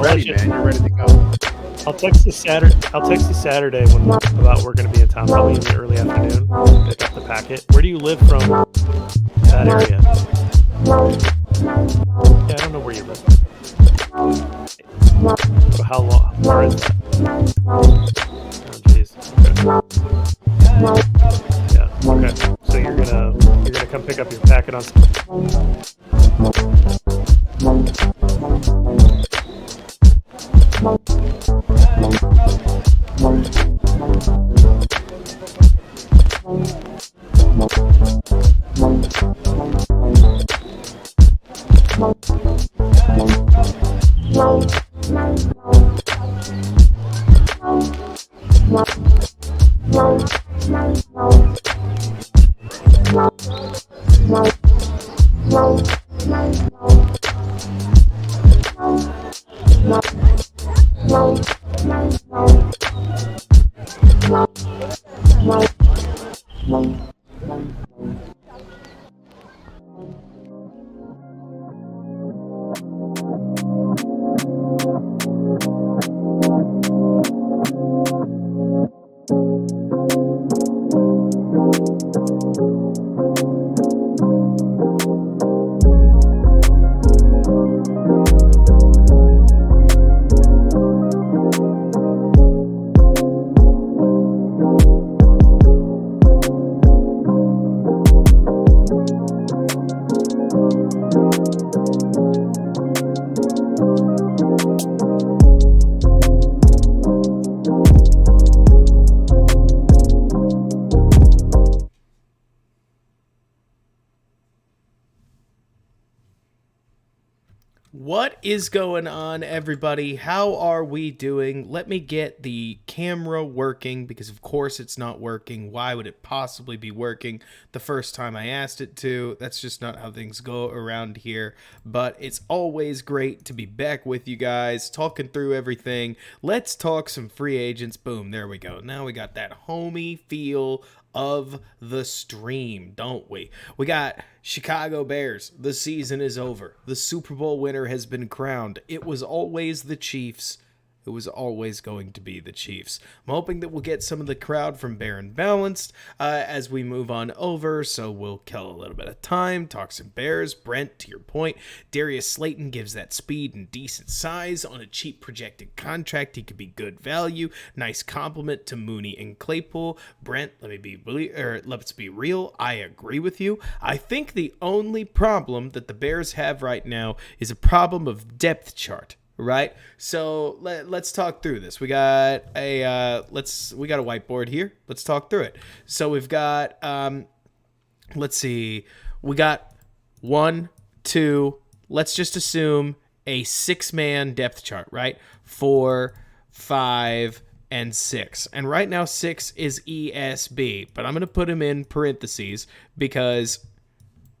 ready, it. man. You're ready to go. I'll text you Saturday. When about we're gonna be in town. Probably in the early afternoon. Pick up the packet. Where do you live from? That area. Yeah, I don't know where you live. So how long? Where is that? Oh, jeez. Okay. Yeah. Okay. So you're gonna come pick up your packet on. What is going on, everybody? How are we doing? Let me get the camera working, because of course it's not working. Why would it possibly be working the first time I asked it to? That's just not how things go around here. But it's always great to be back with you guys, talking through everything. Let's talk some free agents. Boom, there we go. Now we got that homey feel of the stream, don't we? We got Chicago Bears. The season is over. The Super Bowl winner has been crowned. It was always the Chiefs. It was always going to be the Chiefs. I'm hoping that we'll get some of the crowd from Bear and Balanced as we move on over, so we'll kill a little bit of time, talk some Bears. Brent, to your point, Darius Slayton gives that speed and decent size on a cheap projected contract. He could be good value. Nice compliment to Mooney and Claypool. Brent, let's be real. I agree with you. I think the only problem that the Bears have right now is a problem of depth chart. Right, so let's talk through this. We got a whiteboard here. Let's talk through it. So we've got let's see, we got 1, 2. Let's just assume a 6-man depth chart, right? 4, 5, and 6. And right now 6 is ESB, but I'm gonna put him in parentheses because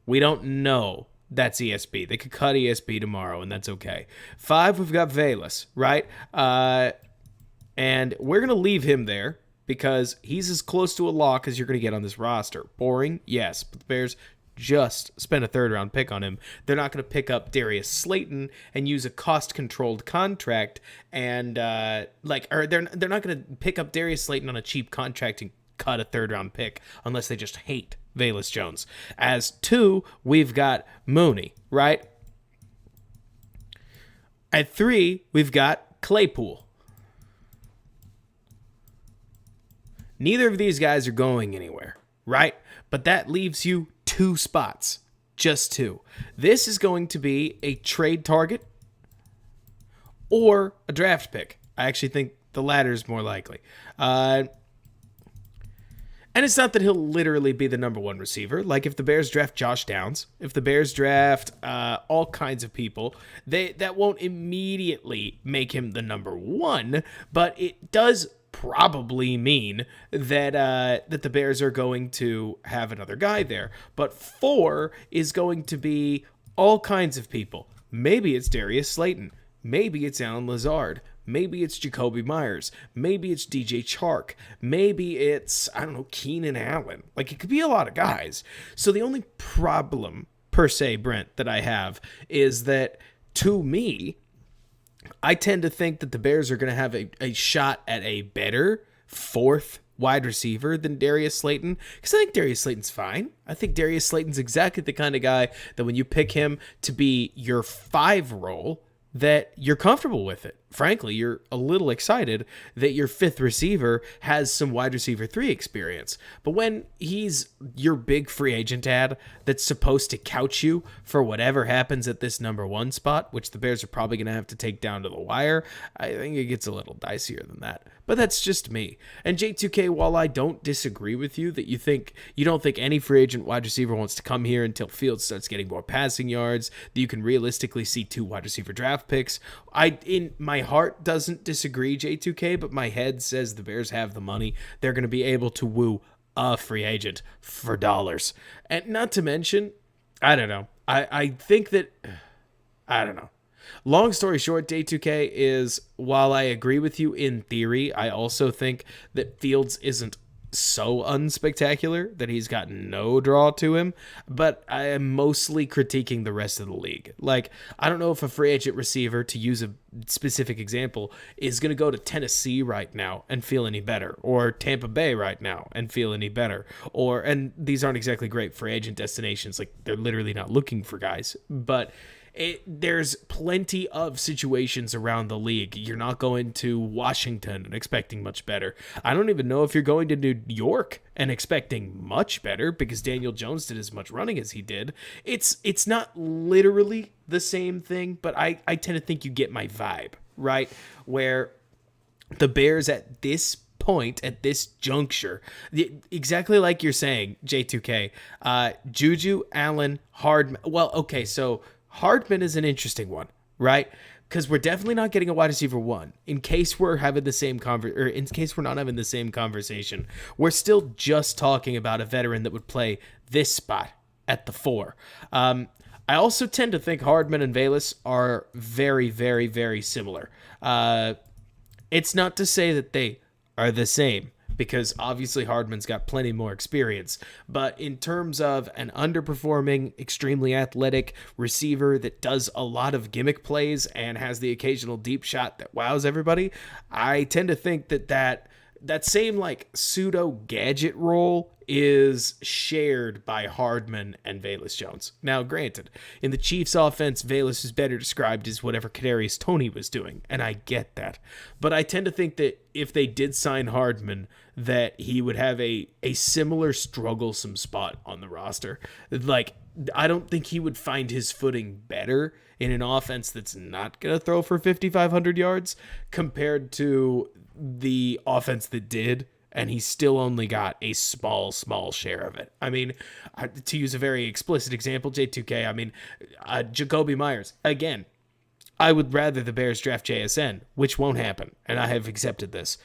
we don't know. That's ESB. They could cut ESB tomorrow, and that's okay. 5, we've got Velus, right? And we're going to leave him there because he's as close to a lock as you're going to get on this roster. Boring? Yes. But the Bears just spent a third-round pick on him. They're not going to pick up Darius Slayton and use a cost-controlled contract and, they're not going to pick up Darius Slayton on a cheap contract and cut a third-round pick unless they just hate Velus Jones. As 2, we've got Mooney, right? At 3, we've got Claypool. Neither of these guys are going anywhere, right? But that leaves you 2 spots. Just 2. This is going to be a trade target or a draft pick. I actually think the latter is more likely. And it's not that he'll literally be the number 1 receiver. Like if the Bears draft Josh Downs, if the Bears draft all kinds of people, that won't immediately make him the number 1. But it does probably mean that that the Bears are going to have another guy there. But 4 is going to be all kinds of people. Maybe it's Darius Slayton. Maybe it's Allen Lazard. Maybe it's Jacoby Myers. Maybe it's DJ Chark. Maybe it's, Keenan Allen. Like, it could be a lot of guys. So the only problem, per se, Brent, that I have is that, to me, I tend to think that the Bears are going to have a shot at a better fourth wide receiver than Darius Slayton, because I think Darius Slayton's fine. I think Darius Slayton's exactly the kind of guy that when you pick him to be your 5 role, that you're comfortable with it. Frankly, you're a little excited that your 5th receiver has some wide receiver 3 experience. But when he's your big free agent ad that's supposed to couch you for whatever happens at this number 1 spot, which the Bears are probably going to have to take down to the wire, I think it gets a little dicier than that. But that's just me. And J2K, while I don't disagree with you that you don't think any free agent wide receiver wants to come here until Fields starts getting more passing yards, that you can realistically see 2 wide receiver draft picks, my heart doesn't disagree, J2K, but my head says the Bears have the money. They're going to be able to woo a free agent for dollars. And not to mention, I don't know. I think that, I don't know. Long story short, J2K is, while I agree with you in theory, I also think that Fields isn't so unspectacular that he's got no draw to him, but I am mostly critiquing the rest of the league. Like, I don't know if a free agent receiver, to use a specific example, is going to go to Tennessee right now and feel any better, or Tampa Bay right now and feel any better, and these aren't exactly great free agent destinations. Like, they're literally not looking for guys, but there's plenty of situations around the league. You're not going to Washington and expecting much better. I don't even know if you're going to New York and expecting much better, because Daniel Jones did as much running as he did. It's not literally the same thing, but I tend to think you get my vibe, right? Where the Bears at this point, at this juncture, exactly like you're saying, J2K, Juju, Allen, Hardman. Well, okay, so Hardman is an interesting one, right? Because we're definitely not getting a wide receiver 1. In case we're having the same in case we're not having the same conversation, we're still just talking about a veteran that would play this spot at the 4. I also tend to think Hardman and Velus are very, very, very similar. It's not to say that they are the same, because obviously Hardman's got plenty more experience. But in terms of an underperforming, extremely athletic receiver that does a lot of gimmick plays and has the occasional deep shot that wows everybody, I tend to think that same like pseudo gadget role is shared by Hardman and Velus Jones. Now, granted, in the Chiefs offense, Velus is better described as whatever Kadarius Toney was doing, and I get that. But I tend to think that if they did sign Hardman, that he would have a similar strugglesome spot on the roster. Like, I don't think he would find his footing better in an offense that's not going to throw for 5,500 yards compared to the offense that did, and he still only got a small share of it. I mean, to use a very explicit example, J2K, I mean, Jacoby Myers, again, I would rather the Bears draft JSN, which won't happen, and I have accepted this.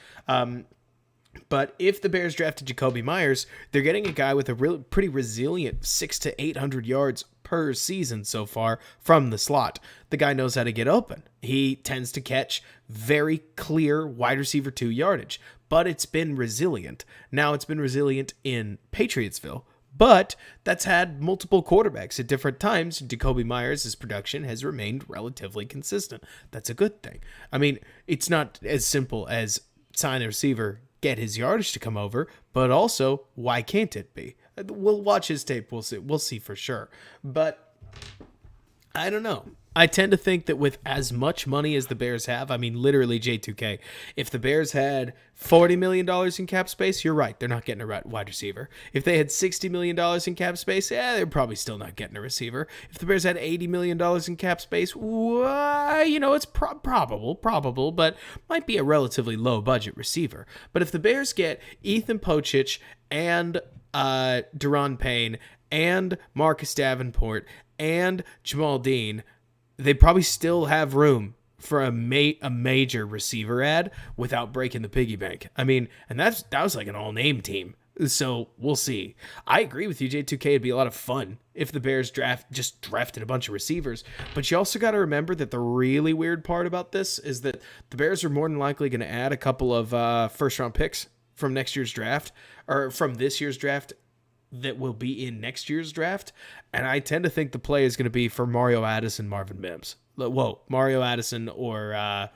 But if the Bears drafted Jacoby Myers, they're getting a guy with a pretty resilient 600 to 800 yards per season so far from the slot. The guy knows how to get open. He tends to catch very clear wide receiver 2 yardage, but it's been resilient. Now it's been resilient in Patriotsville, but that's had multiple quarterbacks at different times. Jacoby Myers' production has remained relatively consistent. That's a good thing. I mean, it's not as simple as sign a receiver, get his yardage to come over, but also, why can't it be? We'll watch his tape. We'll see for sure. But I don't know. I tend to think that with as much money as the Bears have, I mean, literally, J2K, if the Bears had $40 million in cap space, you're right, they're not getting a wide receiver. If they had $60 million in cap space, they're probably still not getting a receiver. If the Bears had $80 million in cap space, it's probable, but might be a relatively low budget receiver. But if the Bears get Ethan Pochich and Deron Payne and Marcus Davenport and Jamal Dean, they probably still have room for a major receiver ad without breaking the piggy bank. I mean, and that was like an all-name team. So we'll see. I agree with you, J2K. It'd be a lot of fun if the Bears drafted a bunch of receivers. But you also got to remember that the really weird part about this is that the Bears are more than likely going to add a couple of first-round picks from next year's draft, or from this year's draft, that will be in next year's draft. And I tend to think the play is going to be for Mario Addis and Marvin Mims. Whoa, Mario Addison or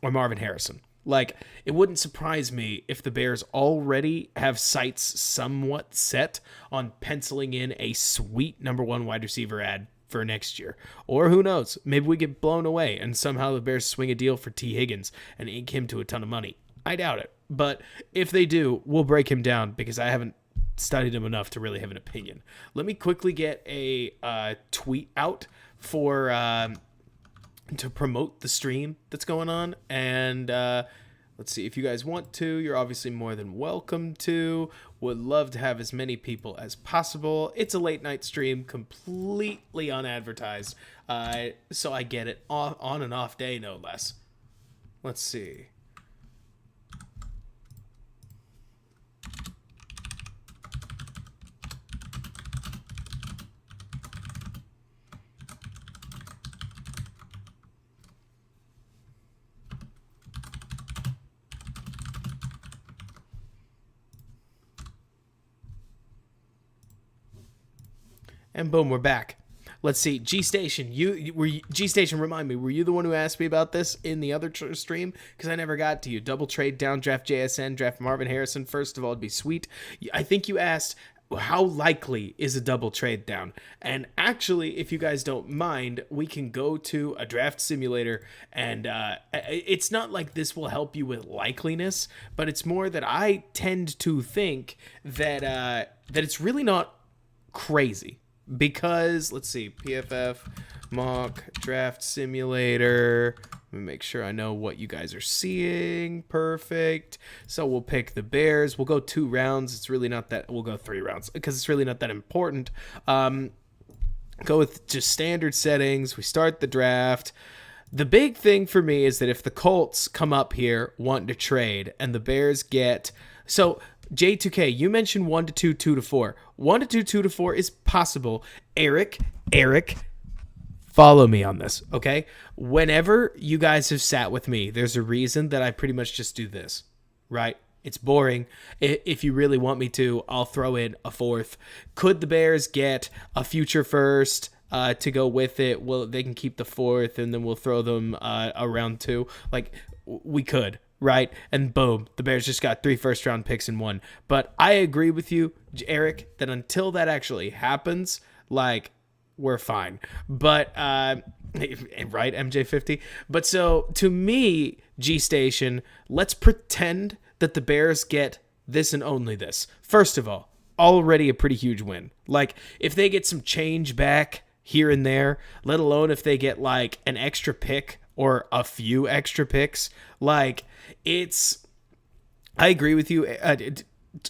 Marvin Harrison. Like, it wouldn't surprise me if the Bears already have sights somewhat set on penciling in a sweet number one wide receiver ad for next year. Or who knows, maybe we get blown away and somehow the Bears swing a deal for T. Higgins and ink him to a ton of money. I doubt it. But if they do, we'll break him down because I haven't studied him enough to really have an opinion. Let me quickly get a tweet out for to promote the stream that's going on, and let's see, if you guys want to, you're obviously more than welcome to. Would love to have as many people as possible. It's a late night stream, completely unadvertised, so I get it, on and off day, no less. Let's see. And boom, we're back. Let's see, G Station. G Station. Remind me, were you the one who asked me about this in the other stream? Because I never got to you. Double trade down, draft JSN, draft Marvin Harrison. First of all, it'd be sweet. I think you asked how likely is a double trade down, and actually, if you guys don't mind, we can go to a draft simulator, and it's not like this will help you with likeliness, but it's more that I tend to think that that it's really not crazy. Because, let's see, PFF, mock, draft simulator. Let me make sure I know what you guys are seeing. Perfect. So we'll pick the Bears. We'll go 2 rounds. It's really not that, we'll go 3 rounds because it's really not that important. Go with just standard settings. We start the draft. The big thing for me is that if the Colts come up here wanting to trade and the Bears get, so J2K, you mentioned 1 to 2, 2 to 4. 1 to 2, 2 to 4 is possible. Eric, follow me on this, okay? Whenever you guys have sat with me, there's a reason that I pretty much just do this, right? It's boring. If you really want me to, I'll throw in a 4th. Could the Bears get a future first to go with it? Well, they can keep the 4th, and then we'll throw them a round 2. Like, we could. Right? And boom, the Bears just got 3 first-round picks in 1. But I agree with you, Eric, that until that actually happens, like, we're fine. But, right, MJ50? But so, to me, G Station, let's pretend that the Bears get this and only this. First of all, already a pretty huge win. Like, if they get some change back here and there, let alone if they get, like, an extra pick or a few extra picks, like, it's, I agree with you.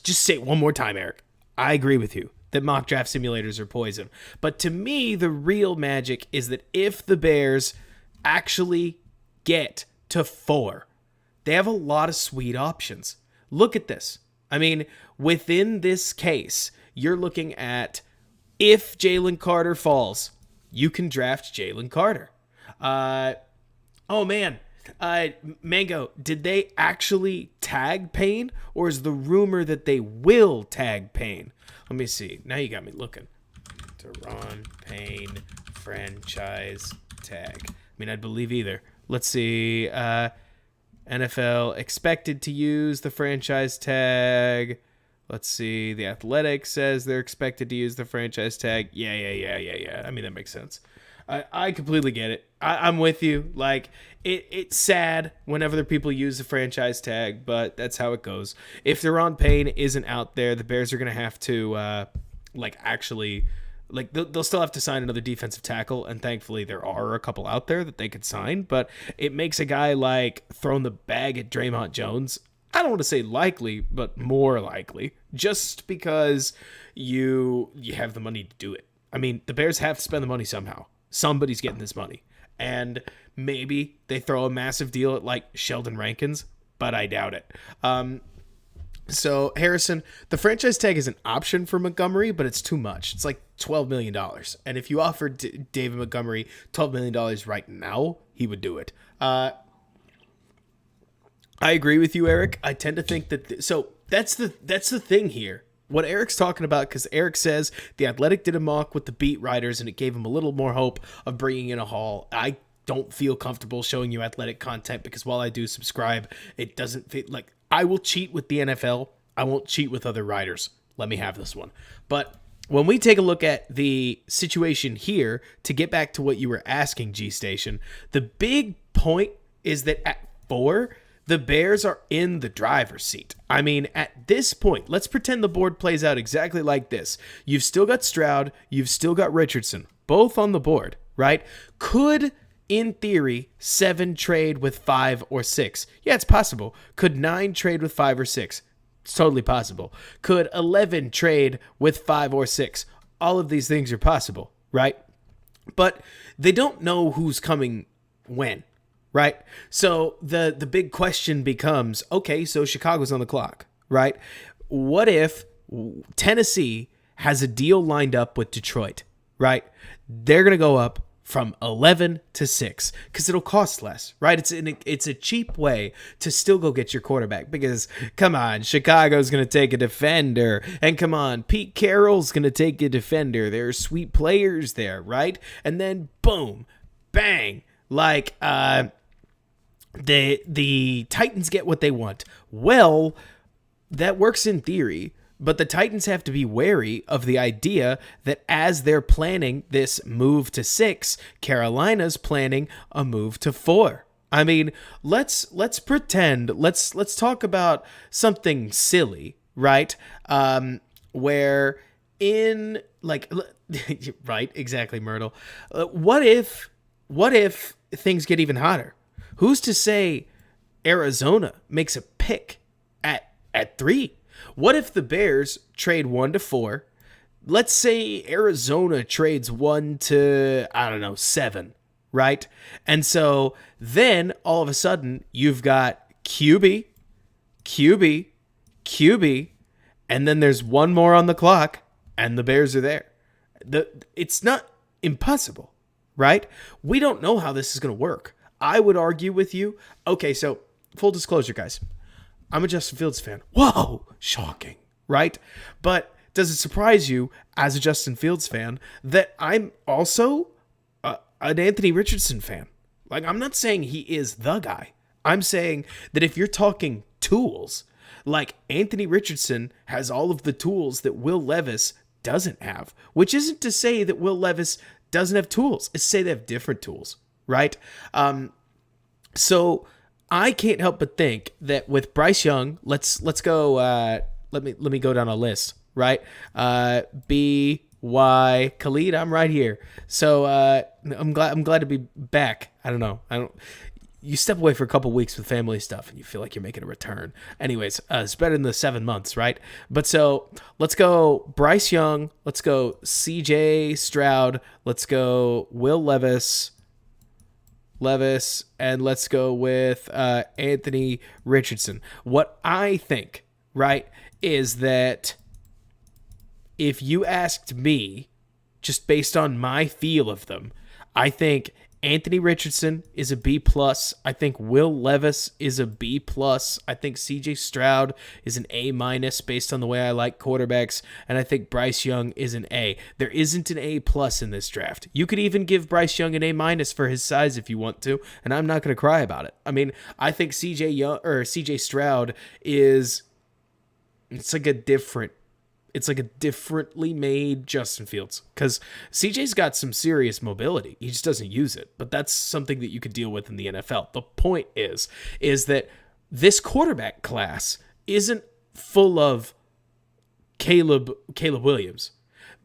Just say it one more time, Eric. I agree with you that mock draft simulators are poison. But to me, the real magic is that if the Bears actually get to 4, they have a lot of sweet options. Look at this. I mean, within this case, you're looking at, if Jalen Carter falls, you can draft Jalen Carter. Oh, man. Mango, did they actually tag Payne, or is the rumor that they will tag Payne? Let me see. Now you got me looking. Deron Payne franchise tag. I mean, I'd believe either. Let's see. NFL expected to use the franchise tag. Let's see. The Athletic says they're expected to use the franchise tag. Yeah. I mean, that makes sense. I completely get it. I'm with you. Like, it's sad whenever the people use the franchise tag, but that's how it goes. If Deron Payne isn't out there, the Bears are going to have to, actually, they'll still have to sign another defensive tackle, and thankfully there are a couple out there that they could sign, but it makes a guy like throwing the bag at Draymond Jones, I don't want to say likely, but more likely, just because you have the money to do it. I mean, the Bears have to spend the money somehow. Somebody's getting this money. And maybe they throw a massive deal at like Sheldon Rankins, but I doubt it. So Harrison, the franchise tag is an option for Montgomery, but it's too much. It's like $12 million. And if you offered David Montgomery $12 million right now, he would do it. I agree with you, Eric. I tend to think that so that's the thing here. What Eric's talking about, because Eric says the Athletic did a mock with the beat writers and it gave him a little more hope of bringing in a haul. I don't feel comfortable showing you athletic content because while I do subscribe, it doesn't feel like I will cheat with the NFL. I won't cheat with other writers. Let me have this one. But when we take a look at the situation here, to get back to what you were asking, G Station, the big point is that at 4, the Bears are in the driver's seat. I mean, at this point, let's pretend the board plays out exactly like this. You've still got Stroud, you've still got Richardson, both on the board, right? Could, in theory, 7 trade with 5 or 6? Yeah, it's possible. Could 9 trade with 5 or 6? It's totally possible. Could 11 trade with 5 or 6? All of these things are possible, right? But they don't know who's coming when. Right? So the big question becomes, okay, so Chicago's on the clock, right? What if Tennessee has a deal lined up with Detroit, right? They're going to go up from 11 to 6 because it'll cost less, right? It's a cheap way to still go get your quarterback because, come on, Chicago's going to take a defender. And come on, Pete Carroll's going to take a defender. There are sweet players there, right? And then, boom, bang, like, the Titans get what they want. Well, that works in theory, but the Titans have to be wary of the idea that as they're planning this move to 6, Carolina's planning a move to 4. I mean, let's pretend, let's talk about something silly, right? Where in like right, exactly, Myrtle. What if things get even hotter? Who's to say Arizona makes a pick at 3? What if the Bears trade 1 to 4? Let's say Arizona trades 1 to, I don't know, 7, right? And so then all of a sudden you've got QB, and then there's one more on the clock and the Bears are there. It's not impossible, right? We don't know how this is going to work. I would argue with you. Okay, so full disclosure, guys. I'm a Justin Fields fan. Whoa, shocking, right? But does it surprise you as a Justin Fields fan that I'm also an Anthony Richardson fan? Like, I'm not saying he is the guy. I'm saying that if you're talking tools, like Anthony Richardson has all of the tools that Will Levis doesn't have, which isn't to say that Will Levis doesn't have tools. It's to say they have different tools. Right? So I can't help but think that with Bryce Young, let's go, let me go down a list, right? B.Y. Khalid, I'm right here. So I'm glad to be back. I don't know. You step away for a couple weeks with family stuff and you feel like you're making a return. Anyways, it's better than the 7 months, right? But so let's go Bryce Young, let's go CJ Stroud, let's go Will Levis, and let's go with Anthony Richardson. What I think, right, is that if you asked me, just based on my feel of them, I think Anthony Richardson is a B+. I think Will Levis is a B+. I think CJ Stroud is an A- based on the way I like quarterbacks. And I think Bryce Young is an A. There isn't an A+ in this draft. You could even give Bryce Young an A- for his size if you want to, and I'm not going to cry about it. I mean, I think CJ Stroud is, it's like a differently made Justin Fields, because CJ's got some serious mobility. He just doesn't use it, but that's something that you could deal with in the NFL. The point is that this quarterback class isn't full of Caleb Williams,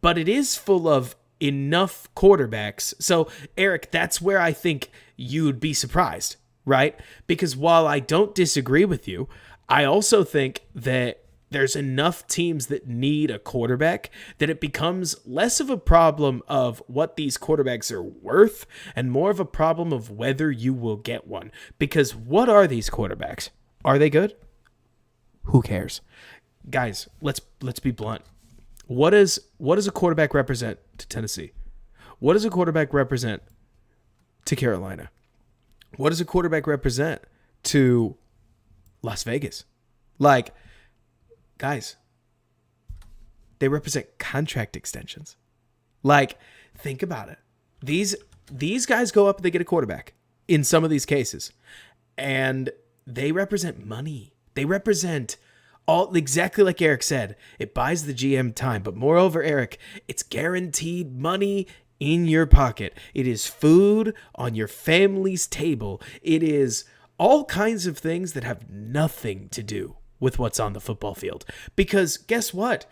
but it is full of enough quarterbacks. So Eric, that's where I think you'd be surprised, right? Because while I don't disagree with you, I also think that there's enough teams that need a quarterback that it becomes less of a problem of what these quarterbacks are worth and more of a problem of whether you will get one. Because what are these quarterbacks? Are they good? Who cares? Guys, let's be blunt. What does a quarterback represent to Tennessee? What does a quarterback represent to Carolina? What does a quarterback represent to Las Vegas? Like, guys, they represent contract extensions. Like, think about it. These these guys go up and they get a quarterback in some of these cases. And they represent money. They represent all, exactly like Eric said, it buys the GM time. But moreover, Eric, it's guaranteed money in your pocket. It is food on your family's table. It is all kinds of things that have nothing to do with what's on the football field. Because guess what?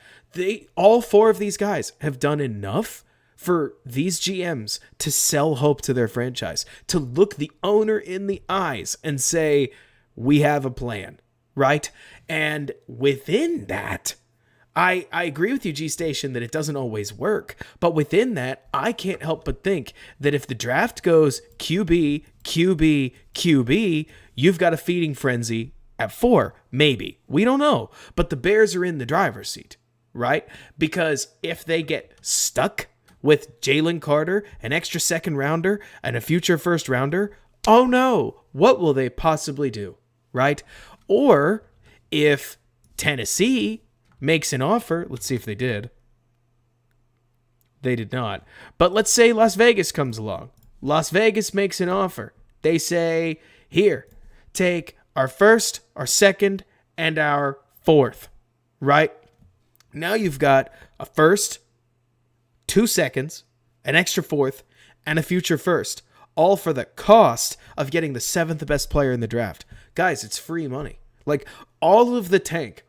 All four of these guys have done enough for these GMs to sell hope to their franchise, to look the owner in the eyes and say, we have a plan, right? And within that, I agree with you, G Station, that it doesn't always work. But within that, I can't help but think that if the draft goes QB, QB, QB, you've got a feeding frenzy at 4, maybe. We don't know. But the Bears are in the driver's seat, right? Because if they get stuck with Jalen Carter, an extra second rounder, and a future first rounder, oh no, what will they possibly do, right? Or if Tennessee makes an offer, let's see if they did. They did not. But let's say Las Vegas comes along. Las Vegas makes an offer. They say, here, take our first, our second, and our fourth, right? Now you've got a first, 2 seconds, an extra fourth, and a future first, all for the cost of getting the 7th best player in the draft. Guys, it's free money. Like, all of the tank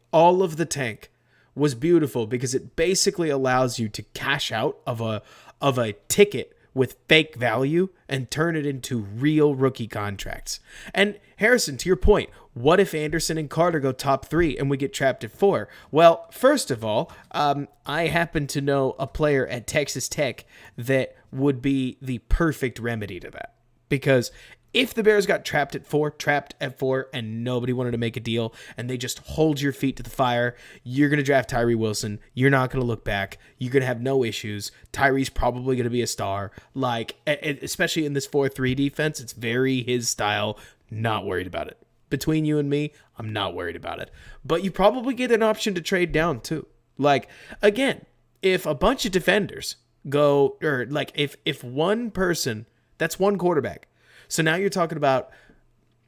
was beautiful because it basically allows you to cash out of a ticket with fake value and turn it into real rookie contracts. And Harrison, to your point, what if Anderson and Carter go top 3 and we get trapped at 4? Well, first of all, I happen to know a player at Texas Tech that would be the perfect remedy to that. Because if the Bears got trapped at 4, and nobody wanted to make a deal, and they just hold your feet to the fire, you're going to draft Tyree Wilson. You're not going to look back. You're going to have no issues. Tyree's probably going to be a star. Like, especially in this 4-3 defense, it's very his style. Not worried about it. Between you and me, I'm not worried about it. But you probably get an option to trade down too. Like, again, if a bunch of defenders go, or like if one person, that's one quarterback. So now you're talking about,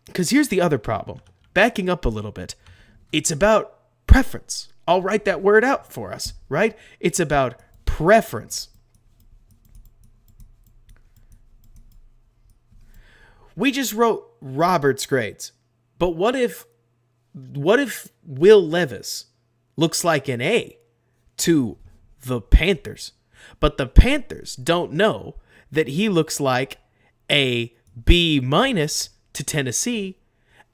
because here's the other problem. Backing up a little bit, it's about preference. I'll write that word out for us, right? It's about preference. We just wrote Robert's grades, but what if Will Levis looks like an A to the Panthers, but the Panthers don't know that he looks like a B- to Tennessee,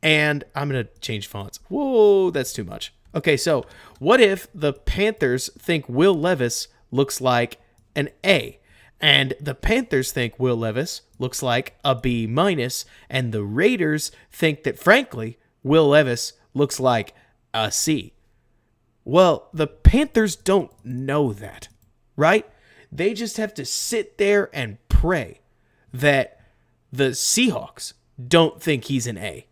and I'm going to change fonts. Whoa, that's too much. Okay, so what if the Panthers think Will Levis looks like an A, and the Panthers think Will Levis looks like a B-, and the Raiders think that, frankly, Will Levis looks like a C? Well, the Panthers don't know that, right? They just have to sit there and pray that the Seahawks don't think he's an A,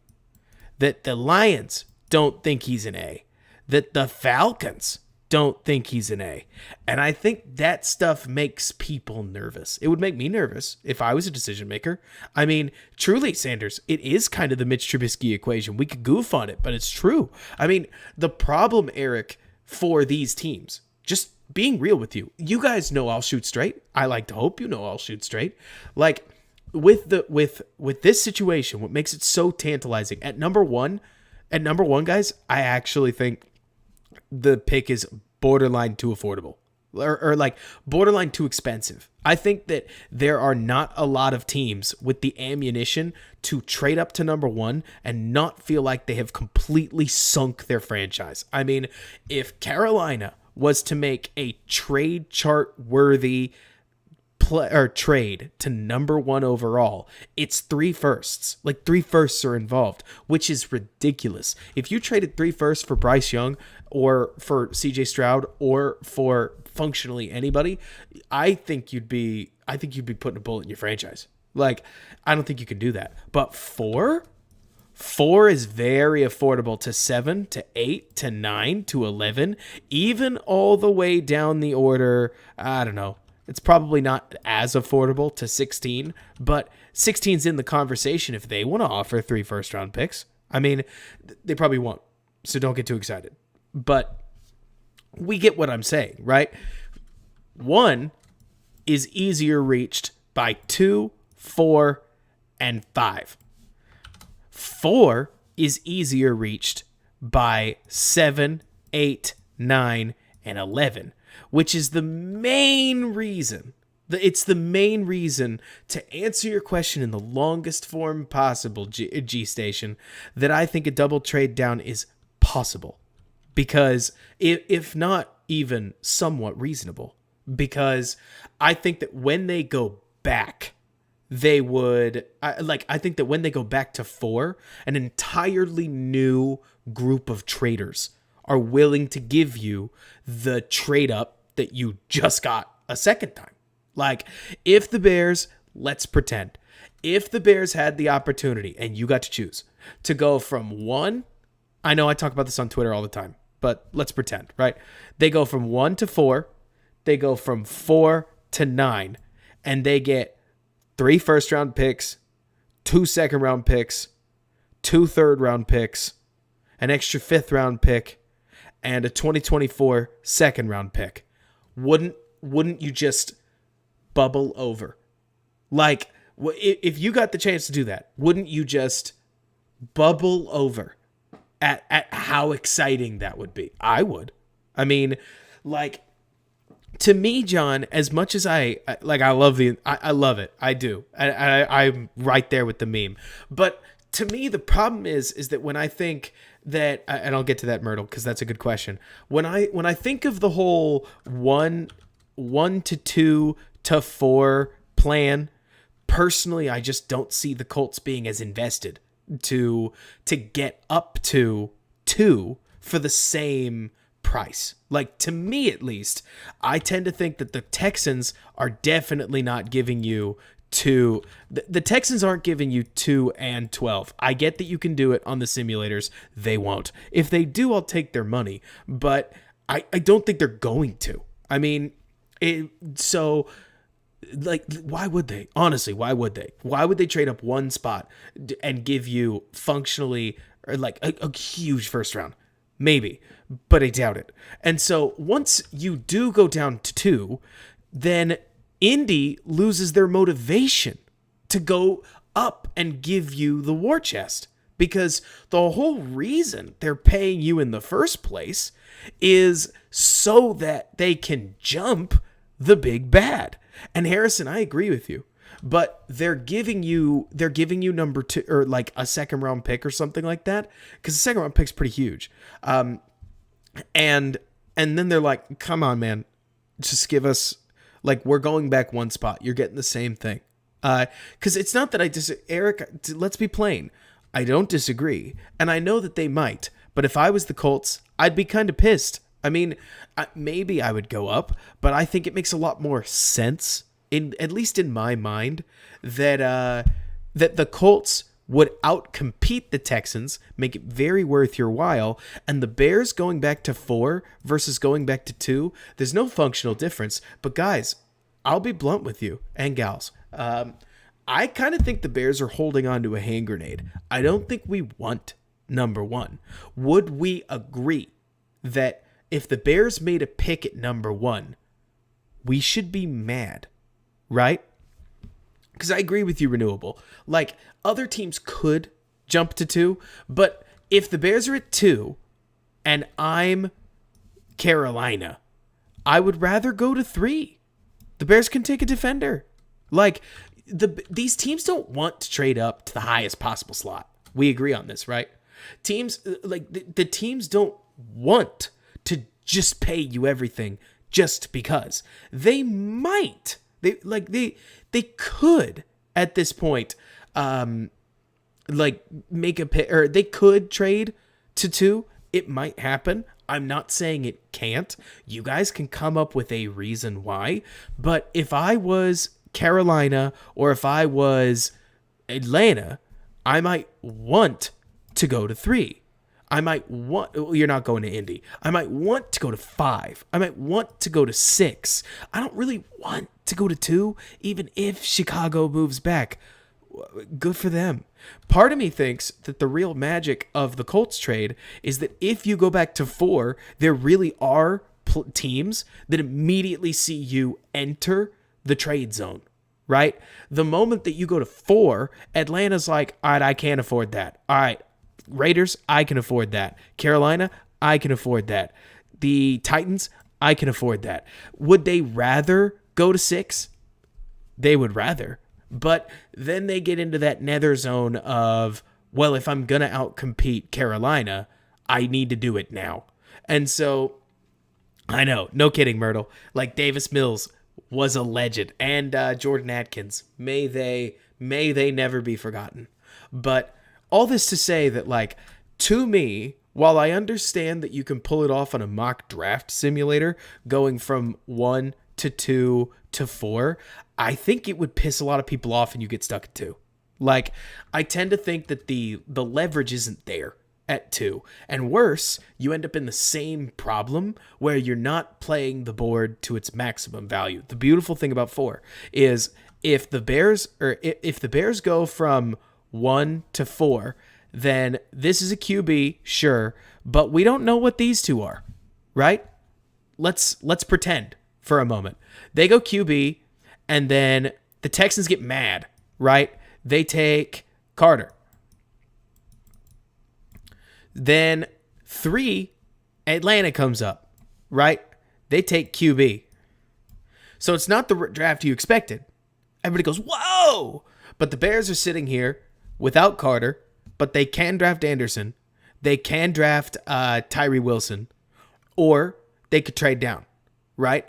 that the Lions don't think he's an A, that the Falcons don't think he's an A. And I think that stuff makes people nervous. It would make me nervous if I was a decision maker. I mean, truly, Sanders, it is kind of the Mitch Trubisky equation. We could goof on it, but it's true. I mean, the problem, Eric, for these teams, just being real with you, you guys know I'll shoot straight. I like to hope you know I'll shoot straight. Like, with this situation, what makes it so tantalizing at number one, guys, I actually think the pick is borderline too affordable or like borderline too expensive. I think that there are not a lot of teams with the ammunition to trade up to number 1 and not feel like they have completely sunk their franchise. I mean, if Carolina was to make a trade chart worthy trade to number 1 overall, it's 3 firsts. Like 3 firsts are involved, which is ridiculous. If you traded 3 firsts for Bryce Young or for CJ Stroud or for functionally anybody, I think you'd be putting a bullet in your franchise. Like, I don't think you can do that. But 4 is very affordable to 7, to 8, to 9, to 11, even all the way down the order, I don't know, It's probably not as affordable to 16, but 16's in the conversation if they want to offer 3 first-round picks. I mean, they probably won't, so don't get too excited. But we get what I'm saying, right? 1 is easier reached by 2, 4, and 5. 4 is easier reached by 7, 8, 9, and 11, which is the main reason. It's the main reason to answer your question in the longest form possible, G Station, that I think a double trade down is possible. Because if not even somewhat reasonable, because I think that when they go back, they would I think that when they go back to 4, an entirely new group of traders are willing to give you the trade up that you just got a second time. Like, if the Bears, let's pretend, if the Bears had the opportunity and you got to choose to go from 1, I know I talk about this on Twitter all the time, but let's pretend, right? They go from 1 to 4, they go from 4 to 9, and they get 3 first-round picks, 2 second-round picks, 2 third-round picks, an extra 5th-round pick, and a 2024 second-round pick. Wouldn't you just bubble over? Like, if you got the chance to do that, wouldn't you just bubble over at how exciting that would be? I would. I mean, like, to me, John, as much as I love I love it. I do. I'm right there with the meme. But to me, the problem is that when I think that, and I'll get to that, Myrtle, because that's a good question. When I think of the whole 1 to 2 to 4 plan, personally, I just don't see the Colts being as invested to get up to 2 for the same price. Like, to me at least, I tend to think that the Texans are definitely not giving you 2. The Texans aren't giving you 2 and 12. I get that you can do it on the simulators. They won't. If they do, I'll take their money. But I don't think they're going to. I mean, why would they? Honestly, why would they? Why would they trade up 1 spot and give you functionally like a huge first round? Maybe, but I doubt it. And so once you do go down to 2, then Indy loses their motivation to go up and give you the war chest, because the whole reason they're paying you in the first place is so that they can jump the big bad. And Harrison, I agree with you, but they're giving you number 2, or like a second round pick or something like that, because the second round pick's pretty huge. And then they're like, come on, man, just give us, like, we're going back 1 spot. You're getting the same thing. Because it's not that Eric, let's be plain. I don't disagree. And I know that they might. But if I was the Colts, I'd be kind of pissed. I mean, maybe I would go up, but I think it makes a lot more sense, at least in my mind, that the Colts would outcompete the Texans, make it very worth your while, and the Bears going back to 4 versus going back to 2, there's no functional difference. But guys, I'll be blunt with you, and gals, I kind of think the Bears are holding on to a hand grenade. I don't think we want number 1. Would we agree that if the Bears made a pick at number 1, we should be mad, right? Because I agree with you, Renewable. Like, other teams could jump to 2, but if the Bears are at 2 and I'm Carolina, I would rather go to 3. The Bears can take a defender. Like, these teams don't want to trade up to the highest possible slot. We agree on this, right? Teams, like, the teams don't want to just pay you everything just because. They might. They could at this point, make a pick, or they could trade to 2. It might happen. I'm not saying it can't. You guys can come up with a reason why. But if I was Carolina or if I was Atlanta, I might want to go to 3. I might want, you're not going to Indy. I might want to go to 5. I might want to go to 6. I don't really want to go to 2, even if Chicago moves back. Good for them. Part of me thinks that the real magic of the Colts trade is that if you go back to 4, there really are teams that immediately see you enter the trade zone, right? The moment that you go to 4, Atlanta's like, all right, I can't afford that. All right, Raiders, I can afford that. Carolina, I can afford that. The Titans, I can afford that. Would they rather go to 6? They would rather. But then they get into that nether zone of, well, if I'm going to outcompete Carolina, I need to do it now. And so, I know, no kidding, Myrtle. Like, Davis Mills was a legend. And Jordan Atkins, may they never be forgotten. But all this to say that, like, to me, while I understand that you can pull it off on a mock draft simulator, going from 1 to 2 to 4, I think it would piss a lot of people off and you get stuck at 2. Like, I tend to think that the leverage isn't there at 2. And worse, you end up in the same problem where you're not playing the board to its maximum value. The beautiful thing about 4 is if the Bears go from 1 to 4, then this is a QB, sure, but we don't know what these two are, right? Let's pretend for a moment. They go QB, and then the Texans get mad, right? They take Carter. Then 3, Atlanta comes up, right? They take QB. So it's not the draft you expected. Everybody goes, whoa! But the Bears are sitting here without Carter, but they can draft Anderson. They can draft Tyree Wilson, or they could trade down, right?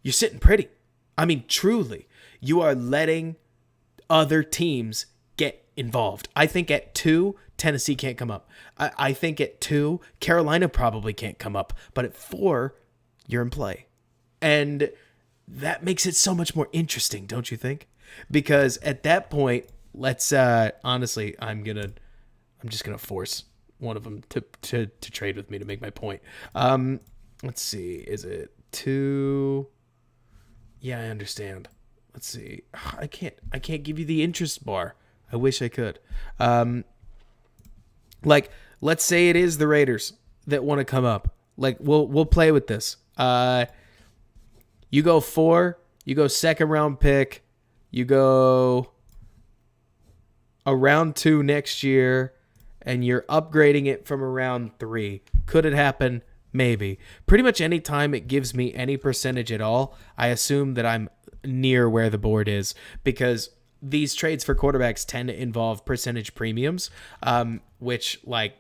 You're sitting pretty. I mean, truly, you are letting other teams get involved. I think at 2, Tennessee can't come up. I think at 2, Carolina probably can't come up. But at 4, you're in play. And that makes it so much more interesting, don't you think? Because at that point, let's honestly, I'm just gonna force one of them to trade with me to make my point. Let's see, is it 2? Yeah, I understand. Let's see. I can't give you the interest bar. I wish I could. Like, let's say it is the Raiders that want to come up. Like, we'll play with this. You go 4, you go second round pick, you go a round 2 next year, and you're upgrading it from a round 3. Could it happen? Maybe. Pretty much any time it gives me any percentage at all, I assume that I'm near where the board is, because these trades for quarterbacks tend to involve percentage premiums, which, like,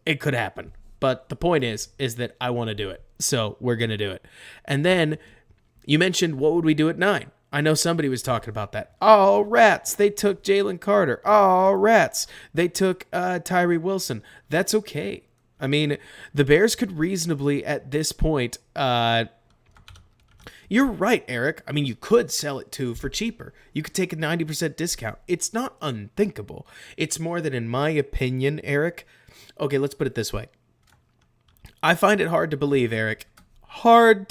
it could happen. But the point is that I want to do it. So we're going to do it. And then you mentioned, what would we do at 9? I know somebody was talking about that. Oh, rats. They took Jalen Carter. Oh, rats. They took Tyree Wilson. That's okay. I mean, the Bears could reasonably, at this point, you're right, Eric. I mean, you could sell it for cheaper. You could take a 90% discount. It's not unthinkable. It's more that, in my opinion, Eric, okay, let's put it this way. I find it hard to believe, Eric, to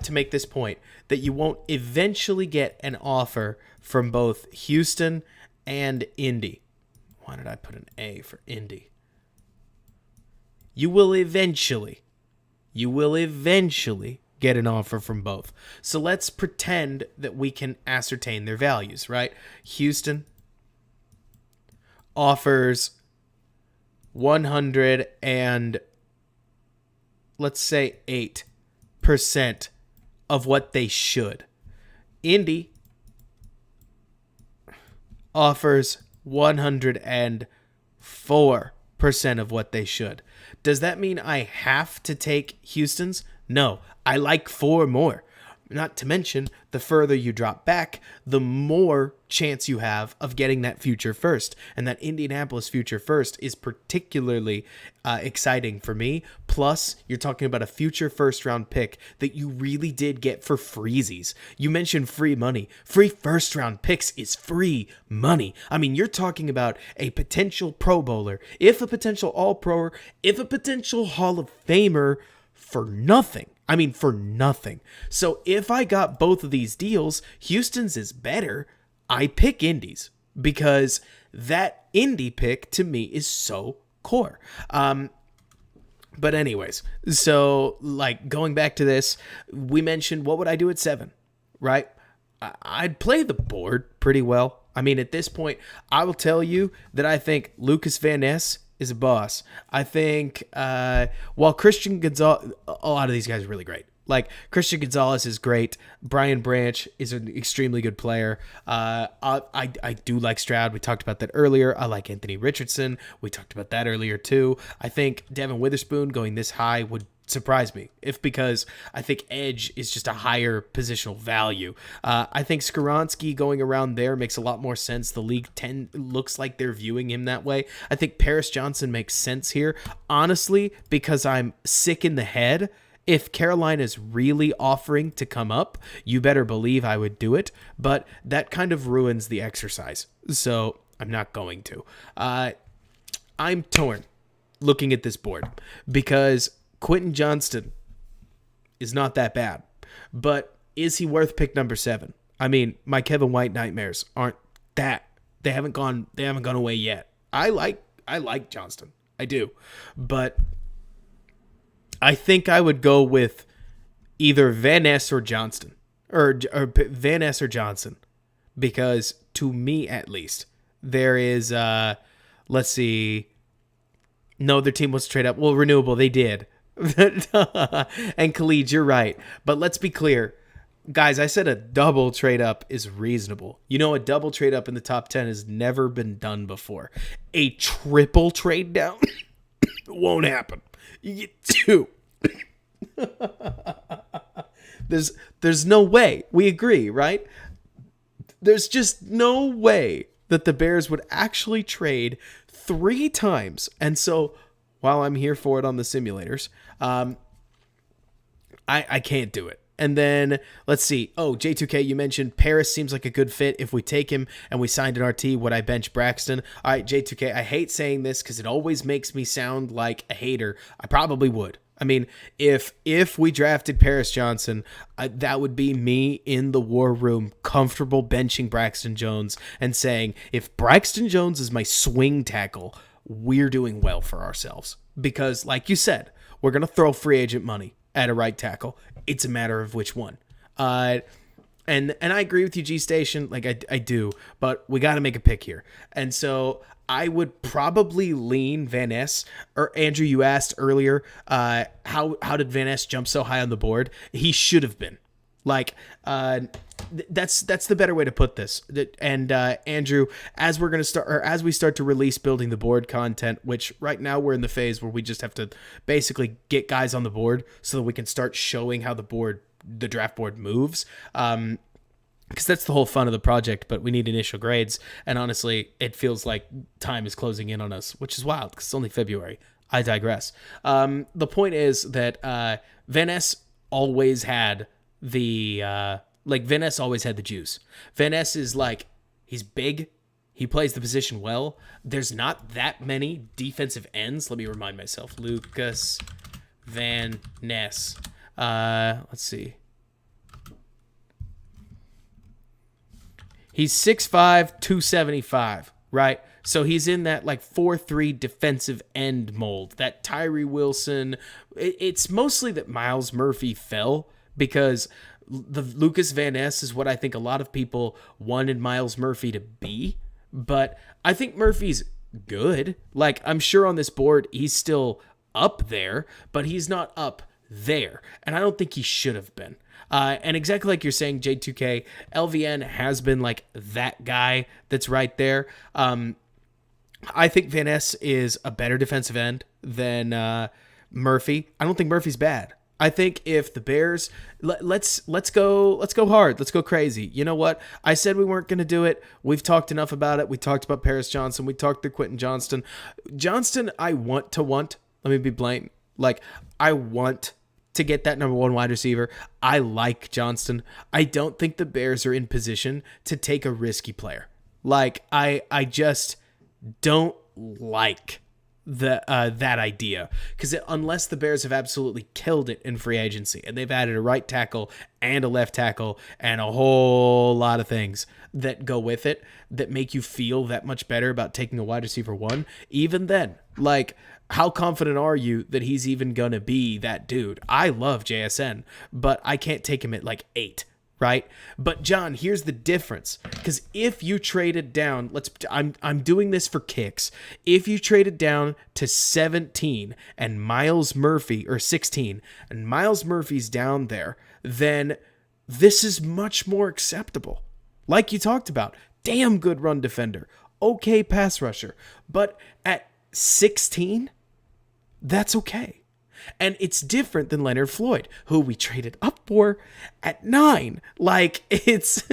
make this point, that you won't eventually get an offer from both Houston and Indy. Why did I put an A for Indy? You will eventually get an offer from both. So let's pretend that we can ascertain their values, right? Houston offers 100 and, let's say, 8% of what they should. Indy offers 104% of what they should. Does that mean I have to take Houston's? No, I like 4 more. Not to mention, the further you drop back, the more chance you have of getting that future first. And that Indianapolis future first is particularly exciting for me. Plus, you're talking about a future first round pick that you really did get for freezies. You mentioned free money. Free first round picks is free money. I mean, you're talking about a potential Pro Bowler, if a potential All-Proer, if a potential Hall of Famer for nothing. I mean, for nothing. So if I got both of these deals, Houston's is better. I pick Indy's because that Indy pick to me is so core. But anyways, so like going back to this, we mentioned what would I do at 7, right? I'd play the board pretty well. I mean, at this point, I will tell you that I think Lucas Van Ness is a boss. I think while Christian Gonzalez, a lot of these guys are really great. Like Christian Gonzalez is great. Brian Branch is an extremely good player. I do like Stroud. We talked about that earlier. I like Anthony Richardson. We talked about that earlier too. I think Devin Witherspoon going this high would surprise me, if because I think edge is just a higher positional value. I think Skoronski going around there makes a lot more sense. The league looks like they're viewing him that way. I think Paris Johnson makes sense here, honestly, because I'm sick in the head. If Carolina's really offering to come up, you better believe I would do it, but that kind of ruins the exercise, so I'm not going to. I'm torn looking at this board because Quentin Johnston is not that bad, but is he worth pick number 7? I mean, my Kevin White nightmares aren't that. They haven't gone away yet. I like Johnston. I do. But I think I would go with either Van Ness or Johnston or Van Ness or Johnson, because to me, at least, there is, let's see. No, their team wants to trade up. Well, Renewable, they did. And Khalid, you're right. But let's be clear. Guys, I said a double trade up is reasonable. You know, a double trade up in the top 10 has never been done before. A triple trade down won't happen. You get 2. There's no way. We agree, right? There's just no way that the Bears would actually trade 3 times. And so while I'm here for it on the simulators, I can't do it. And then let's see. Oh, J2K, you mentioned Paris seems like a good fit. If we take him and we signed an RT, would I bench Braxton? All right, J2K, I hate saying this because it always makes me sound like a hater. I probably would. I mean, if we drafted Paris Johnson, that would be me in the war room, comfortable benching Braxton Jones and saying, if Braxton Jones is my swing tackle, we're doing well for ourselves. Because, like you said, we're going to throw free agent money at a right tackle. It's a matter of which one. And I agree with you, G Station. Like, I do. But we got to make a pick here. And so I would probably lean Van Ness. Or Andrew, you asked earlier, how did Van Ness jump so high on the board? He should have been. Like, that's the better way to put this. And Andrew, as we start to release building the board content, which right now we're in the phase where we just have to basically get guys on the board so that we can start showing how the draft board moves. Because that's the whole fun of the project, but we need initial grades. And honestly, it feels like time is closing in on us, which is wild because it's only February. I digress. The point is that Van Ness always had Van Ness always had the juice. Van Ness is like, he's big. He plays the position well. There's not that many defensive ends. Let me remind myself. Lucas Van Ness. Let's see. He's 6'5", 275, right? So he's in that like 4-3 defensive end mold. That Tyree Wilson. It's mostly that Miles Murphy fell because the Lucas Van Ness is what I think a lot of people wanted Miles Murphy to be. But I think Murphy's good. Like, I'm sure on this board he's still up there, but he's not up there. And I don't think he should have been. And exactly like you're saying, J2K, LVN has been like that guy that's right there. I think Van Ness is a better defensive end than Murphy. I don't think Murphy's bad. I think if the Bears let's go hard, let's go crazy. You know what? I said we weren't going to do it. We've talked enough about it. We talked about Paris Johnson. We talked to Quentin Johnston. I want. Let me be blank. Like I want to get that number one wide receiver. I like Johnston. I don't think the Bears are in position to take a risky player. Like I just don't like that idea, because unless the Bears have absolutely killed it in free agency and they've added a right tackle and a left tackle and a whole lot of things that go with it that make you feel that much better about taking a wide receiver one, even then, like, how confident are you that he's even gonna be that dude? I love JSN, but I can't take him at like 8. Right? But John, here's the difference. Because if you traded down, I'm doing this for kicks. If you traded down to 17 and Miles Murphy, or 16, and Miles Murphy's down there, then this is much more acceptable. Like you talked about, damn good run defender, okay pass rusher. But at 16, that's okay. And it's different than Leonard Floyd, who we traded up for at 9. Like, it's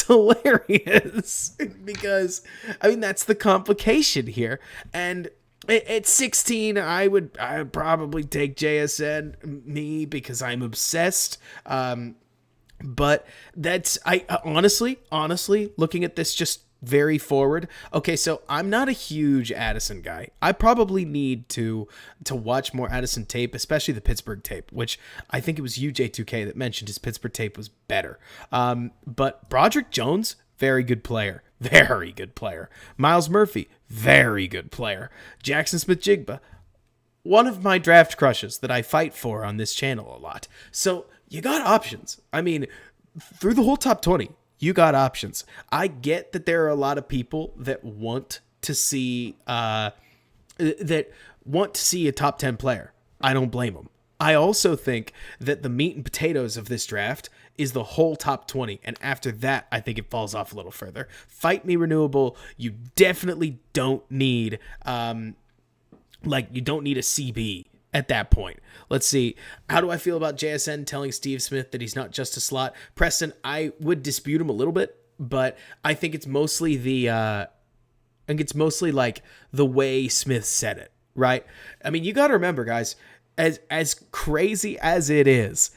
hilarious because, I mean, that's the complication here. And at 16, I would probably take JSN, because I'm obsessed. But that's, I honestly, looking at this just very forward. Okay, so I'm not a huge Addison guy. I probably need to watch more Addison tape, especially the Pittsburgh tape, which I think it was you, J2K, that mentioned his Pittsburgh tape was better. But Broderick Jones, very good player. Very good player. Miles Murphy, very good player. Jackson Smith-Jigba, one of my draft crushes that I fight for on this channel a lot. So you got options. I mean, through the whole top 20, you got options. I get that there are a lot of people that want to see a top 10 player. I don't blame them. I also think that the meat and potatoes of this draft is the whole top 20. And after that, I think it falls off a little further. Fight me renewable. You definitely don't need, you don't need a CB at that point. Let's see. How do I feel about JSN telling Steve Smith that he's not just a slot? Preston, I would dispute him a little bit, but I think it's mostly like the way Smith said it, right? I mean, you got to remember, guys, as crazy as it is,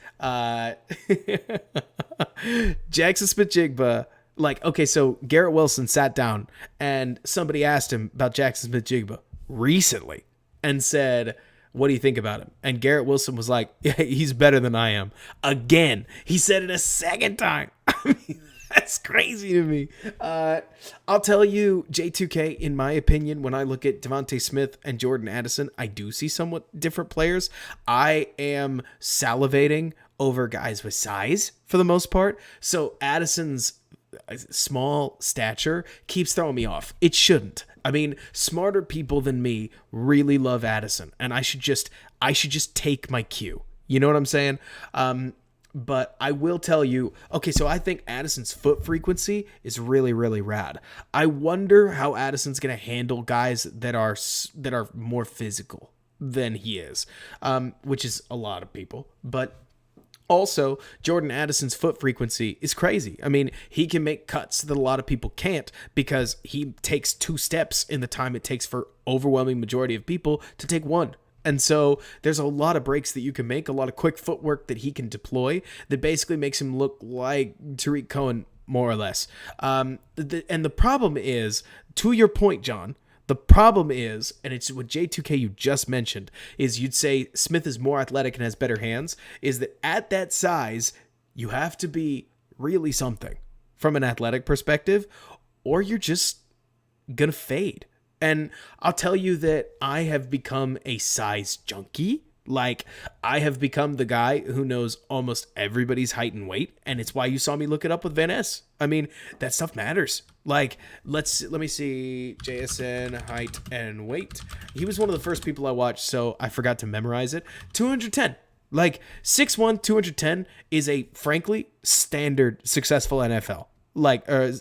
Jackson Smith-Jigba, okay, so Garrett Wilson sat down and somebody asked him about Jackson Smith-Jigba recently and said, what do you think about him? And Garrett Wilson was like, yeah, he's better than I am. Again, he said it a second time. I mean, that's crazy to me. I'll tell you, J2K, in my opinion, when I look at Devontae Smith and Jordan Addison, I do see somewhat different players. I am salivating over guys with size for the most part. So Addison's small stature keeps throwing me off. It shouldn't. I mean, smarter people than me really love Addison, and I should just take my cue. You know what I'm saying? But I will tell you, okay, so I think Addison's foot frequency is really, really rad. I wonder how Addison's going to handle guys that are more physical than he is, which is a lot of people. But also, Jordan Addison's foot frequency is crazy. I mean, he can make cuts that a lot of people can't because he takes 2 steps in the time it takes for overwhelming majority of people to take 1. And so there's a lot of breaks that you can make, a lot of quick footwork that he can deploy that basically makes him look like Tariq Cohen, more or less. And the problem is, to your point, John, the problem is, and it's what J2K you just mentioned, is you'd say Smith is more athletic and has better hands, is that at that size, you have to be really something from an athletic perspective, or you're just going to fade. And I'll tell you that I have become a size junkie. Like, I have become the guy who knows almost everybody's height and weight, and it's why you saw me look it up with Van Ness. I mean, that stuff matters. Like, let me see, JSN height and weight. He was one of the first people I watched, so I forgot to memorize it. 210. Like, 6'1", 210 is a, frankly, standard successful NFL.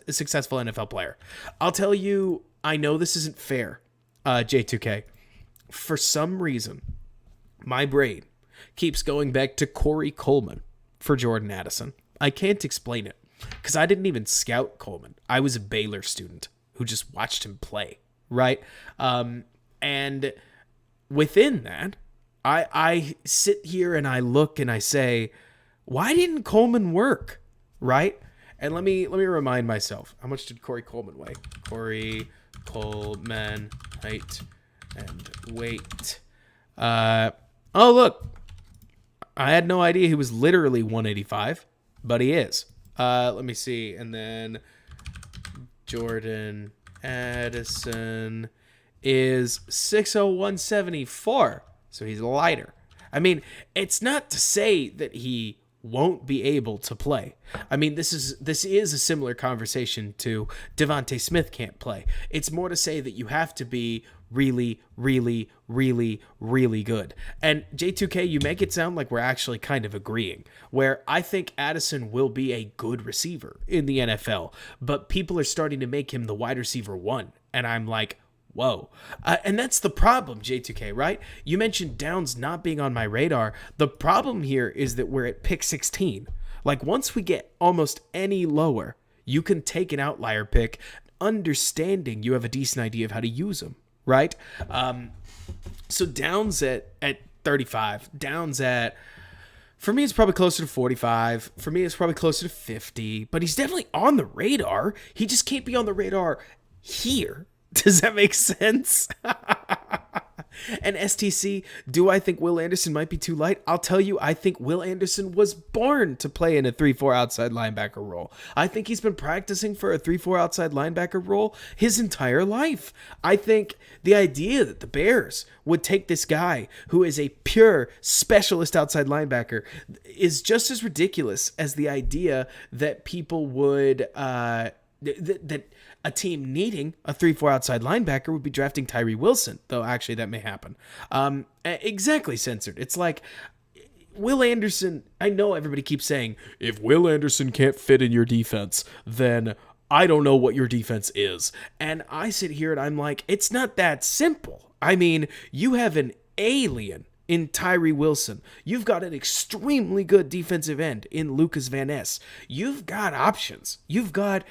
Successful NFL player. I'll tell you, I know this isn't fair, J2K. For some reason, my brain keeps going back to Corey Coleman for Jordan Addison. I can't explain it because I didn't even scout Coleman. I was a Baylor student who just watched him play, right? And within that, I sit here and I look and I say, why didn't Coleman work, right? And let me remind myself, how much did Corey Coleman weigh? Corey Coleman, height and weight. Oh, look. I had no idea he was literally 185, but he is. Let me see. And then Jordan Addison is 6'0", 174. So he's lighter. I mean, it's not to say that he won't be able to play. I mean, this is a similar conversation to Devontae Smith can't play. It's more to say that you have to be really, really, really, really good. And J2K, you make it sound like we're actually kind of agreeing, where I think Addison will be a good receiver in the NFL, but people are starting to make him the wide receiver 1. And I'm like, whoa. And that's the problem, J2K, right? You mentioned Downs not being on my radar. The problem here is that we're at pick 16. Like, once we get almost any lower, you can take an outlier pick, understanding you have a decent idea of how to use them, right? So Downs at 35. Downs at, for me, it's probably closer to 45. For me, it's probably closer to 50. But he's definitely on the radar. He just can't be on the radar here. Does that make sense? And STC, do I think Will Anderson might be too light? I'll tell you, I think Will Anderson was born to play in a 3-4 outside linebacker role. I think he's been practicing for a 3-4 outside linebacker role his entire life. I think the idea that the Bears would take this guy who is a pure specialist outside linebacker is just as ridiculous as the idea that people would that a team needing a 3-4 outside linebacker would be drafting Tyree Wilson, though actually that may happen. Exactly, Censored. It's like, Will Anderson, I know everybody keeps saying, if Will Anderson can't fit in your defense, then I don't know what your defense is. And I sit here and I'm like, it's not that simple. I mean, you have an alien in Tyree Wilson. You've got an extremely good defensive end in Lucas Van Ness. You've got options. You've got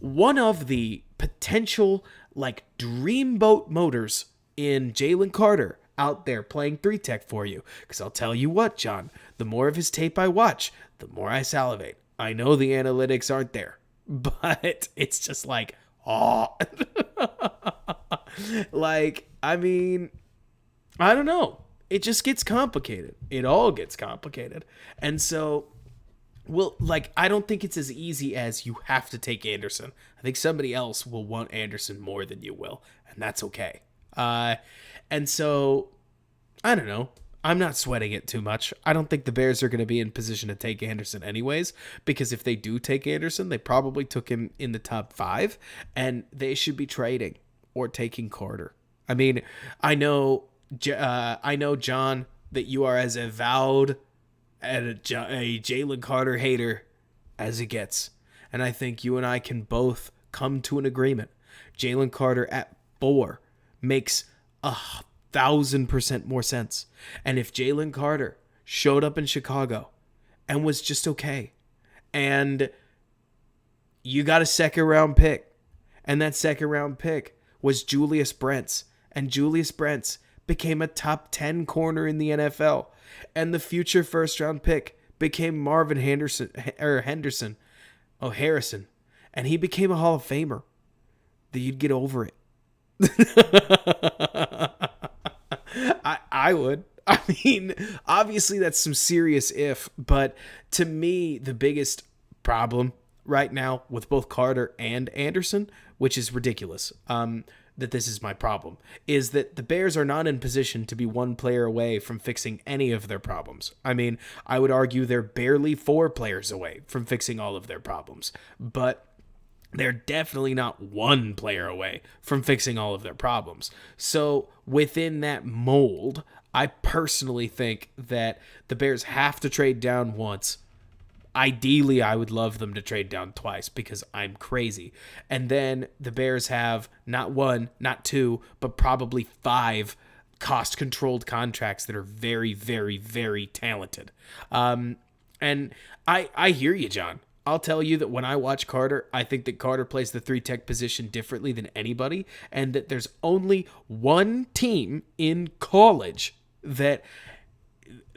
one of the potential, like, dreamboat motors in Jalen Carter out there playing 3-tech for you. Because I'll tell you what, John, the more of his tape I watch, the more I salivate. I know the analytics aren't there, but it's just like, oh. Like, I mean, I don't know. It just gets complicated. It all gets complicated. And so, well, like, I don't think it's as easy as you have to take Anderson. I think somebody else will want Anderson more than you will, and that's okay. And so, I don't know. I'm not sweating it too much. I don't think the Bears are going to be in position to take Anderson anyways, because if they do take Anderson, they probably took him in the top 5, and they should be trading or taking Carter. I mean, I know, John, that you are as avowed a Jalen Carter hater as it gets. And I think you and I can both come to an agreement. Jalen Carter at 4 makes 1,000% more sense. And if Jalen Carter showed up in Chicago and was just okay, and you got a second round pick, and that second round pick was Julius Brents, and Julius Brents became a top 10 corner in the NFL, and the future first round pick became Marvin Harrison, and he became a Hall of Famer, that you'd get over it. I would. I mean, obviously that's some serious if, but to me, the biggest problem right now with both Carter and Anderson, which is ridiculous, that this is my problem, is that the Bears are not in position to be one player away from fixing any of their problems. I mean, I would argue they're barely 4 players away from fixing all of their problems, but they're definitely not 1 player away from fixing all of their problems. So within that mold, I personally think that the Bears have to trade down once. Ideally, I would love them to trade down twice because I'm crazy. And then the Bears have not 1, not 2, but probably 5 cost-controlled contracts that are very, very, very talented. And I hear you, John. I'll tell you that when I watch Carter, I think that Carter plays the 3-tech position differently than anybody, and that there's only one team in college that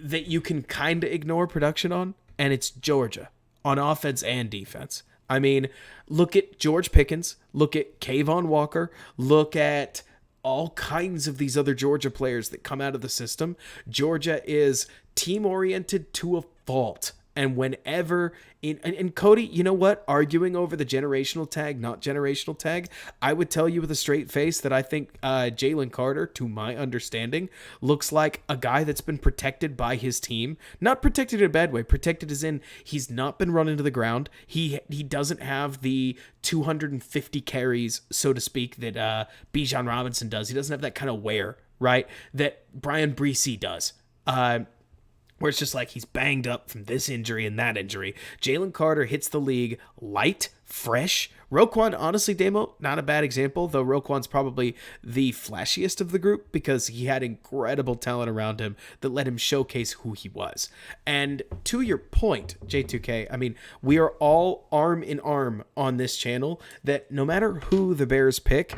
you can kind of ignore production on, and it's Georgia, on offense and defense. I mean, look at George Pickens, look at Kayvon Walker, look at all kinds of these other Georgia players that come out of the system. Georgia is team-oriented to a fault. And whenever and Cody, you know what? Arguing over the generational tag, not generational tag, I would tell you with a straight face that I think Jalen Carter, to my understanding, looks like a guy that's been protected by his team. Not protected in a bad way. Protected as in he's not been run into the ground. He doesn't have the 250 carries, so to speak, that Bijan Robinson does. He doesn't have that kind of wear, right? That Brian Breesy does. Where it's just like he's banged up from this injury and that injury. Jalen Carter hits the league light, fresh. Roquan, honestly, Damo, not a bad example, though Roquan's probably the flashiest of the group because he had incredible talent around him that let him showcase who he was. And to your point, J2K, I mean, we are all arm in arm on this channel that no matter who the Bears pick,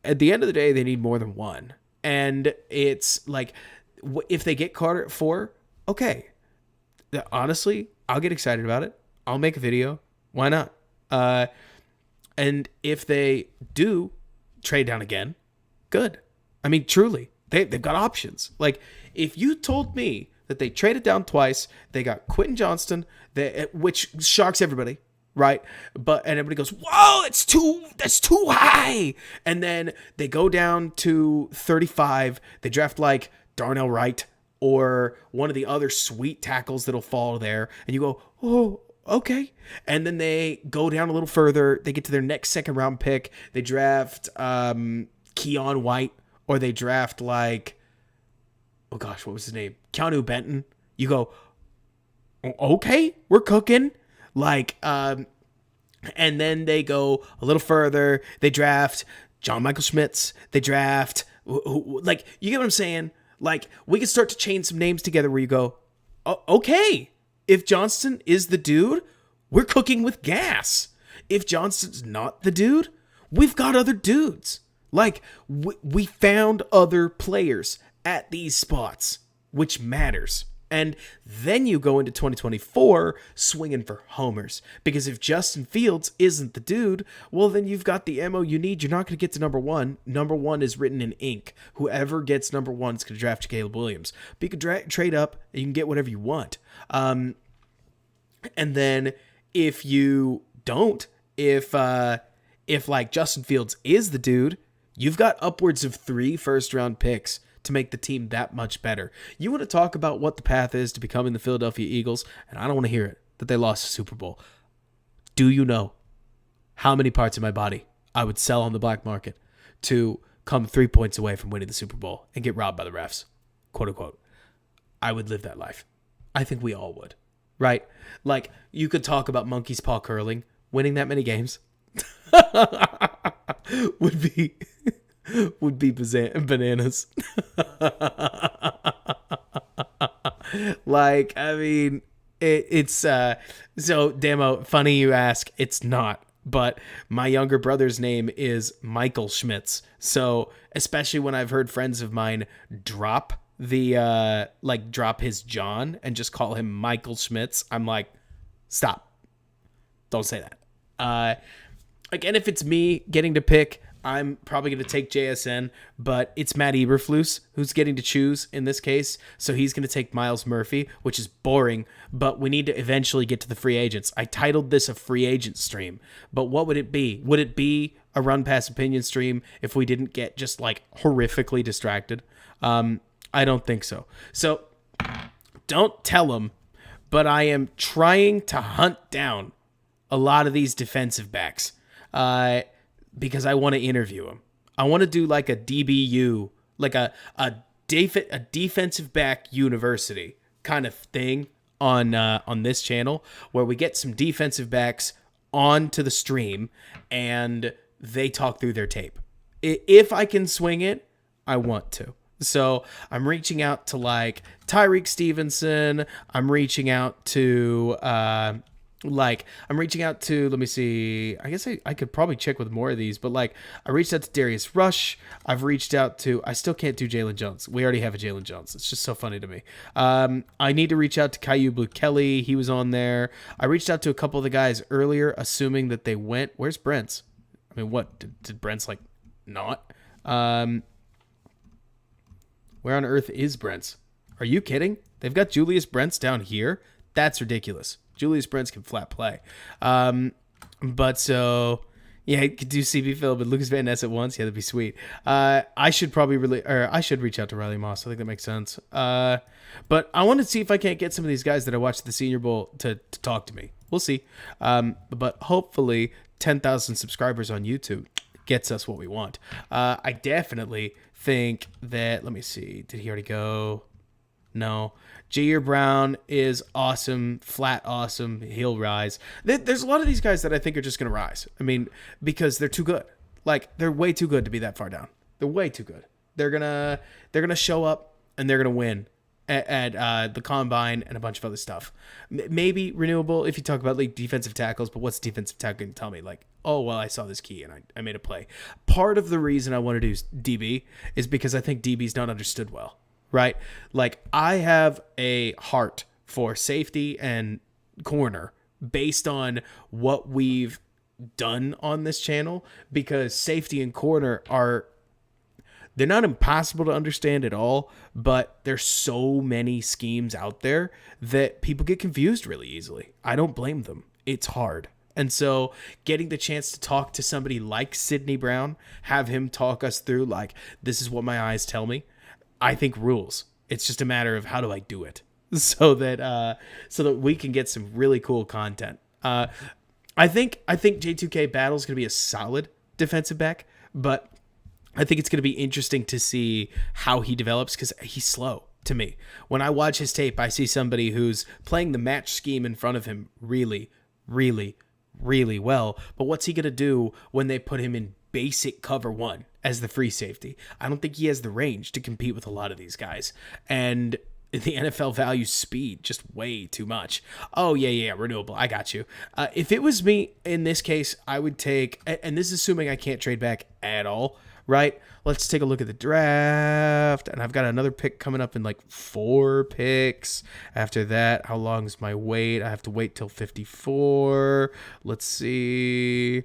at the end of the day, they need more than one. And it's like, if they get Carter at 4, okay, honestly, I'll get excited about it. I'll make a video. Why not? And if they do trade down again, good. I mean, truly, they've got options. Like, if you told me that they traded down twice, they got Quentin Johnston, which shocks everybody, right? And everybody goes, whoa, that's too high. And then they go down to 35. They draft like Darnell Wright, or one of the other sweet tackles that'll fall there, and you go, oh, okay. And then they go down a little further. They get to their next second-round pick. They draft Keon White, or they draft like, oh gosh, what was his name? Keanu Benton. You go, okay, we're cooking. Like, and then they go a little further. They draft John Michael Schmitz. They draft, like, you get what I'm saying? Like, we can start to chain some names together where you go, oh, okay, if Johnston is the dude, we're cooking with gas. If Johnston's not the dude, we've got other dudes. Like, we found other players at these spots, which matters. And then you go into 2024 swinging for homers. Because if Justin Fields isn't the dude, well, then you've got the ammo you need. You're not going to get to number 1. Number 1 is written in ink. Whoever gets number 1 is going to draft Caleb Williams. But you can trade up and you can get whatever you want. And then if you don't, if like Justin Fields is the dude, you've got upwards of 3 first-round picks to make the team that much better. You want to talk about what the path is to becoming the Philadelphia Eagles, and I don't want to hear it, that they lost the Super Bowl. Do you know how many parts of my body I would sell on the black market to come 3 points away from winning the Super Bowl and get robbed by the refs? Quote unquote. I would live that life. I think we all would, right? Like, you could talk about monkey's paw curling. Winning that many games would be bananas. Like, I mean, it's so Damo, funny you ask. It's not, but my younger brother's name is Michael Schmitz. So especially when I've heard friends of mine drop his John and just call him Michael Schmitz, I'm like, stop, don't say that. Again, if it's me getting to pick, I'm probably going to take JSN, but it's Matt Eberflus who's getting to choose in this case. So he's going to take Miles Murphy, which is boring, but we need to eventually get to the free agents. I titled this a free agent stream, but what would it be? Would it be a run pass opinion stream if we didn't get just like horrifically distracted? I don't think so. So don't tell them, but I am trying to hunt down a lot of these defensive backs. Because I want to interview him. I want to do like a DBU, like a defensive back university kind of thing on this channel, where we get some defensive backs onto the stream and they talk through their tape. If I can swing it, I want to. So I'm reaching out to like Tyreek Stevenson. I'm reaching out to let me see. I guess I could probably check with more of these, but like I reached out to Darius Rush. I've reached out to, I still can't do Jalen Jones. We already have a Jalen Jones. It's just so funny to me. I need to reach out to Caillou Blue Kelly. He was on there. I reached out to a couple of the guys earlier, assuming that they went. Where's Brent's? I mean, what did Brent's like not? Where on earth is Brent's? Are you kidding? They've got Julius Brents down here? That's ridiculous. Julius Brents can flat play. But so, yeah, I could do CB Phillip and Lucas Van Ness at once. Yeah, that'd be sweet. I should reach out to Riley Moss. I think that makes sense. But I want to see if I can't get some of these guys that I watched the Senior Bowl to talk to me. We'll see. But hopefully 10,000 subscribers on YouTube gets us what we want. I definitely think that, let me see, did he already go? No. Ji'Ayer Brown is awesome, flat awesome. He'll rise. There's a lot of these guys that I think are just going to rise. I mean, because they're too good. Like, they're way too good to be that far down. They're way too good. They're gonna show up and they're gonna win at the combine and a bunch of other stuff. Maybe renewable if you talk about like defensive tackles, but what's defensive tackle going to tell me? Like, oh, well, I saw this key and I made a play. Part of the reason I want to do DB is because I think DB's not understood well. Right? Like, I have a heart for safety and corner based on what we've done on this channel, because safety and corner they're not impossible to understand at all, but there's so many schemes out there that people get confused really easily. I don't blame them. It's hard. And so getting the chance to talk to somebody like Sidney Brown, have him talk us through, like, this is what my eyes tell me, I think rules. It's just a matter of how do I do it so that we can get some really cool content. I think J2K Battle is going to be a solid defensive back, but I think it's going to be interesting to see how he develops because he's slow to me. When I watch his tape, I see somebody who's playing the match scheme in front of him really, really, really well. But what's he going to do when they put him in basic cover one as the free safety? I don't think he has the range to compete with a lot of these guys. And the NFL values speed just way too much. Oh, yeah, renewable. I got you. If it was me in this case, I would take, and this is assuming I can't trade back at all, right? Let's take a look at the draft. And I've got another pick coming up in like 4 picks. After that, how long is my wait? I have to wait till 54. Let's see.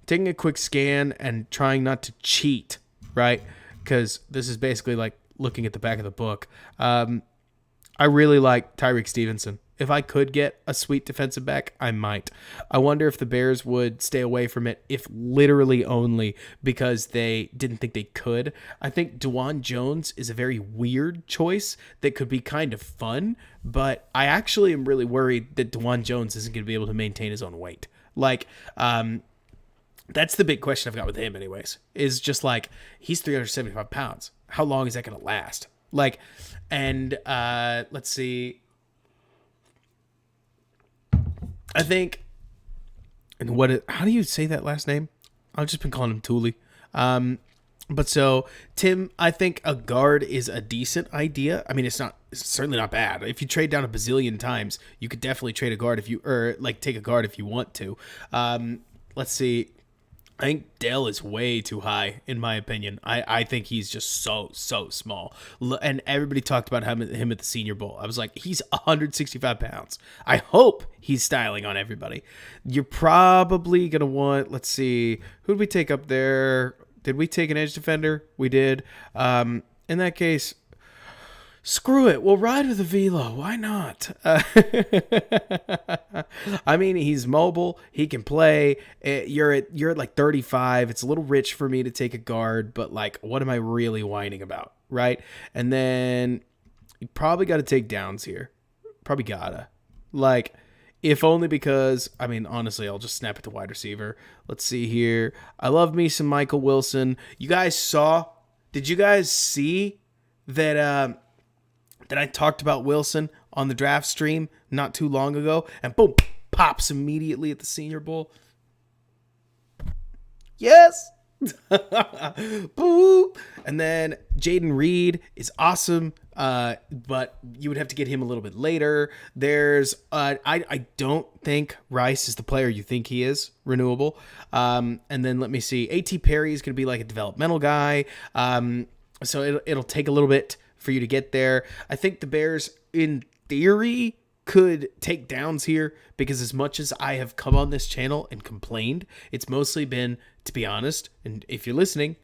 Taking a quick scan and trying not to cheat, right? Because this is basically like looking at the back of the book. I really like Tyreek Stevenson. If I could get a sweet defensive back, I might. I wonder if the Bears would stay away from it, if literally only because they didn't think they could. I think Dwan Jones is a very weird choice that could be kind of fun, but I actually am really worried that Dwan Jones isn't going to be able to maintain his own weight. Like, that's the big question I've got with him anyways, is just like, he's 375 pounds. How long is that going to last? Like, and let's see. I think, and how do you say that last name? I've just been calling him Thule. But so, Tim, I think a guard is a decent idea. I mean, it's certainly not bad. If you trade down a bazillion times, you could definitely trade a guard take a guard if you want to. Let's see. I think Dell is way too high, in my opinion. I think he's just so small. And everybody talked about him at the Senior Bowl. I was like, he's 165 pounds. I hope he's styling on everybody. You're probably going to want, let's see, who did we take up there? Did we take an edge defender? We did. In that case, screw it. We'll ride with a velo. Why not? I mean, he's mobile. He can play. You're at like 35. It's a little rich for me to take a guard, but like, what am I really whining about, right? And then you probably got to take Downs here. Probably gotta. Like, if only because, I mean, honestly, I'll just snap it to wide receiver. Let's see here. I love me some Michael Wilson. Did you guys see that I talked about Wilson on the draft stream not too long ago, and boom, pops immediately at the Senior Bowl? Yes. Boo! And then Jaden Reed is awesome, but you would have to get him a little bit later. There's I don't think Rice is the player you think he is, renewable. And then let me see. A.T. Perry is going to be like a developmental guy. So it'll take a little bit for you to get there. I think the Bears, in theory, could take downs here, because as much as I have come on this channel and complained, it's mostly been, to be honest, and if you're listening,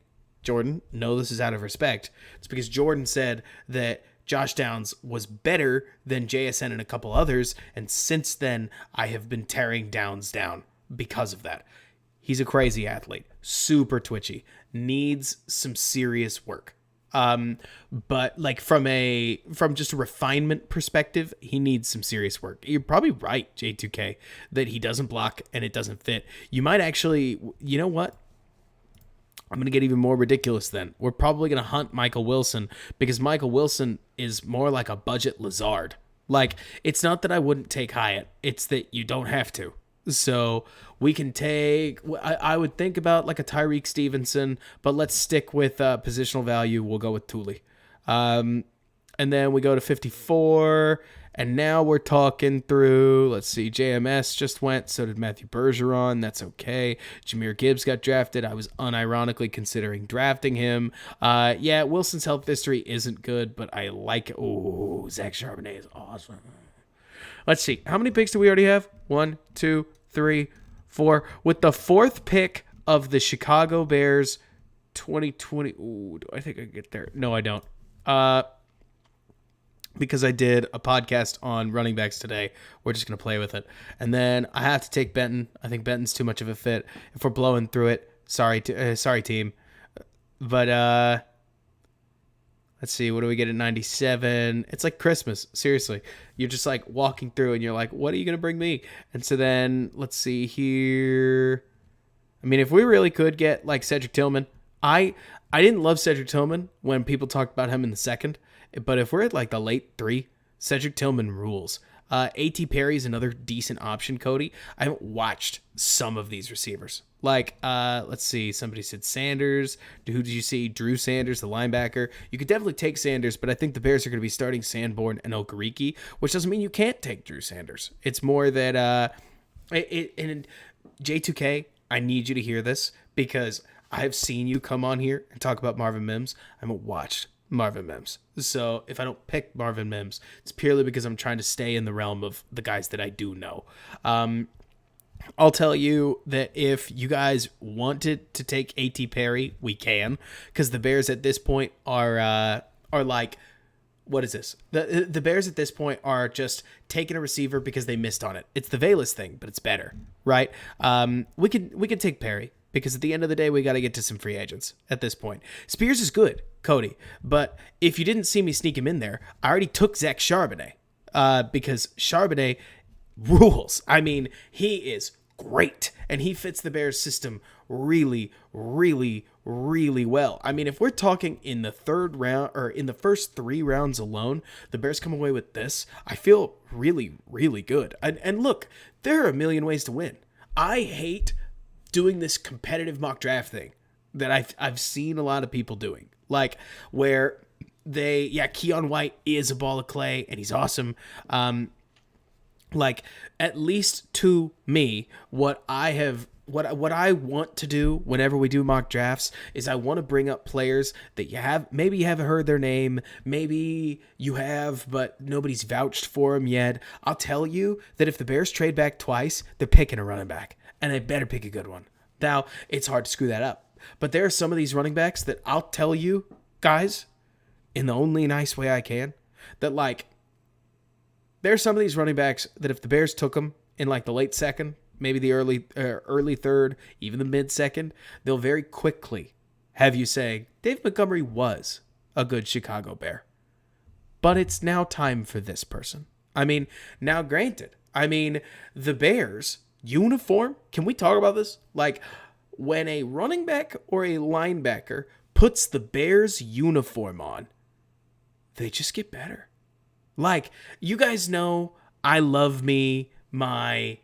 Jordan, no, this is out of respect. It's because Jordan said that Josh Downs was better than JSN and a couple others, and since then I have been tearing Downs down because of that. He's a crazy athlete, super twitchy, needs some serious work. But like from just a refinement perspective, he needs some serious work. You're probably right, J2K, that he doesn't block and it doesn't fit. You might actually, you know what? I'm going to get even more ridiculous then. We're probably going to hunt Michael Wilson, because Michael Wilson is more like a budget Lazard. Like, it's not that I wouldn't take Hyatt, it's that you don't have to. So we can take, I would think about like a Tyreek Stevenson, but let's stick with positional value. We'll go with Thule. And then we go to 54, and now we're talking through, let's see, JMS just went, so did Matthew Bergeron. That's okay. Jahmyr Gibbs got drafted. I was unironically considering drafting him. Yeah, Wilson's health history isn't good, but I like it. Oh, Zach Charbonnet is awesome. Let's see. How many picks do we already have? 1, 2, 3, 4. With the 4th pick of the Chicago Bears 2020. Ooh, do I think I can get there? No, I don't. Because I did a podcast on running backs today. We're just going to play with it. And then I have to take Benton. I think Benton's too much of a fit. If we're blowing through it, sorry team. But let's see, what do we get at 97? It's like Christmas, seriously. You're just like walking through and you're like, what are you going to bring me? And so then, let's see here. I mean, if we really could get like Cedric Tillman, I didn't love Cedric Tillman when people talked about him in the second, but if we're at like the late 3, Cedric Tillman rules. A.T. Perry is another decent option, Cody. I haven't watched some of these receivers. Like, let's see. Somebody said Sanders. Who did you see? Drew Sanders, the linebacker. You could definitely take Sanders, but I think the Bears are going to be starting Sanborn and Okereke, which doesn't mean you can't take Drew Sanders. It's more that, and J2K, I need you to hear this, because I've seen you come on here and talk about Marvin Mims. I haven't watched Marvin Mims. So if I don't pick Marvin Mims, it's purely because I'm trying to stay in the realm of the guys that I do know. I'll tell you that if you guys wanted to take A.T. Perry, we can, because the Bears at this point are like, what is this? The Bears at this point are just taking a receiver because they missed on it. It's the Valus thing, but it's better, right? We could take Perry, because at the end of the day, we got to get to some free agents at this point. Spears is good, Cody, but if you didn't see me sneak him in there, I already took Zach Charbonnet, because Charbonnet rules. I mean, he is great, and he fits the Bears system really, really, really well. I mean, if we're talking in the 3rd round, or in the first 3 rounds alone, the Bears come away with this, I feel really, really good. And look, there are a million ways to win. I hate doing this competitive mock draft thing that I've seen a lot of people doing, like where Keon White is a ball of clay and he's awesome. Like, at least to me, what I want to do whenever we do mock drafts is I want to bring up players that maybe you haven't heard their name, maybe you have, but nobody's vouched for them yet. I'll tell you that if the Bears trade back twice, they're picking a running back, and they better pick a good one. Now, it's hard to screw that up, but there are some of these running backs that I'll tell you, guys, in the only nice way I can, that like, there's some of these running backs that if the Bears took them in like the late 2nd, maybe the early 3rd, even the mid 2nd, they'll very quickly have you saying, Dave Montgomery was a good Chicago Bear. But it's now time for this person. I mean, now granted, the Bears uniform, can we talk about this? Like, when a running back or a linebacker puts the Bears uniform on, they just get better. Like, you guys know I love me my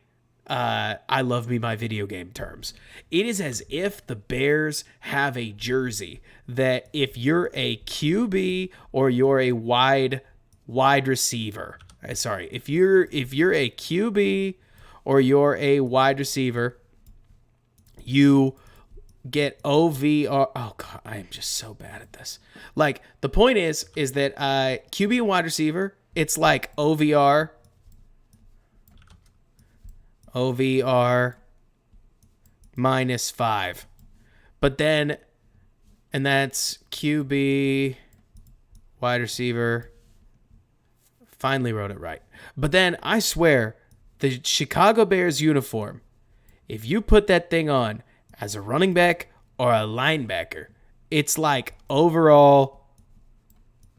I love me my video game terms. It is as if the Bears have a jersey that if you're a QB or you're a wide receiver, if you're a QB or you're a wide receiver, you get OVR. Oh god, I am just so bad at this. Like, the point is that QB and wide receiver, it's like OVR -5. But then, and that's QB, wide receiver. Finally wrote it right. But then, I swear, the Chicago Bears uniform, if you put that thing on as a running back or a linebacker, it's like overall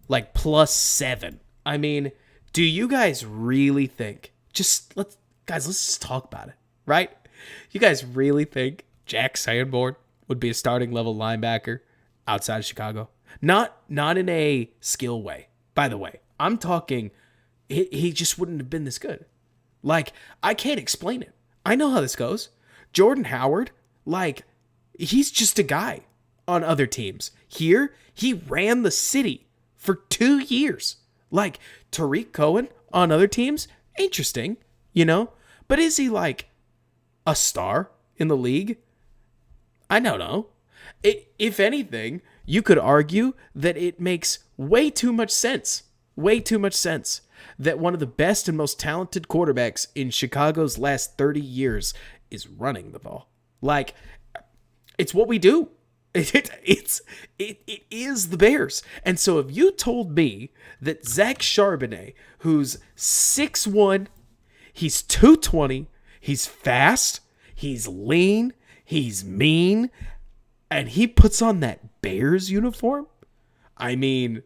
like +7. I mean, do you guys really think, let's just talk about it, right? You guys really think Jack Sanborn would be a starting level linebacker outside of Chicago? Not in a skill way, by the way. I'm talking, he just wouldn't have been this good. Like, I can't explain it. I know how this goes. Jordan Howard, like, he's just a guy on other teams. Here, he ran the city for 2 years. Like, Tariq Cohen on other teams, interesting, But is he, like, a star in the league? I don't know. If anything, you could argue that it makes way too much sense that one of the best and most talented quarterbacks in Chicago's last 30 years is running the ball. Like, it's what we do. It is the Bears. And so if you told me that Zach Charbonnet, who's 6'1", he's 220, he's fast, he's lean, he's mean, and he puts on that Bears uniform, I mean,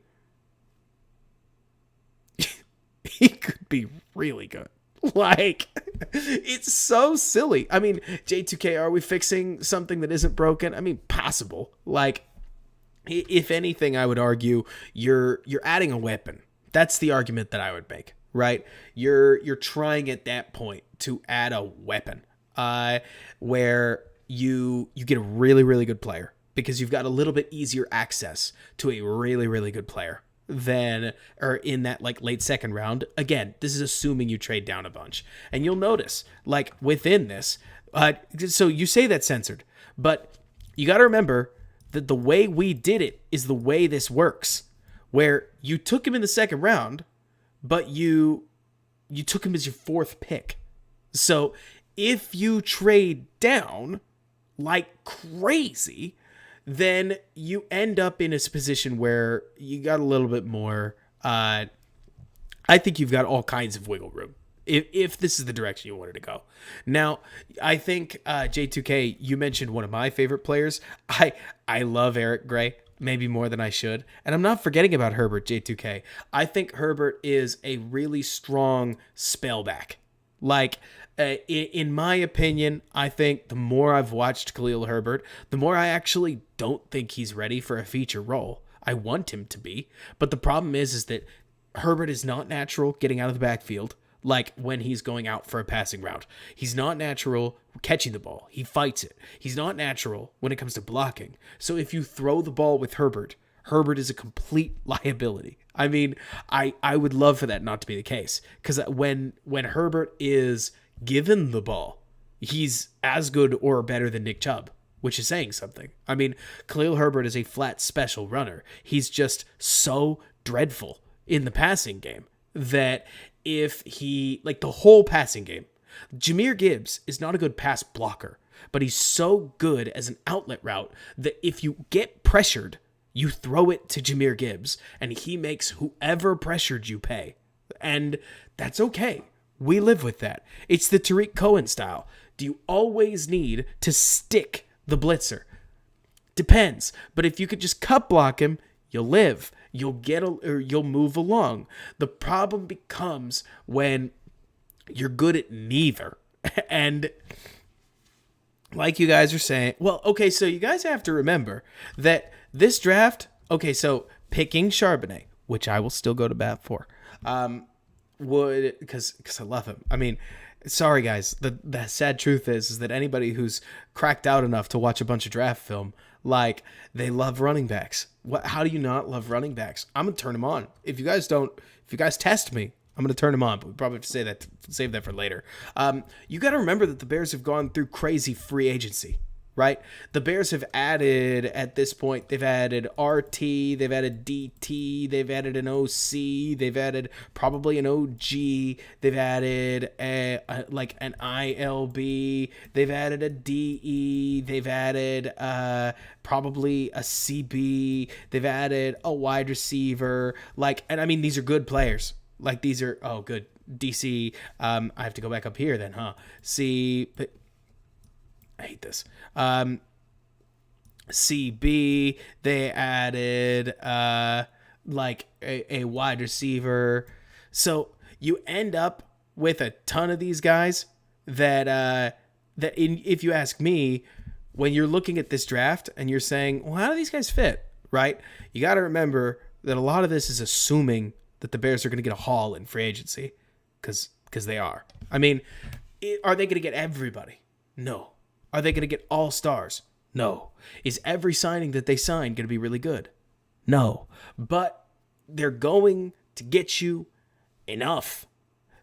he could be really good. Like, it's so silly. I mean, J2K, are we fixing something that isn't broken? I mean, possible. Like, if anything, I would argue you're adding a weapon. That's the argument that I would make, right? You're trying at that point to add a weapon, where you get a really, really good player because you've got a little bit easier access to a really, really good player than, or in that like late second round. Again, this is assuming you trade down a bunch, and you'll notice like within this, so you say that's censored, but you got to remember that the way we did it is the way this works, where you took him in the second round, but you took him as your fourth pick. So if you trade down like crazy, then you end up in a position where you got a little bit more, I think you've got all kinds of wiggle room if this is the direction you wanted to go. Now, I think, J2K, you mentioned one of my favorite players. I love Eric Gray, maybe more than I should. And I'm not forgetting about Herbert, J2K. I think Herbert is a really strong spellback. Like, in my opinion, I think the more I've watched Khalil Herbert, the more I actually don't think he's ready for a feature role. I want him to be, but the problem is that Herbert is not natural getting out of the backfield, like when he's going out for a passing route. He's not natural catching the ball. He fights it. He's not natural when it comes to blocking. So if you throw the ball with Herbert is a complete liability. I mean, I would love for that not to be the case, because when Herbert is given the ball, he's as good or better than Nick Chubb, which is saying something. I mean, Khalil Herbert is a flat special runner. He's just so dreadful in the passing game that if he, like the whole passing game, Jahmyr Gibbs is not a good pass blocker, but he's so good as an outlet route that if you get pressured, you throw it to Jahmyr Gibbs and he makes whoever pressured you pay. And that's okay. We live with that. It's the Tariq Cohen style. Do you always need to stick the blitzer? Depends. But if you could just cut block him, you'll live. You'll move along. The problem becomes when you're good at neither. And like you guys are saying, well, okay, so you guys have to remember that this draft, okay, so picking Charbonnet, which I will still go to bat for, would, because I love him. I mean, Sorry, guys. The sad truth is that anybody who's cracked out enough to watch a bunch of draft film, like, they love running backs. How do you not love running backs? I'm gonna turn them on. If you guys test me, I'm gonna turn them on. But we probably have to save that for later. You got to remember that the Bears have gone through crazy free agency. Right? The Bears have added, at this point, they've added RT, they've added DT, they've added an OC, they've added probably an OG, they've added like an ILB, they've added a DE, they've added probably a CB, they've added a wide receiver, like, and I mean, these are good players. Like, these are, oh, good. DC, I have to go back up here then, huh? But I hate this. CB, they added like a wide receiver. So you end up with a ton of these guys that if you ask me, when you're looking at this draft and you're saying, well, how do these guys fit? Right? You got to remember that a lot of this is assuming that the Bears are going to get a haul in free agency, because they are. I mean, are they going to get everybody? No. Are they going to get all stars? No. Is every signing that they sign going to be really good? No. But they're going to get you enough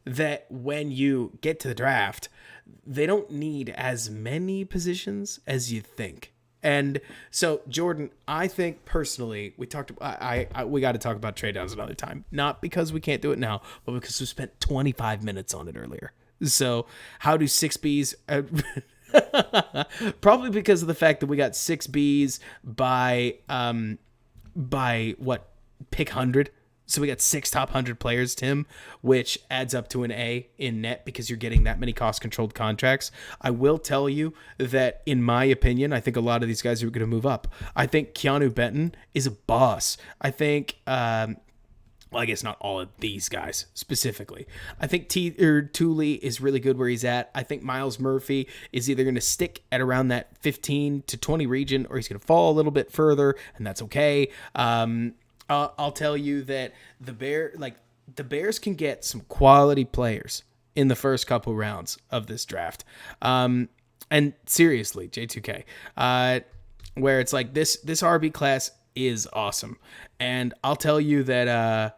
that when you get to the draft, they don't need as many positions as you think. And so, Jordan, I think personally, we got to talk about trade downs another time. Not because we can't do it now, but because we spent 25 minutes on it earlier. So how do 6Bs... probably because of the fact that we got 6Bs by what, pick 100. So we got 6 top 100 players, Tim, which adds up to an A in net because you're getting that many cost-controlled contracts. I will tell you that, in my opinion, I think a lot of these guys are going to move up. I think Keanu Benton is a boss. I think... well, I guess not all of these guys specifically. I think Thule is really good where he's at. I think Miles Murphy is either going to stick at around that 15 to 20 region, or he's going to fall a little bit further, and that's okay. I'll tell you that the Bears can get some quality players in the first couple rounds of this draft. And seriously, J2K, where it's like this RB class is awesome. And I'll tell you that,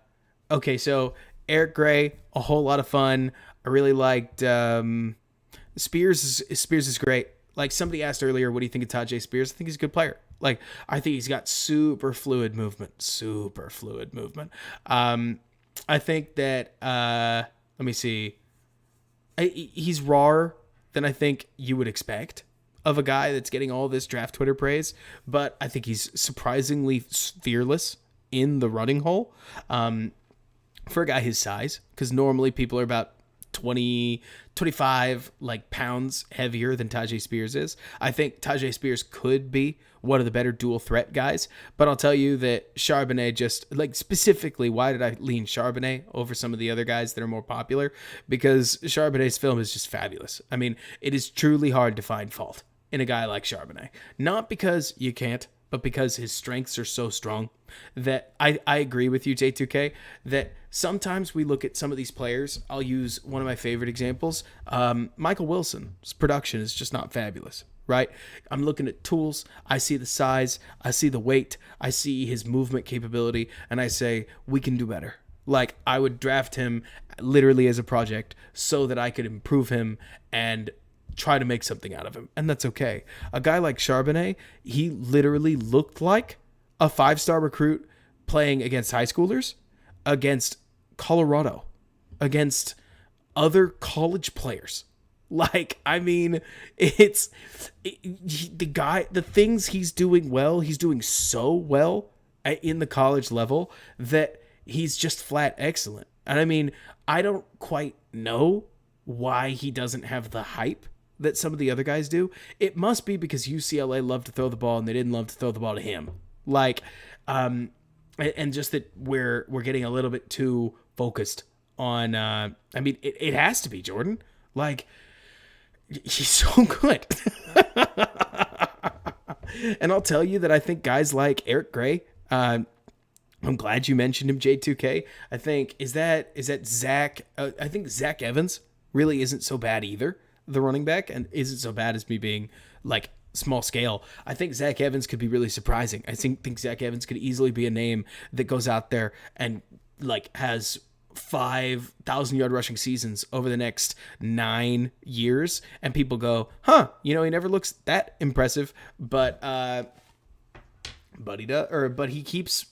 okay, so Eric Gray, a whole lot of fun. I really liked Spears is great. Like, somebody asked earlier, what do you think of Tajay Spears? I think he's a good player. Like, I think he's got super fluid movement. I think that, let me see. He's rawer than I think you would expect of a guy that's getting all this draft Twitter praise, but I think he's surprisingly fearless in the running hole for a guy his size, because normally people are about 25 like pounds heavier than Tajay Spears is. I think Tajay Spears could be one of the better dual threat guys, but I'll tell you that Charbonnet, just like, specifically, why did I lean Charbonnet over some of the other guys that are more popular? Because Charbonnet's film is just fabulous. I mean, it is truly hard to find fault in a guy like Charbonnet. Not because you can't, but because his strengths are so strong that I agree with you, J2K, that sometimes we look at some of these players. I'll use one of my favorite examples. Michael Wilson's production is just not fabulous, right? I'm looking at tools. I see the size. I see the weight. I see his movement capability. And I say, we can do better. Like, I would draft him literally as a project so that I could improve him and try to make something out of him, and that's okay. A guy like Charbonnet, he literally looked like a 5-star recruit playing against high schoolers, against Colorado, against other college players. Like, I mean, the things he's doing well, he's doing so well in the college level that he's just flat excellent. And I mean, I don't quite know why he doesn't have the hype that some of the other guys do. It must be because UCLA loved to throw the ball and they didn't love to throw the ball to him. Like, and just that we're getting a little bit too focused on, I mean, it has to be, Jordan. Like, he's so good. And I'll tell you that I think guys like Eric Gray, I'm glad you mentioned him, J2K. I think, is that Zach? I think Zach Evans really isn't so bad either, the running back, and isn't so bad as me being like small scale. I think Zach Evans could be really surprising. I think Zach Evans could easily be a name that goes out there and like has 5,000-yard rushing seasons over the next 9 years, and people go, huh, he never looks that impressive, but he keeps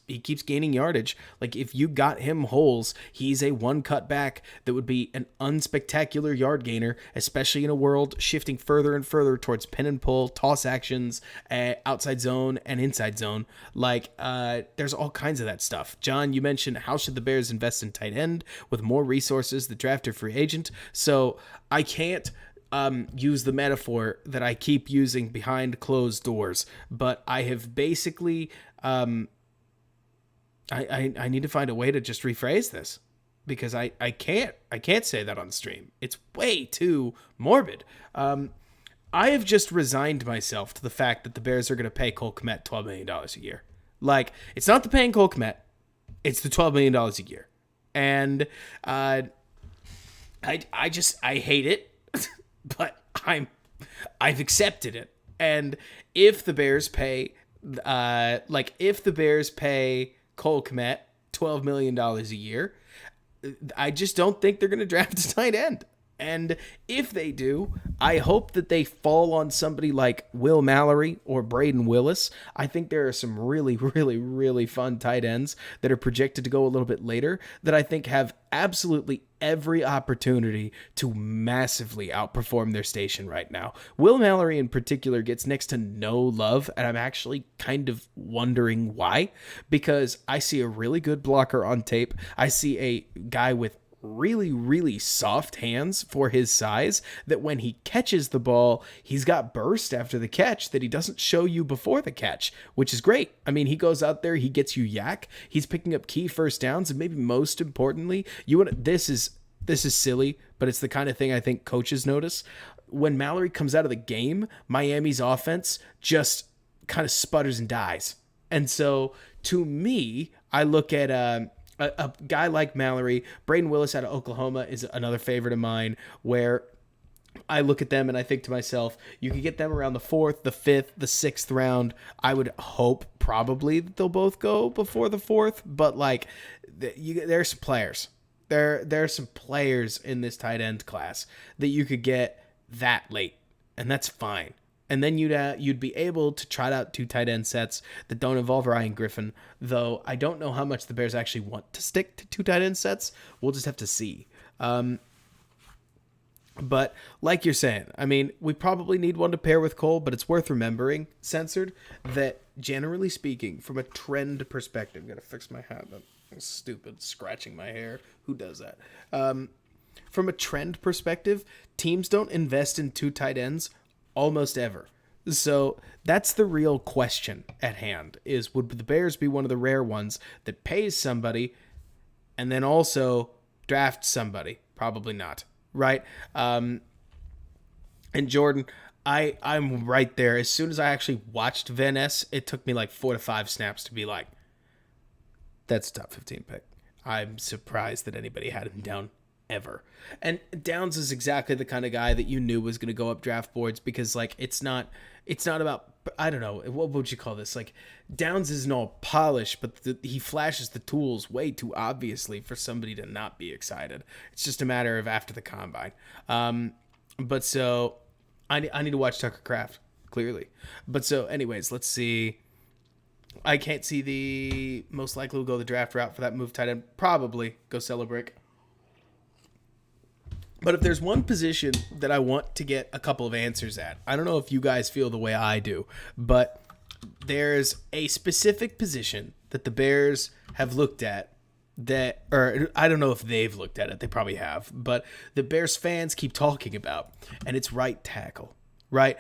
gaining yardage. Like, if you got him holes, he's a one cut back that would be an unspectacular yard gainer, especially in a world shifting further and further towards pin and pull, toss actions, outside zone and inside zone. Like, there's all kinds of that stuff. John, you mentioned how should the Bears invest in tight end with more resources, the draft or free agent. So I can't use the metaphor that I keep using behind closed doors, but I have basically I need to find a way to just rephrase this, because I can't say that on stream. It's way too morbid. I have just resigned myself to the fact that the Bears are going to pay Cole Kmet $12 million a year. Like, it's not the paying Cole Kmet, it's the $12 million a year. And I hate it. But I've accepted it. And if the Bears pay Cole Kmet $12 million a year, I just don't think they're going to draft a tight end. And if they do, I hope that they fall on somebody like Will Mallory or Braden Willis. I think there are some really, really, really fun tight ends that are projected to go a little bit later that I think have absolutely every opportunity to massively outperform their station right now. Will Mallory in particular gets next to no love, and I'm actually kind of wondering why, because I see a really good blocker on tape. I see a guy with really, really soft hands for his size, that when he catches the ball, he's got burst after the catch that he doesn't show you before the catch, which is great. I mean, he goes out there, he gets you yak, he's picking up key first downs, and maybe most importantly, this is silly, but it's the kind of thing I think coaches notice. When Mallory comes out of the game, Miami's offense just kind of sputters and dies. And so to me, I look at a guy like Mallory. Braden Willis out of Oklahoma is another favorite of mine, where I look at them and I think to myself, you could get them around the 4th, the 5th, the 6th round. I would hope probably that they'll both go before the 4th, but like, there's some players. There are some players in this tight end class that you could get that late, and that's fine. And then you'd be able to try out 2 tight end sets that don't involve Ryan Griffin, though I don't know how much the Bears actually want to stick to 2 tight end sets. We'll just have to see. But like you're saying, I mean, we probably need one to pair with Cole, but it's worth remembering, Censored, that generally speaking, from a trend perspective, I'm going to fix my hat. I'm stupid, scratching my hair. Who does that? From a trend perspective, teams don't invest in 2 tight ends almost ever. So that's the real question at hand, is would the Bears be one of the rare ones that pays somebody and then also drafts somebody? Probably not, right? And Jordan, I'm right there. As soon as I actually watched Van Ness, it took me like 4 to 5 snaps to be like, that's a top 15 pick. I'm surprised that anybody had him down ever. And Downs is exactly the kind of guy that you knew was going to go up draft boards, because like it's not about, I don't know, what would you call this? Like, Downs isn't all polished, but he flashes the tools way too obviously for somebody to not be excited. It's just a matter of after the combine. But so I need to watch Tucker Kraft, clearly. But so anyways, let's see. I can't see the most likely will go the draft route for that move tight end. Probably go sell a brick. But if there's one position that I want to get a couple of answers at, I don't know if you guys feel the way I do, but there's a specific position that the Bears have looked at that, or I don't know if they've looked at it, they probably have, but the Bears fans keep talking about, and it's right tackle, right?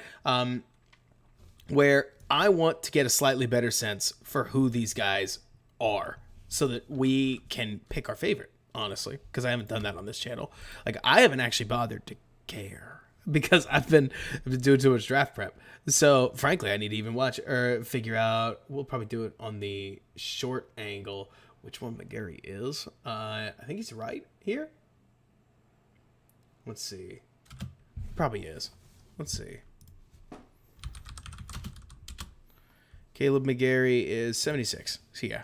Where I want to get a slightly better sense for who these guys are so that we can pick our favorite. Honestly, because I haven't done that on this channel. Like, I haven't actually bothered to care because I've been doing too much draft prep. So frankly, I need to even watch or figure out. We'll probably do it on the short angle, which one McGarry is. I think he's right here. Let's see. Probably is. Let's see. Caleb McGarry is 76. So, yeah.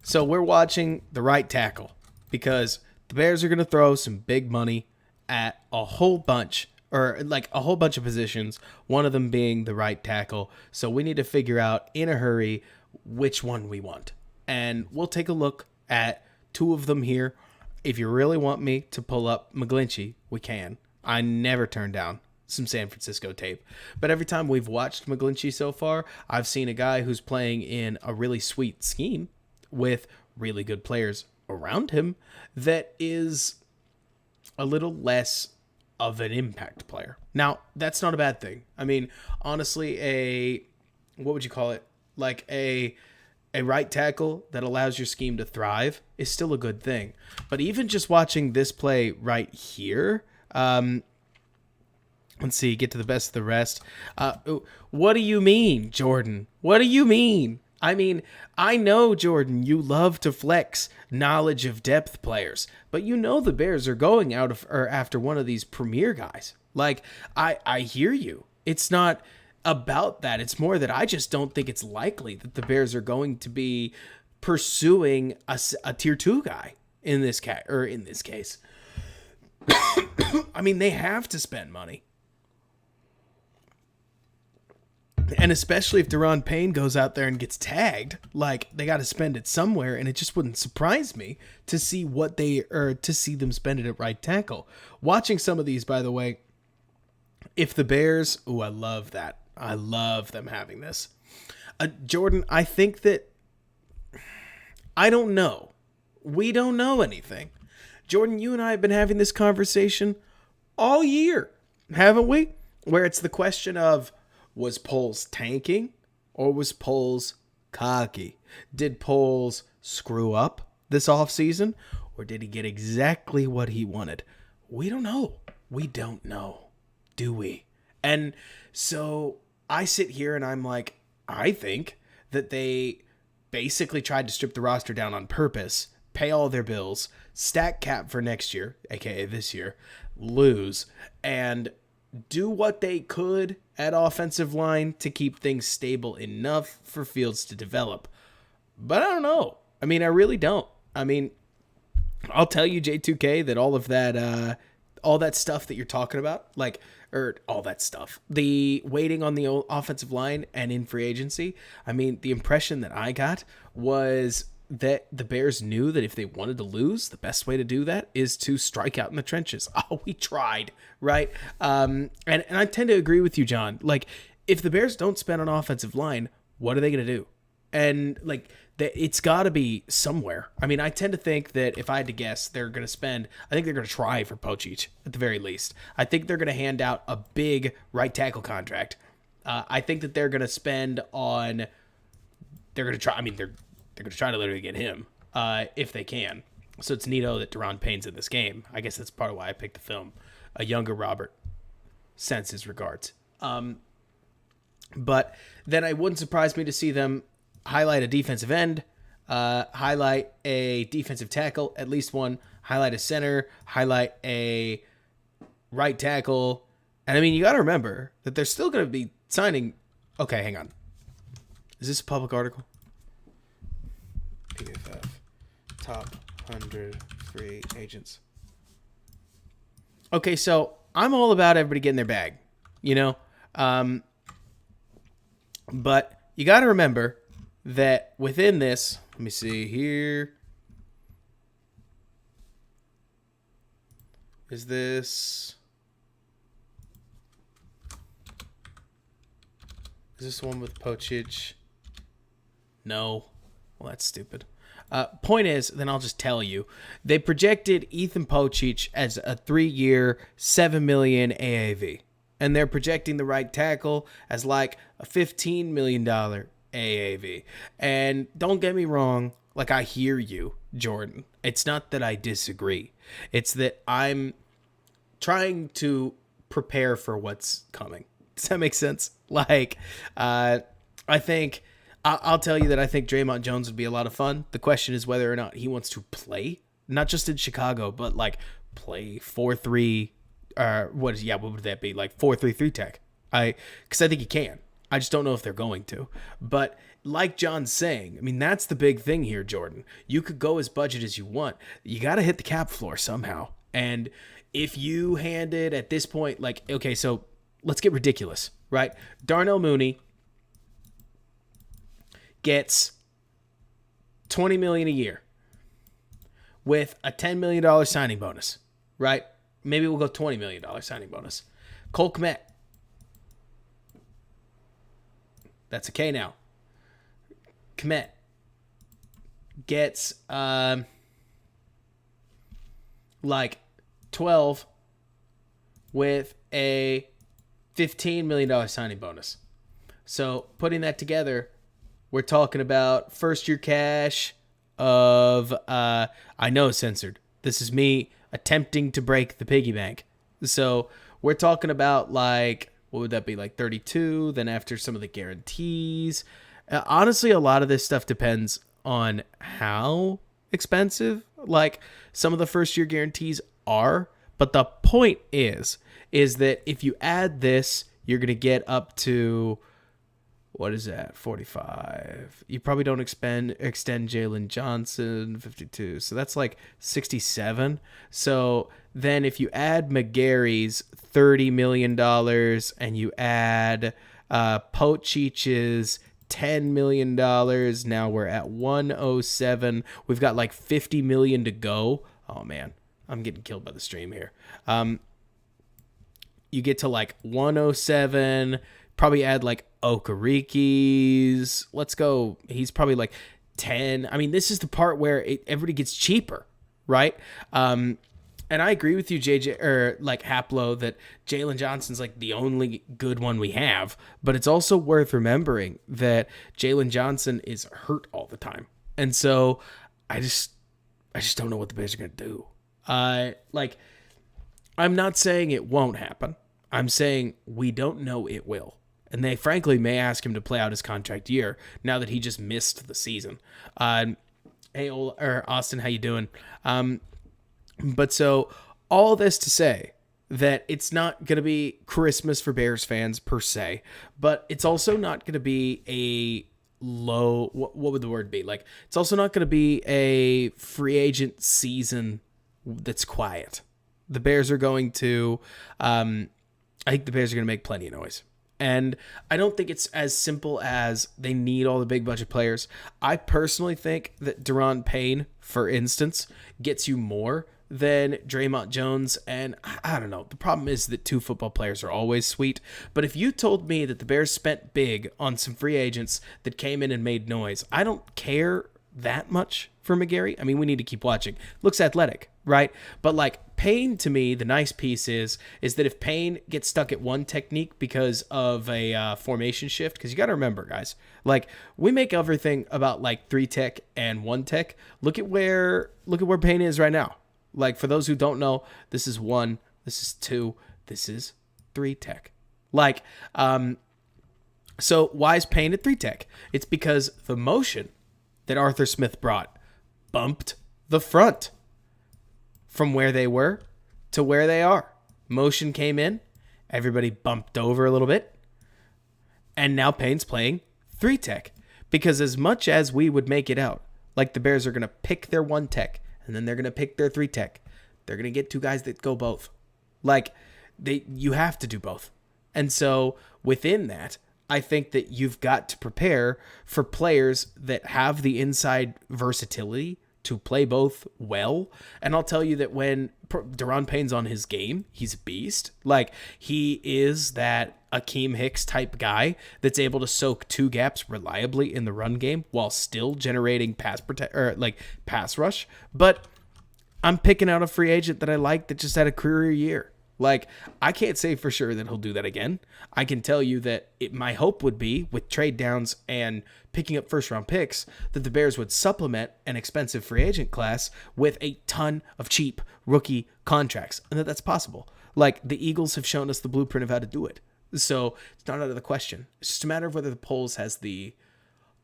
So, we're watching the right tackle because the Bears are going to throw some big money at a whole bunch, or like a whole bunch of positions, one of them being the right tackle. So, we need to figure out in a hurry which one we want. And we'll take a look at two of them here. If you really want me to pull up McGlinchey, we can. I never turn down some San Francisco tape. But every time we've watched McGlinchey so far, I've seen a guy who's playing in a really sweet scheme with really good players around him that is a little less of an impact player. Now, that's not a bad thing. I mean, honestly, what would you call it? Like a right tackle that allows your scheme to thrive is still a good thing. But even just watching this play right here, let's see, get to the best of the rest. What do you mean, Jordan? What do you mean? I mean, I know, Jordan, you love to flex knowledge of depth players, but you know the Bears are going out of or after one of these premier guys. Like, I hear you. It's not about that. It's more that I just don't think it's likely that the Bears are going to be pursuing a tier 2 guy in this case. I mean, they have to spend money. And especially if Deron Payne goes out there and gets tagged, like, they got to spend it somewhere, and it just wouldn't surprise me to see to see them spend it at right tackle. Watching some of these, by the way, if the Bears, I love that. I love them having this. Jordan, I think that, I don't know. We don't know anything. Jordan, you and I have been having this conversation all year, haven't we? Where it's the question of, was Poles tanking or was Poles cocky? Did Poles screw up this offseason, or did he get exactly what he wanted? We don't know. We don't know, do we? And so I sit here and I'm like, I think that they basically tried to strip the roster down on purpose, pay all their bills, stack cap for next year, aka this year, lose, and do what they could at offensive line to keep things stable enough for Fields to develop. But I don't know. I mean, I really don't. I mean, I'll tell you, J2K, that all that stuff that you're talking about, all that stuff, the waiting on the offensive line and in free agency, I mean, the impression that I got was that the Bears knew that if they wanted to lose, the best way to do that is to strike out in the trenches. Oh, we tried, right? And I tend to agree with you, John. Like, if the Bears don't spend on offensive line, what are they going to do? And, like, it's got to be somewhere. I mean, I tend to think that if I had to guess, they're going to spend, I think they're going to try for Pochich at the very least. I think they're going to hand out a big right tackle contract. I think that they're going to spend on, they're going to try, I mean, they're going to try to literally get him if they can. So it's neato that Deron Payne's in this game. I guess that's part of why I picked the film. A younger Robert sends his regards. But then it wouldn't surprise me to see them highlight a defensive end, highlight a defensive tackle, at least one, highlight a center, highlight a right tackle. And I mean, you got to remember that they're still going to be signing. Okay, hang on. Is this a public article? PFF top 100 free agents. Okay, so I'm all about everybody getting their bag, you know? But you got to remember that within this, let me see here. Is this one with Pochich? No. Well, that's stupid. Point is, then I'll just tell you, they projected Ethan Pochich as a 3-year, $7 million AAV. And they're projecting the right tackle as like a $15 million AAV. And don't get me wrong, like, I hear you, Jordan. It's not that I disagree. It's that I'm trying to prepare for what's coming. Does that make sense? Like, I think I'll tell you that I think Draymond Jones would be a lot of fun. The question is whether or not he wants to play not just in Chicago, but like play 4-3. What would that be? Like 4-3-3 tech. Because I think you can. I just don't know if they're going to. But like John's saying, I mean, that's the big thing here, Jordan. You could go as budget as you want. You got to hit the cap floor somehow. And if you hand it at this point, like, okay, so let's get ridiculous, right? Darnell Mooney gets $20 million a year with a $10 million signing bonus, right? Maybe we'll go $20 million signing bonus. Cole Kmet. That's a K now. Kmet gets like 12 with a $15 million signing bonus. So putting that together, we're talking about first year cash of I know it's censored. This is me attempting to break the piggy bank. So we're talking about like, what would that be, like 32? Then after some of the guarantees, honestly, a lot of this stuff depends on how expensive like some of the first year guarantees are. But the point is that if you add this, you're going to get up to, what is that? 45. You probably don't extend Jalen Johnson, 52. So that's like 67. So then if you add McGarry's $30 million and you add Pochic's $10 million, now we're at 107. We've got like 50 million to go. Oh man, I'm getting killed by the stream here. You get to like 107, probably add like Okariki's. Let's go. He's probably like 10. I mean, this is the part where everybody gets cheaper, right? And I agree with you, JJ, or like Haplo, that Jalen Johnson's like the only good one we have. But it's also worth remembering that Jalen Johnson is hurt all the time, and so I just don't know what the Bears are gonna do. Like, I'm not saying it won't happen. I'm saying we don't know it will. And they frankly may ask him to play out his contract year now that he just missed the season. Hey, Austin, how you doing? But so all this to say that it's not going to be Christmas for Bears fans per se, but it's also not going to be a low, what would the word be? Like, it's also not going to be a free agent season that's quiet. The Bears are going to, I think the Bears are going to make plenty of noise. And I don't think it's as simple as they need all the big budget players. I personally think that Deron Payne, for instance, gets you more than Draymond Jones. And I don't know. The problem is that two football players are always sweet. But if you told me that the Bears spent big on some free agents that came in and made noise, I don't care that much for McGarry. I mean, we need to keep watching. Looks athletic, right? But like Payne, to me, the nice piece is that if Payne gets stuck at one technique because of a formation shift, because you got to remember, guys, like we make everything about like 3 tech and 1 tech. Look at where Payne is right now. Like, for those who don't know, this is 1, this is 2, this is 3 tech. Like, so why is Payne at 3 tech? It's because the motion that Arthur Smith brought bumped the front from where they were to where they are. Motion came in, everybody bumped over a little bit, and now Payne's playing 3 tech. Because as much as we would make it out, like the Bears are going to pick their 1 tech, and then they're going to pick their 3 tech, they're going to get 2 guys that go both. Like, you have to do both. And so within that, I think that you've got to prepare for players that have the inside versatility to play both well. And I'll tell you that when Deron Payne's on his game, he's a beast. Like, he is that Akeem Hicks type guy that's able to soak 2 gaps reliably in the run game while still generating pass rush. But I'm picking out a free agent that I like that just had a career year. Like, I can't say for sure that he'll do that again. I can tell you that my hope would be, with trade downs and picking up first-round picks, that the Bears would supplement an expensive free agent class with a ton of cheap rookie contracts, and that's possible. Like, the Eagles have shown us the blueprint of how to do it. So it's not out of the question. It's just a matter of whether the Poles has the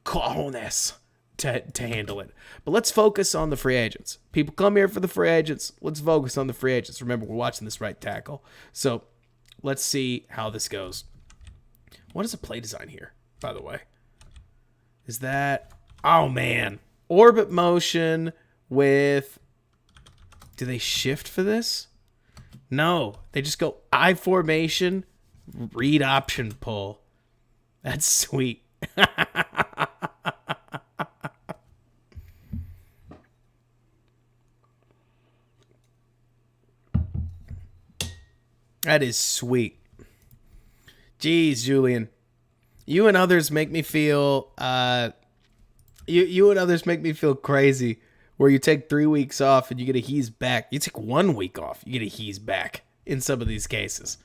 cojones to handle it. But let's focus on the free agents. People come here for the free agents. Let's focus on the free agents. Remember, we're watching this right tackle. So let's see how this goes. What is the play design here, by the way? Is that... Oh, man. Orbit motion with... Do they shift for this? No. They just go I formation, read option pull. That's sweet. That is sweet. Jeez, Julian. You and others make me feel you and others make me feel crazy, where you take 3 weeks off and you get a he's back. You take 1 week off, you get a he's back in some of these cases.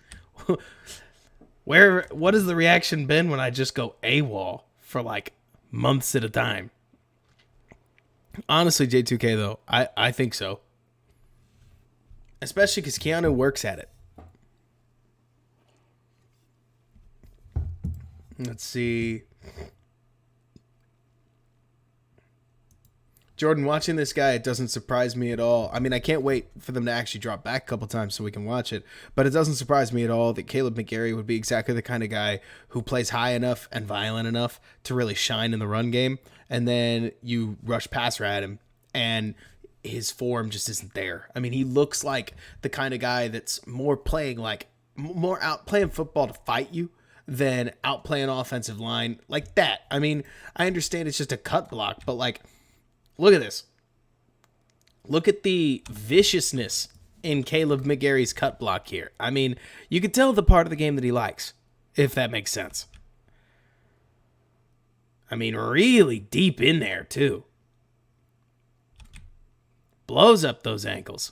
What has the reaction been when I just go AWOL for like months at a time? Honestly, J2K though, I think so. Especially because Keanu works at it. Let's see. Jordan, watching this guy, it doesn't surprise me at all. I mean, I can't wait for them to actually drop back a couple times so we can watch it. But it doesn't surprise me at all that Caleb McGarry would be exactly the kind of guy who plays high enough and violent enough to really shine in the run game. And then you rush passer at him, and his form just isn't there. I mean, he looks like the kind of guy that's more out playing football to fight you than out playing offensive line like that. I mean, I understand it's just a cut block, but like, look at this. Look at the viciousness in Caleb McGarry's cut block here. I mean, you could tell the part of the game that he likes, if that makes sense. I mean, really deep in there, too. Blows up those ankles.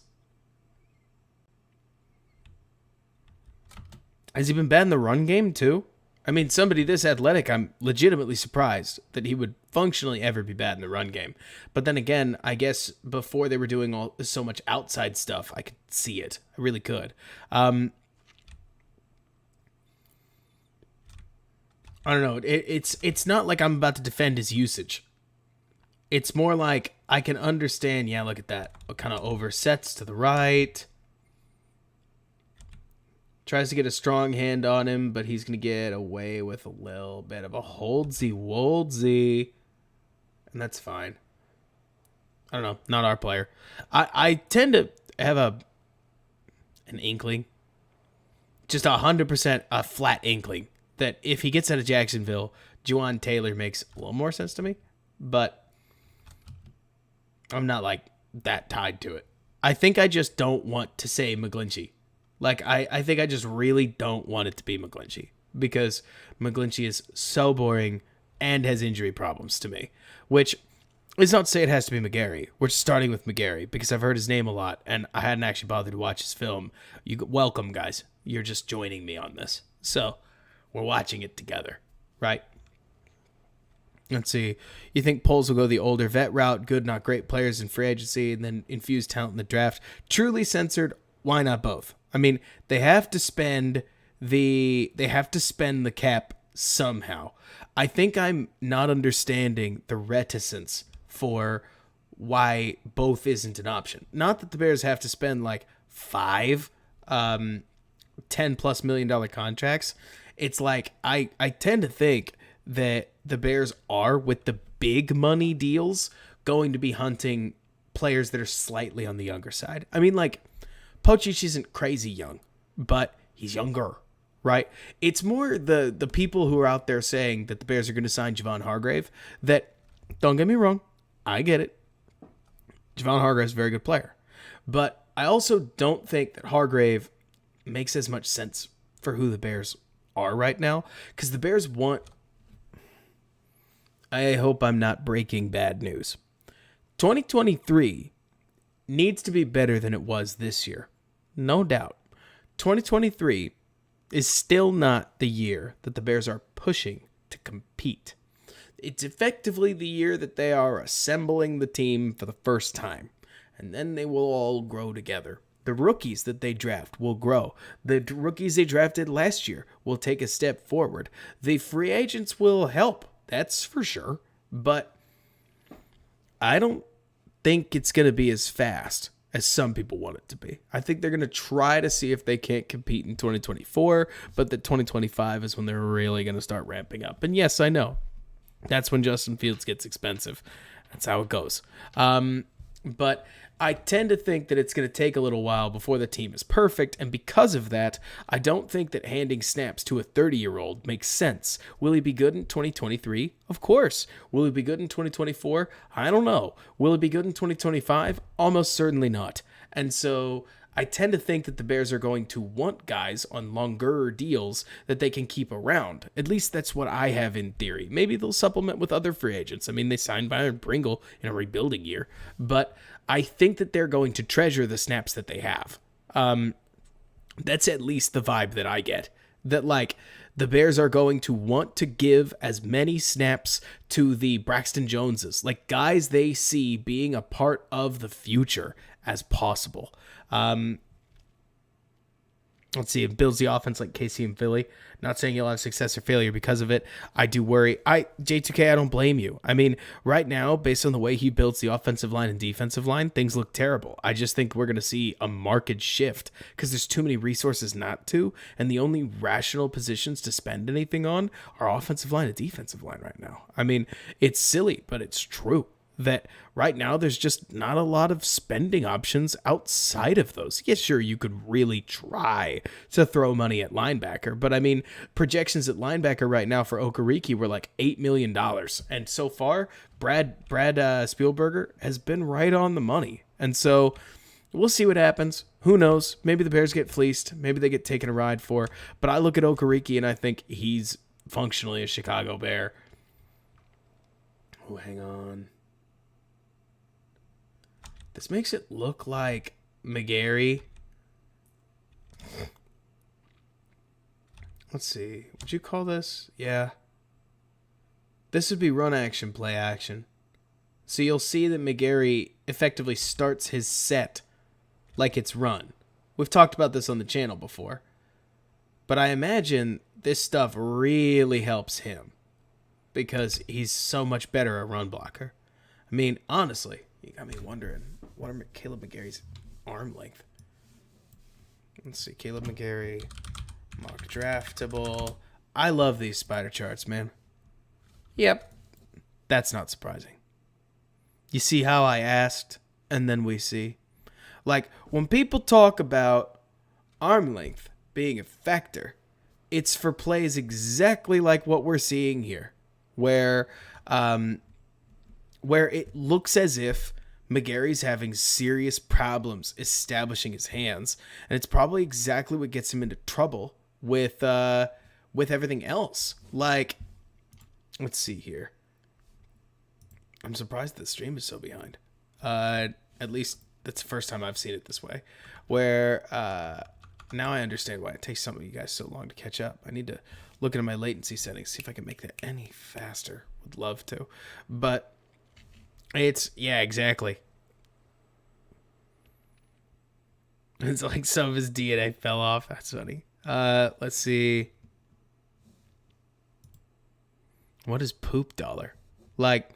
Has he been bad in the run game, too? I mean, somebody this athletic, I'm legitimately surprised that he would functionally ever be bad in the run game. But then again, I guess before they were doing so much outside stuff, I could see it. I really could. I don't know. It's not like I'm about to defend his usage. It's more like I can understand, yeah, look at that. What kind of oversets to the right. Tries to get a strong hand on him, but he's going to get away with a little bit of a holdsy-woldsy. And that's fine. I don't know. Not our player. I tend to have an inkling. Just 100% a flat inkling that if he gets out of Jacksonville, Juwan Taylor makes a little more sense to me. But I'm not like that tied to it. I think I just don't want to say McGlinchey. Like, I think I just really don't want it to be McGlinchey because McGlinchey is so boring and has injury problems to me, which is not to say it has to be McGarry. We're starting with McGarry because I've heard his name a lot and I hadn't actually bothered to watch his film. Welcome, guys. You're just joining me on this. So we're watching it together, right? Let's see. You think Poles will go the older vet route, good, not great players in free agency, and then infuse talent in the draft? Truly censored, why not both? I mean, they have to spend the cap somehow. I think I'm not understanding the reticence for why both isn't an option. Not that the Bears have to spend like 5 $10+ million contracts. It's like I tend to think that the Bears are, with the big money deals, going to be hunting players that are slightly on the younger side. I mean, like, Pochich isn't crazy young, but he's younger, right? It's more the people who are out there saying that the Bears are going to sign Javon Hargrave that, don't get me wrong, I get it. Javon Hargrave is a very good player. But I also don't think that Hargrave makes as much sense for who the Bears are right now, because the Bears want... I hope I'm not breaking bad news. 2023 needs to be better than it was this year. No doubt. 2023 is still not the year that the Bears are pushing to compete. It's effectively the year that they are assembling the team for the first time, and then they will all grow together. The rookies that they draft will grow. The rookies they drafted last year will take a step forward. The free agents will help, that's for sure, but I don't think it's going to be as fast as some people want it to be. I think they're going to try to see if they can't compete in 2024, but that 2025 is when they're really going to start ramping up. And yes, I know. That's when Justin Fields gets expensive. That's how it goes. But I tend to think that it's going to take a little while before the team is perfect, and because of that, I don't think that handing snaps to a 30-year-old makes sense. Will he be good in 2023? Of course. Will he be good in 2024? I don't know. Will he be good in 2025? Almost certainly not. And so I tend to think that the Bears are going to want guys on longer deals that they can keep around. At least that's what I have in theory. Maybe they'll supplement with other free agents. I mean, they signed Byron Pringle in a rebuilding year, but I think that they're going to treasure the snaps that they have. That's at least the vibe that I get. That, like, the Bears are going to want to give as many snaps to the Braxton Joneses, like guys they see being a part of the future, as possible. Let's see, it builds the offense like KC and Philly. Not saying you'll have success or failure because of it. I do worry. J2K, I don't blame you. I mean, right now, based on the way he builds the offensive line and defensive line, things look terrible. I just think we're going to see a marked shift because there's too many resources not to, and the only rational positions to spend anything on are offensive line and defensive line right now. I mean, it's silly, but it's true. That right now there's just not a lot of spending options outside of those. Yes, sure, you could really try to throw money at linebacker, but I mean, projections at linebacker right now for Okereke were like $8 million. And so far, Brad Spielberger has been right on the money. And so we'll see what happens. Who knows? Maybe the Bears get fleeced. Maybe they get taken a ride for. But I look at Okereke and I think he's functionally a Chicago Bear. Oh, hang on. This makes it look like McGarry. Let's see. Would you call this? Yeah. This would be run action, play action. So you'll see that McGarry effectively starts his set like it's run. We've talked about this on the channel before. But I imagine this stuff really helps him because he's so much better a run blocker. I mean, honestly, you got me wondering. What are Caleb McGarry's arm length? Let's see. Caleb McGarry, mock draftable. I love these spider charts, man. Yep. That's not surprising. You see how I asked, and then we see. Like, when people talk about arm length being a factor, it's for plays exactly like what we're seeing here, where it looks as if McGarry's having serious problems establishing his hands, and it's probably exactly what gets him into trouble with everything else. Like, let's see here. I'm surprised the stream is so behind. At least that's the first time I've seen it this way, where now I understand why it takes some of you guys so long to catch up. I need to look into my latency settings, see if I can make that any faster. Would love to, but yeah, exactly. It's like some of his DNA fell off. That's funny. Let's see. What is poop dollar? Like,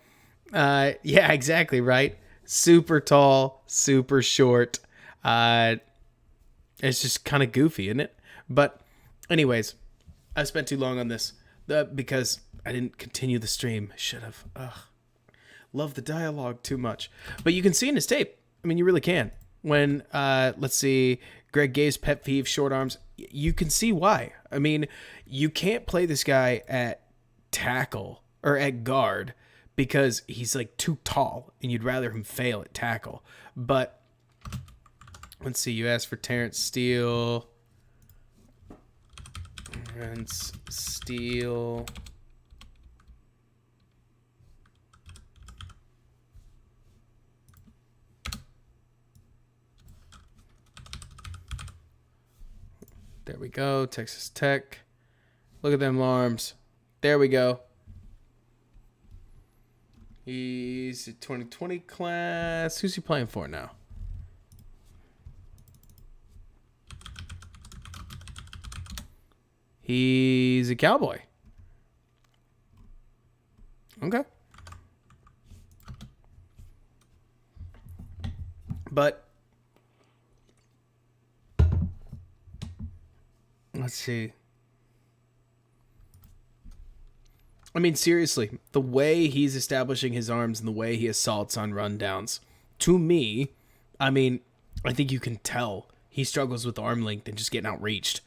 yeah, exactly, right? Super tall, super short. It's just kind of goofy, isn't it? But anyways, I spent too long on this because I didn't continue the stream. Should have. Ugh. Love the dialogue too much. But you can see in his tape. I mean, you really can. When, let's see, Greg Gave's pet peeve, short arms, you can see why. I mean, you can't play this guy at tackle or at guard because he's like too tall and you'd rather him fail at tackle. But let's see, you asked for Terrence Steele. Terrence Steele. There we go. Texas Tech. Look at them arms. There we go. He's a 2020 class. Who's he playing for now? He's a Cowboy. Okay. But let's see. I mean, seriously, the way he's establishing his arms and the way he assaults on rundowns, to me, I mean, I think you can tell he struggles with arm length and just getting outreached.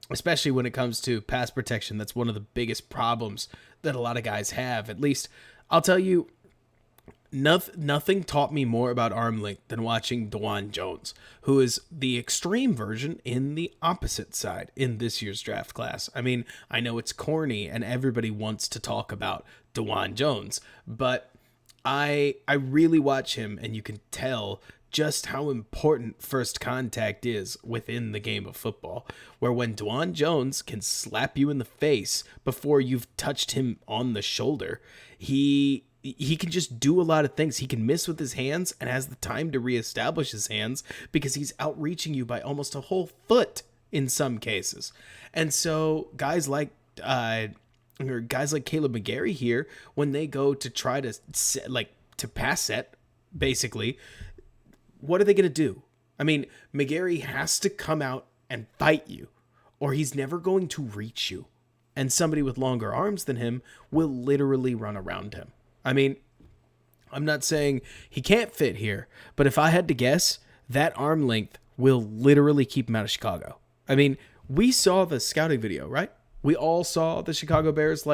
Especially when it comes to pass protection. That's one of the biggest problems that a lot of guys have. At least, I'll tell you, nothing taught me more about arm length than watching DeJuan Jones, who is the extreme version in the opposite side in this year's draft class. I mean, I know it's corny and everybody wants to talk about DeJuan Jones, but I really watch him and you can tell just how important first contact is within the game of football, where when DeJuan Jones can slap you in the face before you've touched him on the shoulder, he can just do a lot of things. He can miss with his hands and has the time to reestablish his hands because he's outreaching you by almost a whole foot in some cases. And so guys like Caleb McGarry here, when they go to try to to pass set, basically, what are they going to do? I mean, McGarry has to come out and fight you, or he's never going to reach you. And somebody with longer arms than him will literally run around him. I mean, I'm not saying he can't fit here, but if I had to guess, that arm length will literally keep him out of Chicago. I mean, we saw the scouting video, right? We all saw the Chicago Bears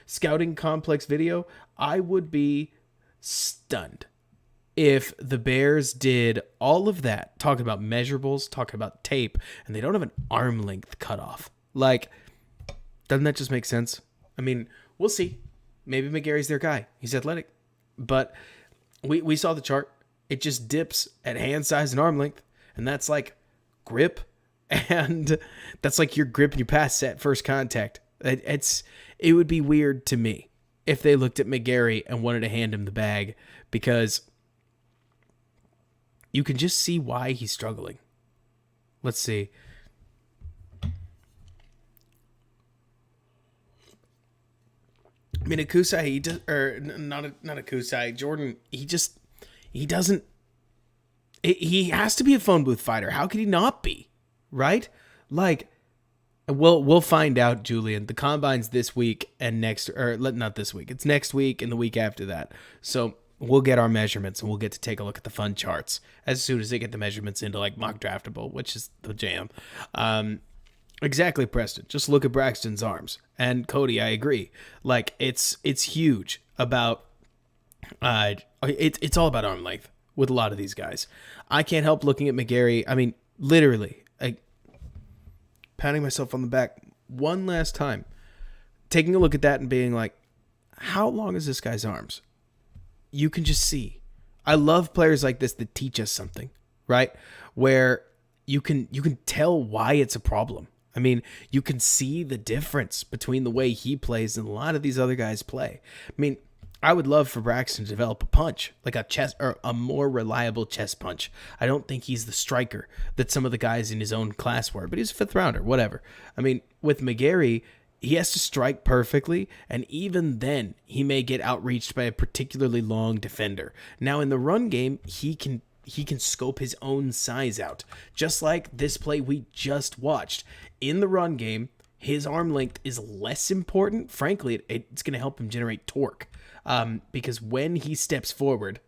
scouting complex video. I would be stunned if the Bears did all of that, talking about measurables, talking about tape, and they don't have an arm length cutoff. Doesn't that just make sense? I mean, we'll see. Maybe McGarry's their guy. He's athletic. But we saw the chart. It just dips at hand size and arm length. And that's grip. And that's your grip and your pass set first contact. It would be weird to me if they looked at McGarry and wanted to hand him the bag, because you can just see why he's struggling. Let's see. I mean, not Akusai, Jordan, he doesn't, he has to be a phone booth fighter. How could he not be? Right? We'll find out, Julian. The combine's this week and not this week. It's next week and the week after that. So we'll get our measurements and we'll get to take a look at the fun charts as soon as they get the measurements into mock draftable, which is the jam. Exactly, Preston. Just look at Braxton's arms. And Cody, I agree. It's huge about it's all about arm length with a lot of these guys. I can't help looking at McGarry. I mean, literally, patting myself on the back one last time, taking a look at that and being how long is this guy's arms? You can just see. I love players like this that teach us something, right? Where you can tell why it's a problem. I mean, you can see the difference between the way he plays and a lot of these other guys play. I mean, I would love for Braxton to develop a punch, a chest or a more reliable chest punch. I don't think he's the striker that some of the guys in his own class were, but he's a fifth rounder, whatever. I mean, with McGarry, he has to strike perfectly, and even then, he may get outreached by a particularly long defender. Now, in the run game, he can scope his own size out, just like this play we just watched. In the run game, his arm length is less important. Frankly, it's going to help him generate torque, because when he steps forward,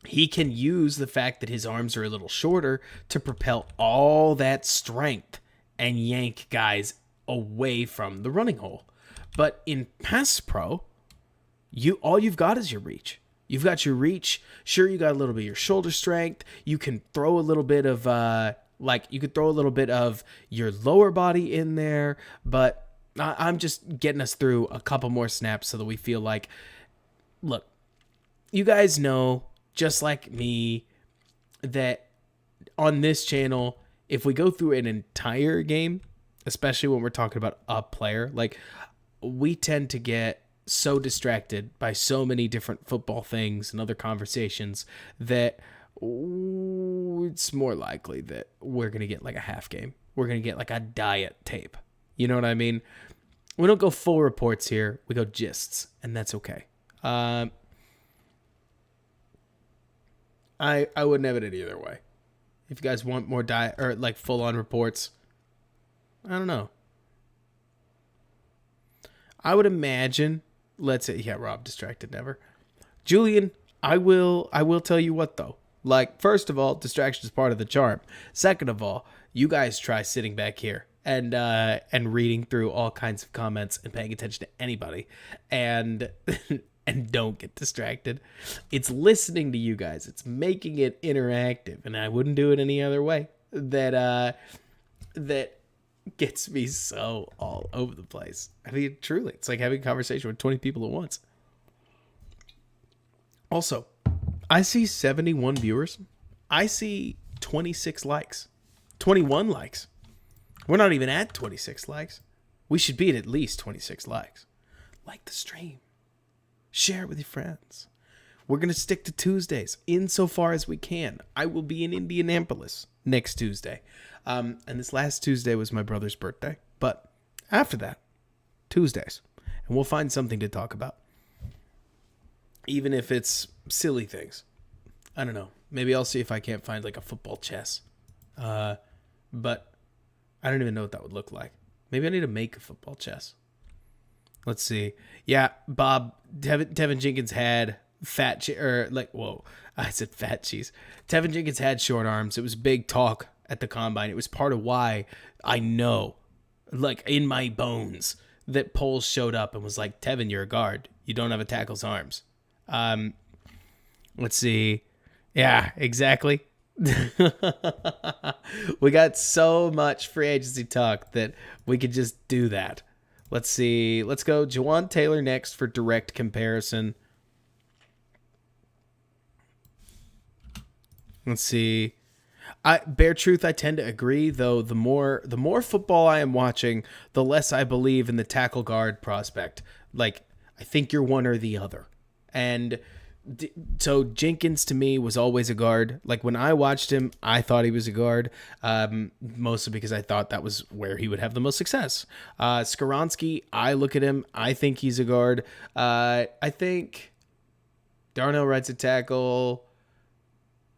he can use the fact that his arms are a little shorter to propel all that strength and yank guys away from the running hole. But in pass pro, all you've got is your reach. You've got your reach. Sure, you got a little bit of your shoulder strength. You can throw a little bit of your lower body in there, but I'm just getting us through a couple more snaps so that we feel look, you guys know, just like me, that on this channel, if we go through an entire game, especially when we're talking about a player, we tend to get so distracted by so many different football things and other conversations that it's more likely that we're going to get a half game. We're going to get a diet tape. You know what I mean? We don't go full reports here. We go gists, and that's okay. I wouldn't have it either way. If you guys want more or like full on reports, I don't know. I would imagine. Let's say, yeah, Rob distracted never. Julian, I will tell you what though. Like, first of all, distraction is part of the charm. Second of all, you guys try sitting back here and reading through all kinds of comments and paying attention to anybody, and and don't get distracted. It's listening to you guys. It's making it interactive, and I wouldn't do it any other way. That gets me so all over the place. I mean, truly, it's like having a conversation with 20 people at once. Also, I see 71 viewers. I see 26 likes. 21 likes. We're not even at 26 likes. We should be at least 26 likes. Like the stream. Share it with your friends. We're going to stick to Tuesdays insofar as we can. I will be in Indianapolis next Tuesday. And this last Tuesday was my brother's birthday. But after that, Tuesdays. And we'll find something to talk about. Even if it's silly things. I don't know. Maybe I'll see if I can't find like a football chess. But I don't even know what that would look like. Maybe I need to make a football chess. Let's see. Yeah, Bob, Tevin Jenkins had fat I said fat cheese. Tevin Jenkins had short arms. It was big talk at the combine. It was part of why I know, like in my bones, that Poles showed up and was like, Tevin, you're a guard. You don't have a tackle's arms. Let's see. Yeah, exactly. We got so much free agency talk that we could just do that. Let's see. Let's go Jawan Taylor next for direct comparison. Let's see. Bare truth, I tend to agree, though the more football I am watching, the less I believe in the tackle guard prospect. Like, I think you're one or the other. And so Jenkins to me was always a guard. Like when I watched him, I thought he was a guard, mostly because I thought that was where he would have the most success. Skoronski, I look at him, I think he's a guard. I think Darnell Wright's a tackle.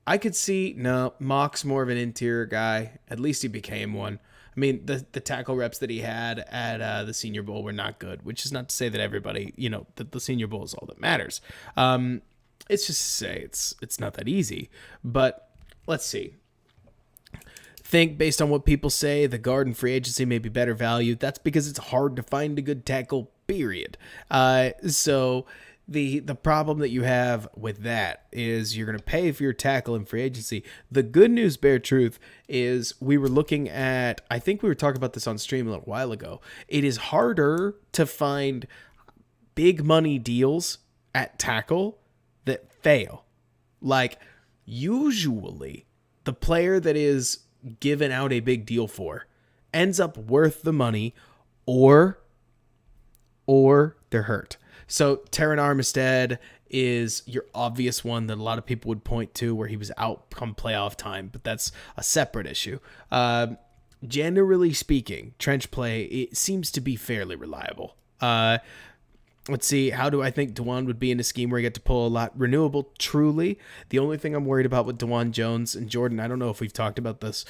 I could see, no, Mock's more of an interior guy. At least he became one. I mean, the tackle reps that he had at the Senior Bowl were not good, which is not to say that everybody, that the Senior Bowl is all that matters. It's just to say it's not that easy. But let's see. Think based on what people say, the guard and free agency may be better value. That's because it's hard to find a good tackle, period. So the problem that you have with that is you're going to pay for your tackle in free agency. The good news, bare truth, is we were looking at, I think we were talking about this on stream a little while ago. It is harder to find big money deals at tackle that fail. Like, usually the player that is given out a big deal for ends up worth the money or they're hurt. So Taron Armistead is your obvious one that a lot of people would point to where he was out come playoff time, but that's a separate issue. Generally speaking, trench play, it seems to be fairly reliable. Let's see, how do I think DeJuan would be in a scheme where he get to pull a lot? Renewable, truly. The only thing I'm worried about with DeJuan Jones and Jordan, I don't know if we've talked about this,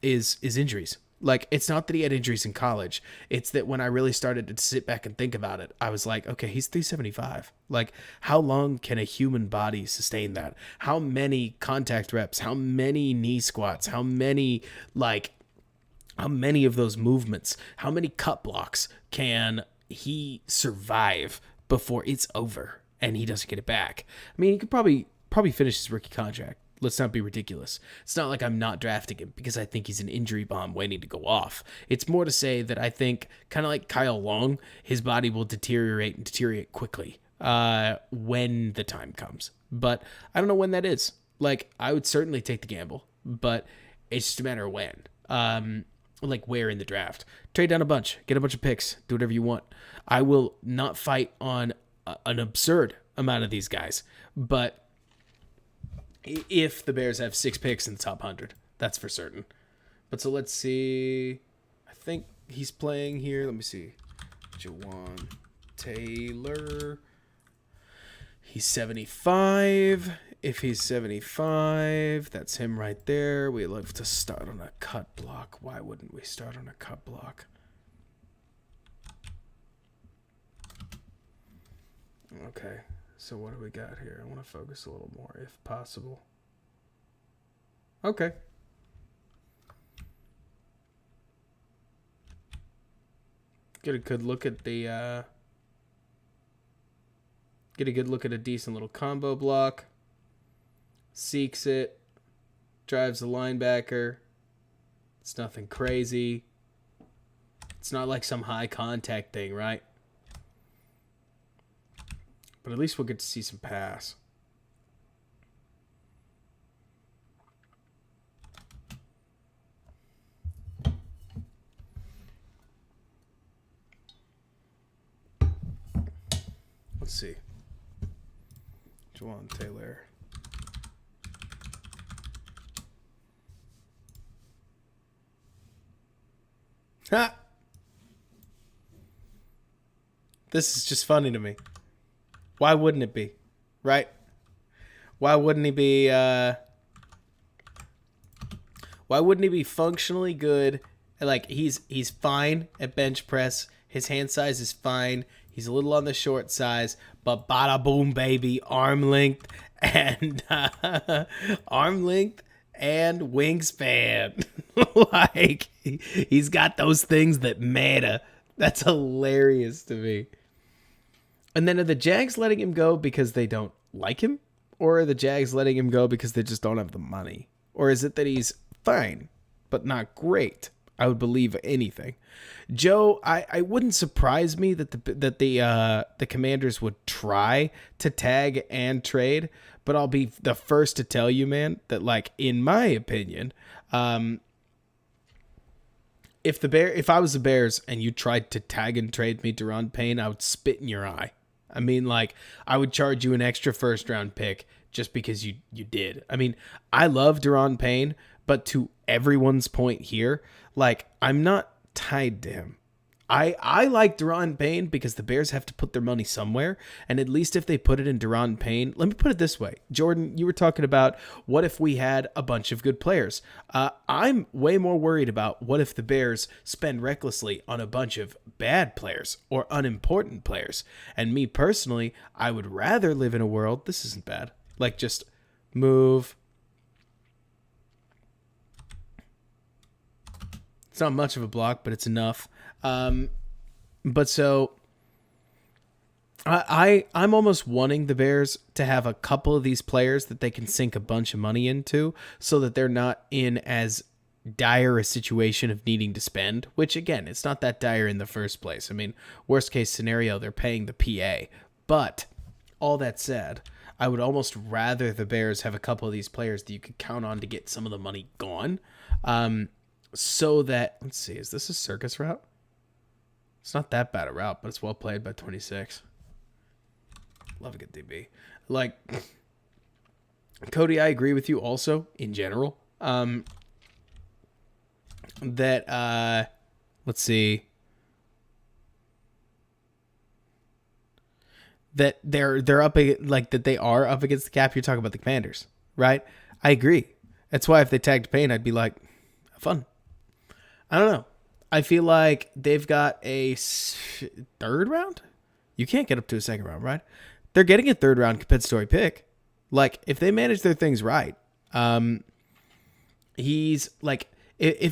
is injuries. Like, it's not that he had injuries in college. It's that when I really started to sit back and think about it, I was like, okay, he's 375. Like, how long can a human body sustain that? How many contact reps? How many knee squats? How many of those movements? How many cut blocks can he survive before it's over and he doesn't get it back? I mean, he could probably finish his rookie contract. Let's not be ridiculous. It's not like I'm not drafting him because I think he's an injury bomb waiting to go off. It's more to say that I think, kind of like Kyle Long, his body will deteriorate quickly when the time comes. But I don't know when that is. Like, I would certainly take the gamble, but it's just a matter of when. Like, where in the draft. Trade down a bunch. Get a bunch of picks. Do whatever you want. I will not fight on an absurd amount of these guys. But if the Bears have 6 picks in the top 100, that's for certain. But so let's see. I think he's playing here. Let me see. Jawan Taylor. He's 75. If he's 75, that's him right there. We love to start on a cut block. Why wouldn't we start on a cut block? Okay, so what do we got here? I want to focus a little more, if possible. Okay. Get a good look at the... Get a good look at a decent little combo block. Seeks it. Drives the linebacker. It's nothing crazy. It's not like some high contact thing, right? But at least we'll get to see some pass. Let's see. Juwan Taylor. Ha! This is just funny to me. Why wouldn't it be? Right? Why wouldn't he be why wouldn't he be functionally good? Like he's fine at bench press. His hand size is fine. He's a little on the short size, but bada boom baby, arm length and wingspan. Like he's got those things that matter. That's hilarious to me. And then are the Jags letting him go because they don't like him? Or are the Jags letting him go because they just don't have the money? Or is it that he's fine, but not great? I would believe anything. Joe, I wouldn't surprise me that the Commanders would try to tag and trade, but I'll be the first to tell you, man, that in my opinion, if I was the Bears and you tried to tag and trade me Daron Payne, I would spit in your eye. I mean, I would charge you an extra first round pick just because you did. I mean, I love Daron Payne, but to everyone's point here, I'm not tied to him. I like Daron Payne because the Bears have to put their money somewhere, and at least if they put it in Daron Payne, let me put it this way. Jordan, you were talking about what if we had a bunch of good players. I'm way more worried about what if the Bears spend recklessly on a bunch of bad players or unimportant players. And me personally, I would rather live in a world, this isn't bad, just move. It's not much of a block, but it's enough. But so I'm almost wanting the Bears to have a couple of these players that they can sink a bunch of money into so that they're not in as dire a situation of needing to spend, which again, it's not that dire in the first place. I mean, worst case scenario, they're paying the PA. But all that said, I would almost rather the Bears have a couple of these players that you could count on to get some of the money gone. So that, let's see, is this a circus route? It's not that bad a route, but it's well played by 26. Love a good DB. Cody, I agree with you also in general. That let's see. That they're up that they are up against the cap. You're talking about the Commanders, right? I agree. That's why if they tagged Payne, I'd be like, have fun. I don't know. I feel like they've got a third round. You can't get up to a second round, right? They're getting a third round compensatory pick. If they manage their things right, if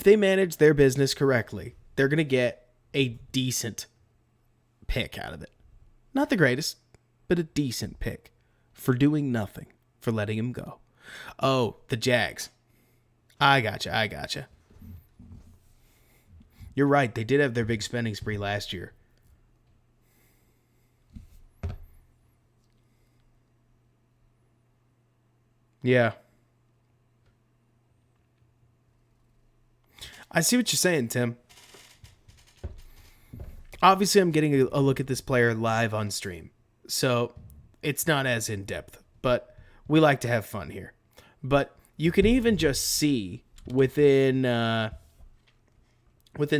they manage their business correctly, they're going to get a decent pick out of it. Not the greatest, but a decent pick for doing nothing, for letting him go. Oh, the Jags. I gotcha. You're right. They did have their big spending spree last year. Yeah. I see what you're saying, Tim. Obviously, I'm getting a look at this player live on stream, so it's not as in-depth, but we like to have fun here. But you can even just see within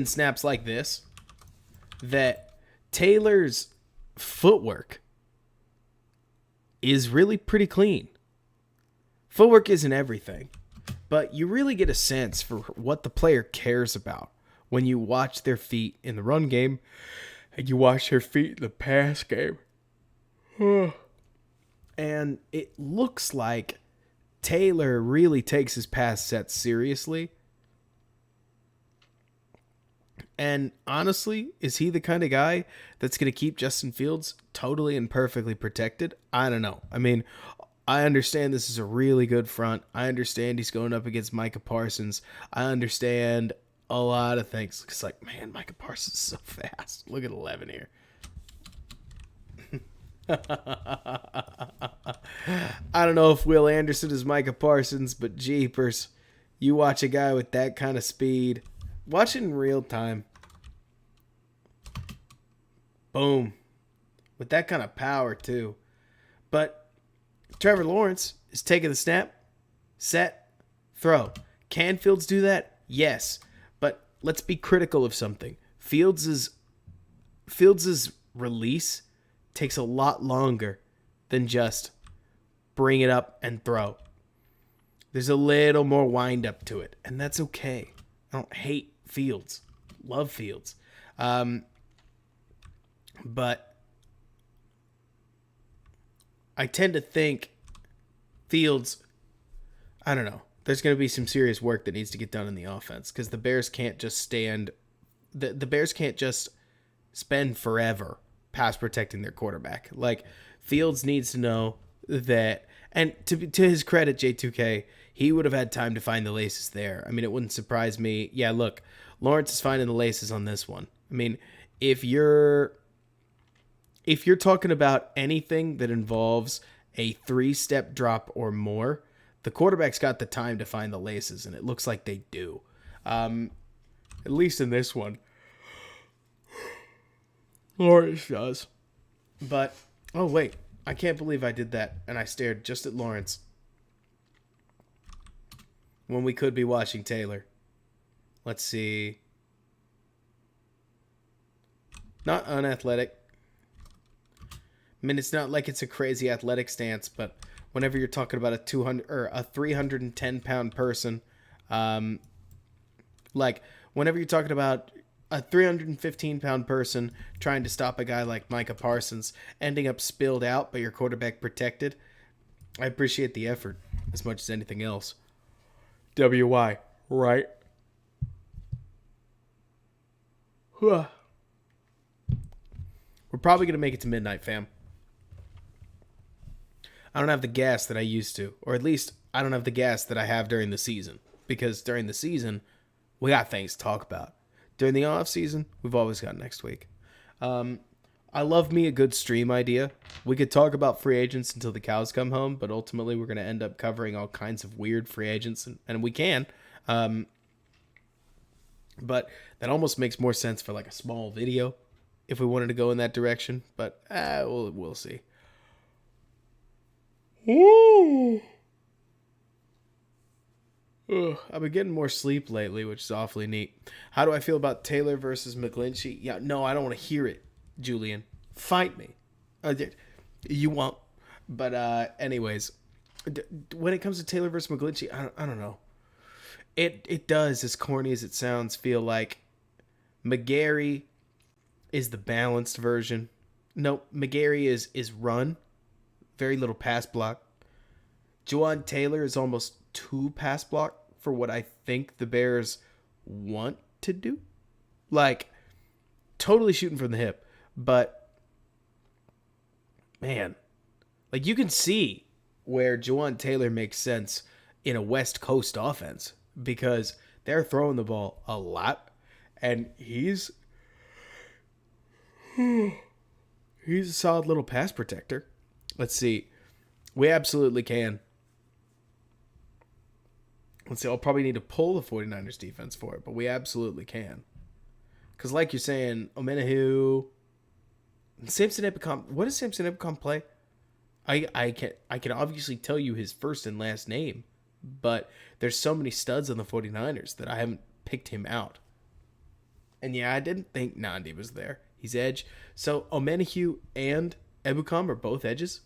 snaps like this that Taylor's footwork is really pretty clean. Footwork isn't everything, but you really get a sense for what the player cares about when you watch their feet in the run game and you watch their feet in the pass game. And it looks like Taylor really takes his pass sets seriously. And honestly, is he the kind of guy that's going to keep Justin Fields totally and perfectly protected? I don't know. I mean, I understand this is a really good front. I understand he's going up against Micah Parsons. I understand a lot of things. It's like, man, Micah Parsons is so fast. Look at 11 here. I don't know if Will Anderson is Micah Parsons, but jeepers, you watch a guy with that kind of speed. Watch it in real time. Boom. With that kind of power, too. But Trevor Lawrence is taking the snap, set, throw. Can Fields do that? Yes. But let's be critical of something. Fields' release takes a lot longer than just bring it up and throw. There's a little more wind up to it, and that's okay. I don't hate Fields. Love Fields. But I tend to think Fields, I don't know, there's going to be some serious work that needs to get done in the offense because the Bears can't just stand, the Bears can't just spend forever pass protecting their quarterback. Like, Fields needs to know that, and to his credit, J2K, he would have had time to find the laces there. I mean, it wouldn't surprise me. Yeah, look, Lawrence is finding the laces on this one. I mean, if you're talking about anything that involves a 3-step drop or more, the quarterback's got the time to find the laces, and it looks like they do. At least in this one. Lawrence does. But, oh wait, I can't believe I did that, and I stared just at Lawrence when we could be watching Taylor. Let's see. Not unathletic. I mean, it's not like it's a crazy athletic stance, but whenever you're talking about a 200 or a 310-pound person, like whenever you're talking about a 315-pound person trying to stop a guy like Micah Parsons, ending up spilled out but your quarterback protected, I appreciate the effort as much as anything else. WY, right? We're probably going to make it to midnight, fam. I don't have the gas that I used to, or at least I don't have the gas that I have during the season, because during the season, we got things to talk about. During the off season, we've always got next week. I love me a good stream idea. We could talk about free agents until the cows come home, but ultimately we're going to end up covering all kinds of weird free agents, and we can. But that almost makes more sense for like a small video if we wanted to go in that direction, but we'll see. Ooh. Ugh, I've been getting more sleep lately, which is awfully neat. How do I feel about Taylor versus McGlinchey? Yeah, no, I don't want to hear it, Julian. Fight me. You won't. But anyways, when it comes to Taylor versus McGlinchey, I don't know. It does, as corny as it sounds, feel like McGarry is the balanced version. No, McGarry is run. Very little pass block. Juwan Taylor is almost too pass block for what I think the Bears want to do. Like, totally shooting from the hip. But, man, like you can see where Juwan Taylor makes sense in a West Coast offense because they're throwing the ball a lot. And he's a solid little pass protector. Let's see. We absolutely can. Let's see. I'll probably need to pull the 49ers defense for it, but we absolutely can. Because like you're saying, Omenahu, Samson Ebicom. What does Samson Ebicom play? I can obviously tell you his first and last name, but there's so many studs on the 49ers that I haven't picked him out. And yeah, I didn't think Nandi was there. He's edge. So Omenahu and Ebukam are both edges.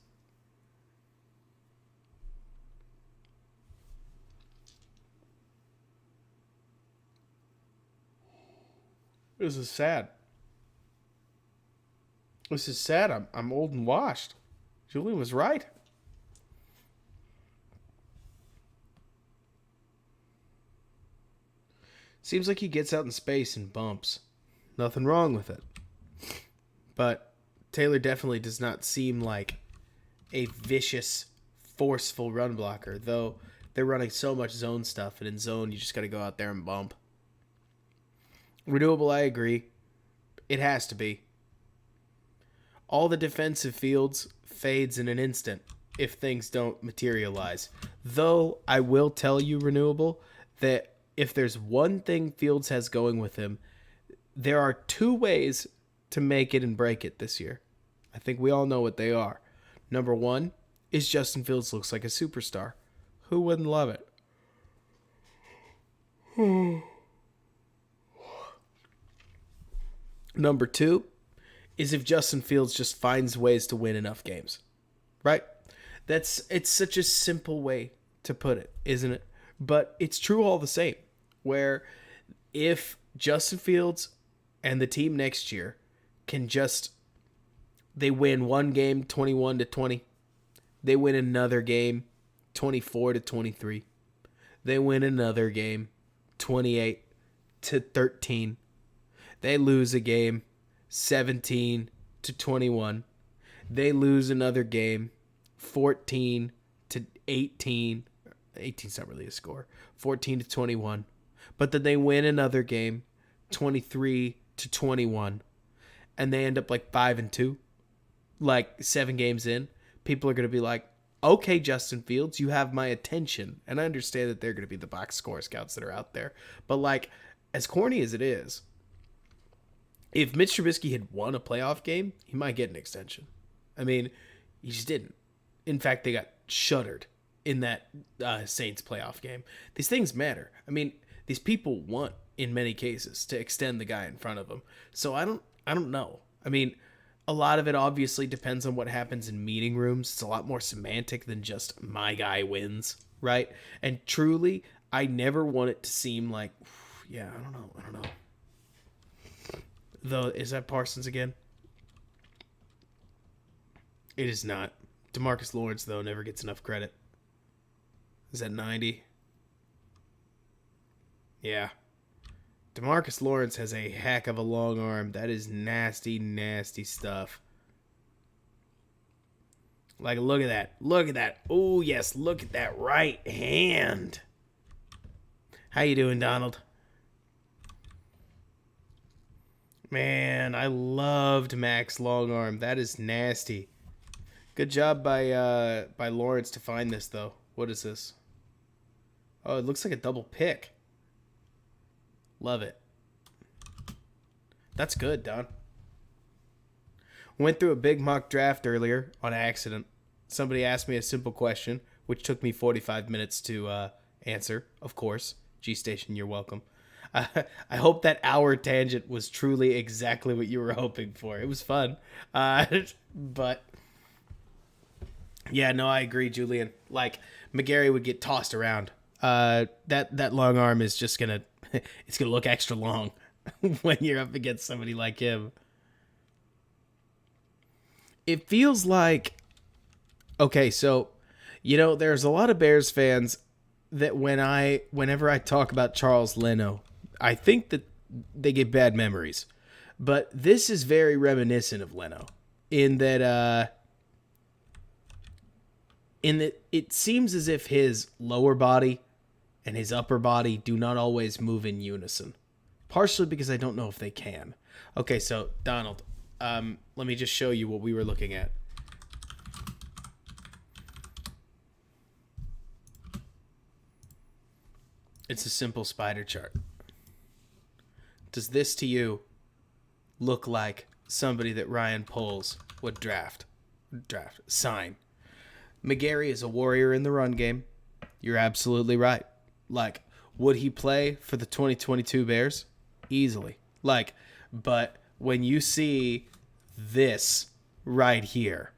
This is sad. This is sad. I'm old and washed. Julian was right. Seems like he gets out in space and bumps. Nothing wrong with it. But Taylor definitely does not seem like a vicious, forceful run blocker, though they're running so much zone stuff, and in zone, you just got to go out there and bump. Renewable, I agree. It has to be. All the defensive fields fades in an instant if things don't materialize. Though, I will tell you, Renewable, that if there's one thing Fields has going with him, there are two ways to make it and break it this year. I think we all know what they are. Number one is Justin Fields looks like a superstar. Who wouldn't love it? Number two is if Justin Fields just finds ways to win enough games. Right? It's such a simple way to put it, isn't it? But it's true all the same. Where if Justin Fields and the team next year can they win one game 21-20, they win another game 24-23, they win another game 28-13, they lose a game 17-21, they lose another game 14-18. 18's not really a score. 14-21. But then they win another game 23-21. And they end up like 5-2. Like 7 games in. People are going to be like, okay, Justin Fields, you have my attention. And I understand that they're going to be the box score scouts that are out there. But like, as corny as it is, if Mitch Trubisky had won a playoff game, he might get an extension. I mean, he just didn't. In fact, they got shuttered in that Saints playoff game. These things matter. I mean, these people want, in many cases, to extend the guy in front of them. So I don't know. I mean, a lot of it obviously depends on what happens in meeting rooms. It's a lot more semantic than just my guy wins, right? And truly, I never want it to seem like, yeah, I don't know. Though, is that Parsons again? It is not. DeMarcus Lawrence, though, never gets enough credit. Is that 90? Yeah. DeMarcus Lawrence has a heck of a long arm. That is nasty, nasty stuff. Like, look at that. Look at that. Oh, yes, look at that right hand. How you doing, Donald? Man, I loved Mac's long arm. That is nasty. Good job by Lawrence to find this, though. What is this? Oh, it looks like a double pick. Love it. That's good, Don. Went through a big mock draft earlier on accident. Somebody asked me a simple question, which took me 45 minutes to answer, of course. G-Station, you're welcome. I hope that hour tangent was truly exactly what you were hoping for. It was fun. But, yeah, no, I agree, Julian. Like, McGarry would get tossed around. That long arm is just going to... It's going to look extra long when you're up against somebody like him. It feels like... Okay, so, there's a lot of Bears fans that whenever I talk about Charles Leno, I think that they get bad memories. But this is very reminiscent of Leno in that it seems as if his lower body and his upper body do not always move in unison. Partially because I don't know if they can. Okay, so Donald, let me just show you what we were looking at. It's a simple spider chart. Does this to you look like somebody that Ryan Poles would sign? McGarry is a warrior in the run game. You're absolutely right. Like, would he play for the 2022 Bears? Easily. Like, but when you see this right here,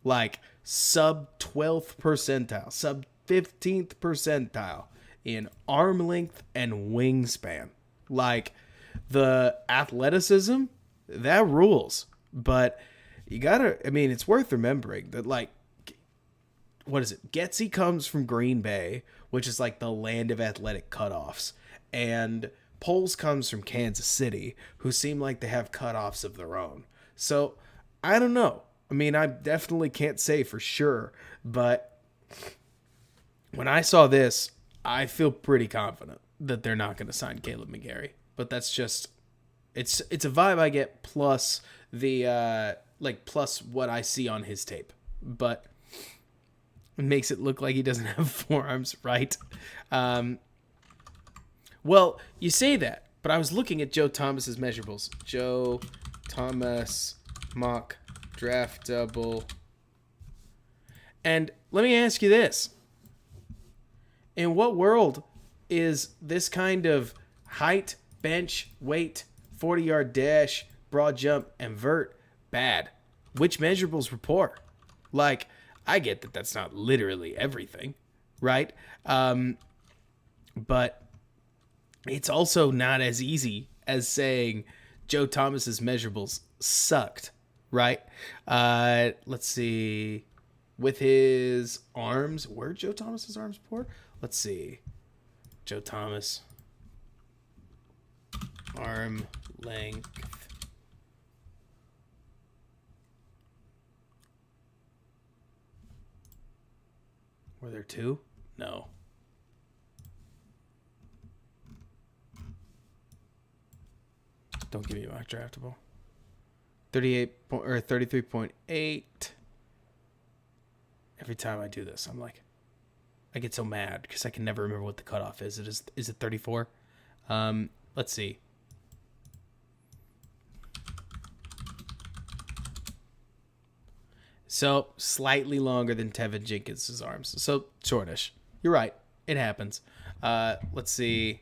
like sub 12th percentile, sub 15th percentile in arm length and wingspan, like The athleticism, that rules. But it's worth remembering that, like, what is it? Getsy comes from Green Bay, which is like the land of athletic cutoffs. And Poles comes from Kansas City, who seem like they have cutoffs of their own. So, I don't know. I definitely can't say for sure, but when I saw this, I feel pretty confident that they're not going to sign Caleb McGarry. But that's just, it's a vibe I get, plus the plus what I see on his tape. But it makes it look like he doesn't have forearms, right? Well, you say that, but I was looking at Joe Thomas's measurables. Joe Thomas mock draft double. And let me ask you this. In what world is this kind of height, bench, weight, 40-yard dash, broad jump, and vert bad? Which measurables were poor? Like, I get that that's not literally everything, right? But it's also not as easy as saying Joe Thomas's measurables sucked, right? Let's see. With his arms, were Joe Thomas's arms poor? Let's see. Joe Thomas. Arm length. Were there two? No. Don't give me mock draftable. 33.8. Every time I do this, I'm like, I get so mad because I can never remember what the cutoff is. Is it 34? Let's see. So slightly longer than Tevin Jenkins' arms. So shortish. You're right. It happens. Let's see.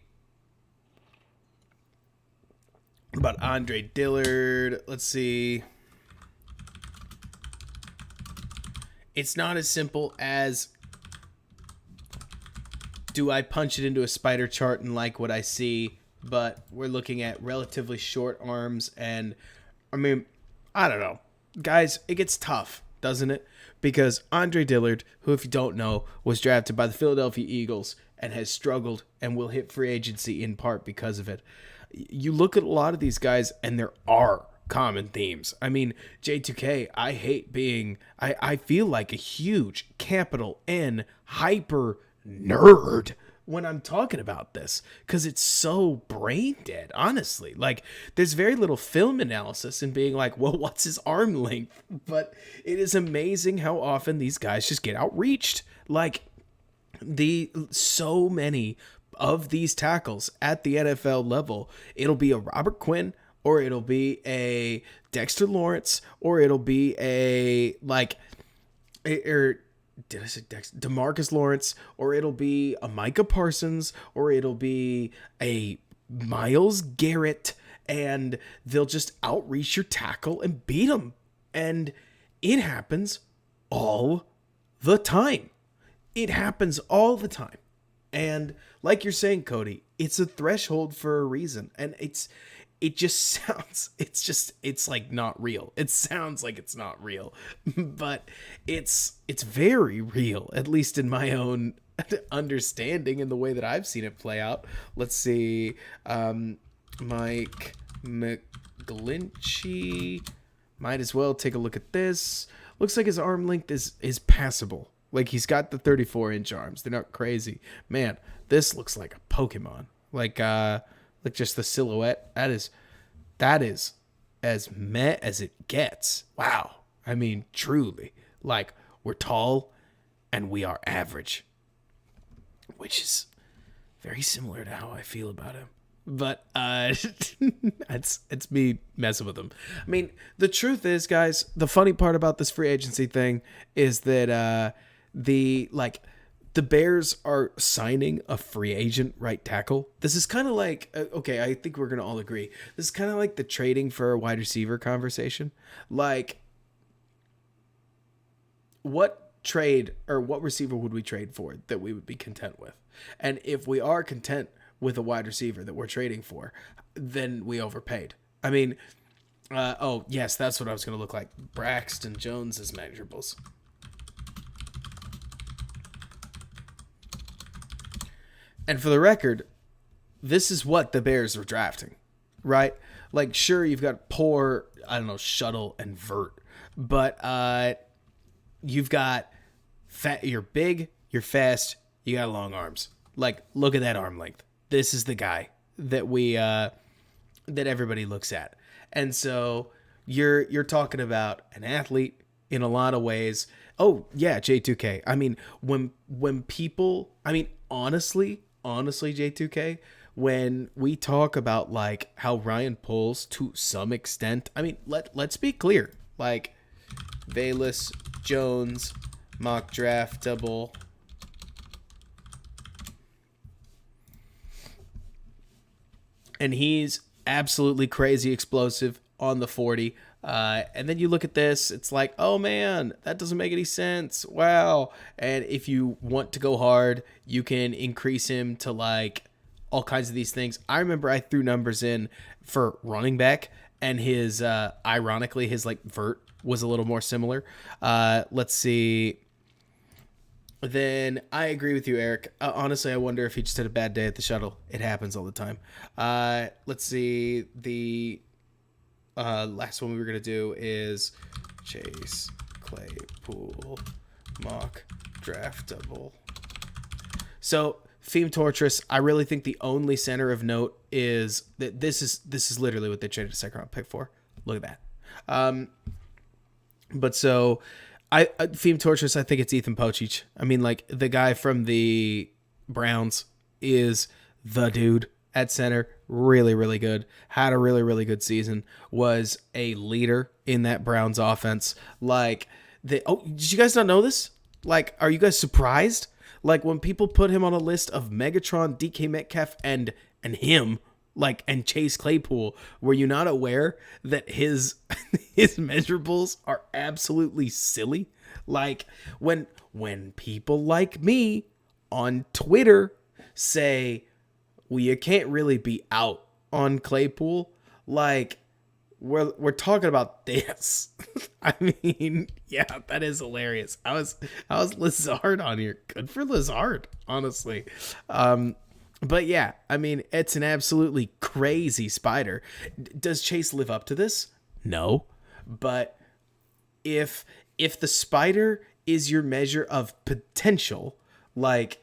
What about Andre Dillard? Let's see. It's not as simple as, do I punch it into a spider chart and like what I see? But we're looking at relatively short arms. And, I don't know. Guys, it gets tough, doesn't it? Because Andre Dillard, who, if you don't know, was drafted by the Philadelphia Eagles and has struggled and will hit free agency in part because of it. You look at a lot of these guys, and there are common themes. J2K, I hate being, I feel like a huge capital N hyper nerd when I'm talking about this, because it's so brain dead, honestly. Like, there's very little film analysis in being like, well, what's his arm length? But it is amazing how often these guys just get outreached. Like, so many of these tackles at the NFL level, it'll be a Robert Quinn, or it'll be a Dexter Lawrence, or it'll be a, like, did I say Dexter? DeMarcus Lawrence, or it'll be a Micah Parsons, or it'll be a Myles Garrett, and they'll just outreach your tackle and beat them. And it happens all the time. It happens all the time. And like you're saying, Cody, it's a threshold for a reason. And it's like not real. It sounds like it's not real, but it's very real, at least in my own understanding and the way that I've seen it play out. Let's see. Mike McGlinchey, might as well take a look at this. Looks like his arm length is passable. Like, he's got the 34-inch arms. They're not crazy. Man, this looks like a Pokemon. Like just the silhouette. That is as meh as it gets. Wow. Truly. Like, we're tall and we are average, which is very similar to how I feel about him. But it's me messing with him. The truth is, guys, the funny part about this free agency thing is that the Bears are signing a free agent right tackle. This is kind of like, okay, I think we're going to all agree. This is kind of like the trading for a wide receiver conversation. Like, what trade or what receiver would we trade for that we would be content with? And if we are content with a wide receiver that we're trading for, then we overpaid. I mean, oh, yes, that's what I was going to look like. Braxton Jones's measurables. And for the record, this is what the Bears are drafting, right? Like, sure, you've got poor, I don't know, Shuttle and Vert, but you've got you're big, you're fast, you got long arms. Like, look at that arm length. This is the guy that that everybody looks at. And so you're talking about an athlete in a lot of ways. Oh yeah, J2K. I mean, when people, I mean, honestly, J2K, when we talk about like how Ryan pulls to some extent, I mean, let's be clear. Like, Velus Jones mock draftable. And he's absolutely crazy explosive on the 40. And then you look at this, it's like, oh man, that doesn't make any sense. Wow. And if you want to go hard, you can increase him to like all kinds of these things. I remember I threw numbers in for running back, and his, ironically, his like vert was a little more similar. Let's see. Then I agree with you, Eric. Honestly, I wonder if he just had a bad day at the shuttle. It happens all the time. Let's see. The last one we were going to do is Chase Claypool mock draftable. So, Theme Torturous, I really think the only center of note is that this is literally what they traded a second round pick for. Look at that. But so... Theme Torturous, I think it's Ethan Pochich. I mean, like, the guy from the Browns is the dude at center. Really, really good. Had a really, really good season. Was a leader in that Browns offense. Like, did you guys not know this? Like, are you guys surprised? Like, when people put him on a list of Megatron, DK Metcalf, and him, like, and Chase Claypool, were you not aware that his measurables are absolutely silly? Like, when people like me on Twitter say, well, you can't really be out on Claypool, like, we're talking about this. I mean, yeah, that is hilarious. I was Lazard on here. Good for Lazard, honestly. But yeah, I mean, it's an absolutely crazy spider. Does Chase live up to this? No. But if the spider is your measure of potential, like,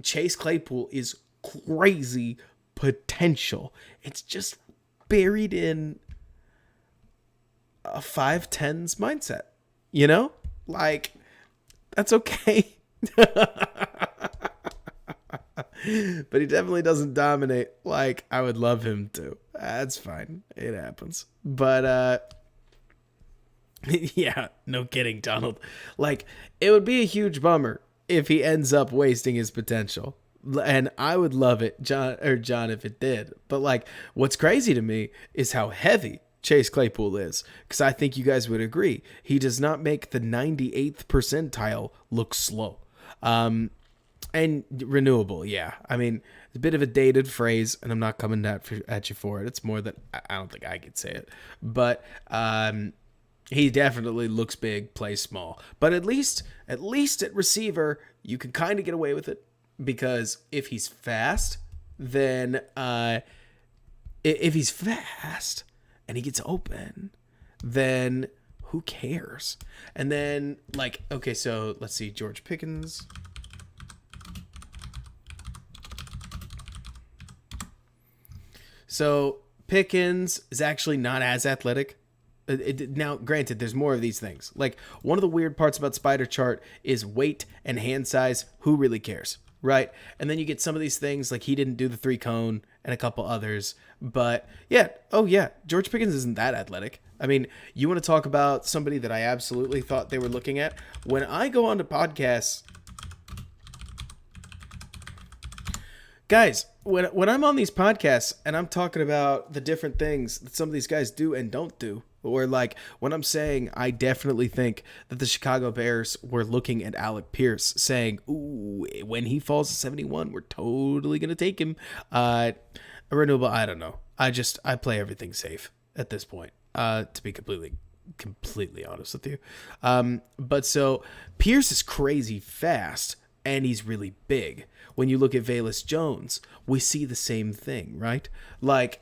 Chase Claypool is crazy potential. It's just buried in a 5'10's mindset, you know? Like, that's okay. But he definitely doesn't dominate like I would love him to. That's fine. It happens. But, yeah, no kidding, Donald. Like, it would be a huge bummer if he ends up wasting his potential. And I would love it, John, if it did. But, like, what's crazy to me is how heavy Chase Claypool is. Because I think you guys would agree. He does not make the 98th percentile look slow. And renewable, yeah. I mean, it's a bit of a dated phrase, and I'm not coming at you for it. It's more that I don't think I could say it. But he definitely looks big, plays small. But at least at receiver, you can kind of get away with it. Because if he's fast, then if he's fast and he gets open, then who cares? And then, like, okay, so let's see, George Pickens. So Pickens is actually not as athletic. Now, granted, there's more of these things. Like, one of the weird parts about Spider Chart is weight and hand size. Who really cares, right? And then you get some of these things, like he didn't do the 3-cone and a couple others. But, yeah, oh, yeah, George Pickens isn't that athletic. I mean, you want to talk about somebody that I absolutely thought they were looking at? When I go on to podcasts, Guys, when I'm on these podcasts and I'm talking about the different things that some of these guys do and don't do, or like when I'm saying I definitely think that the Chicago Bears were looking at Alec Pierce saying, ooh, when he falls to 71, we're totally going to take him. A renewable, I don't know. I play everything safe at this point, to be completely honest with you. But so Pierce is crazy fast and he's really big. When you look at Velus Jones, we see the same thing, right? Like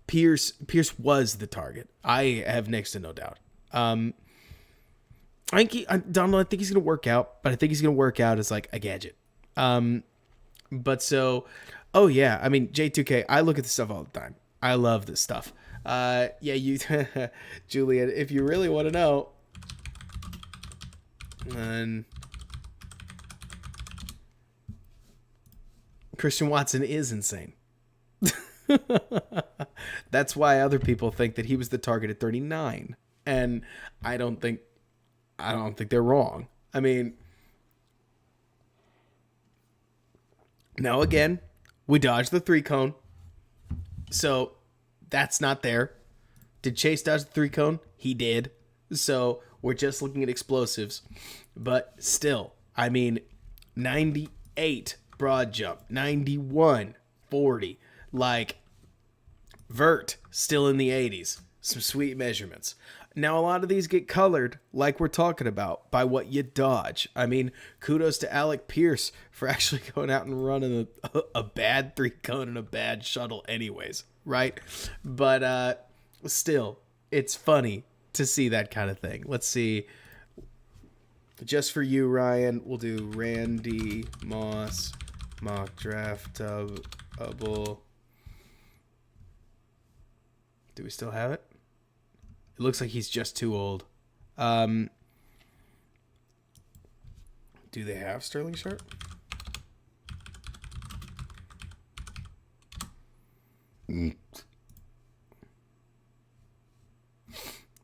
Pierce was the target. I have next to no doubt. I think Donald, I think he's going to work out, but I think he's going to work out as like a gadget. But so, oh yeah, I mean, J2K, I look at this stuff all the time. I love this stuff. Yeah, you, Julian, if you really want to know, then Christian Watson is insane. That's why other people think that he was the target at 39, and I don't think they're wrong. I mean, now again, we dodged the 3-cone, so that's not there. Did Chase dodge the 3-cone? He did. So we're just looking at explosives, but still, I mean, 98 broad jump, 91, 40, like vert still in the 80s. Some sweet measurements. Now, a lot of these get colored, like we're talking about, by what you dodge. I mean, kudos to Alec Pierce for actually going out and running a bad 3-cone and a bad shuttle anyways, right? But still, it's funny to see that kind of thing. Let's see. Just for you, Ryan, we'll do Randy Moss mock draft double. Do we still have it? It looks like he's just too old. Do they have Sterling Sharp?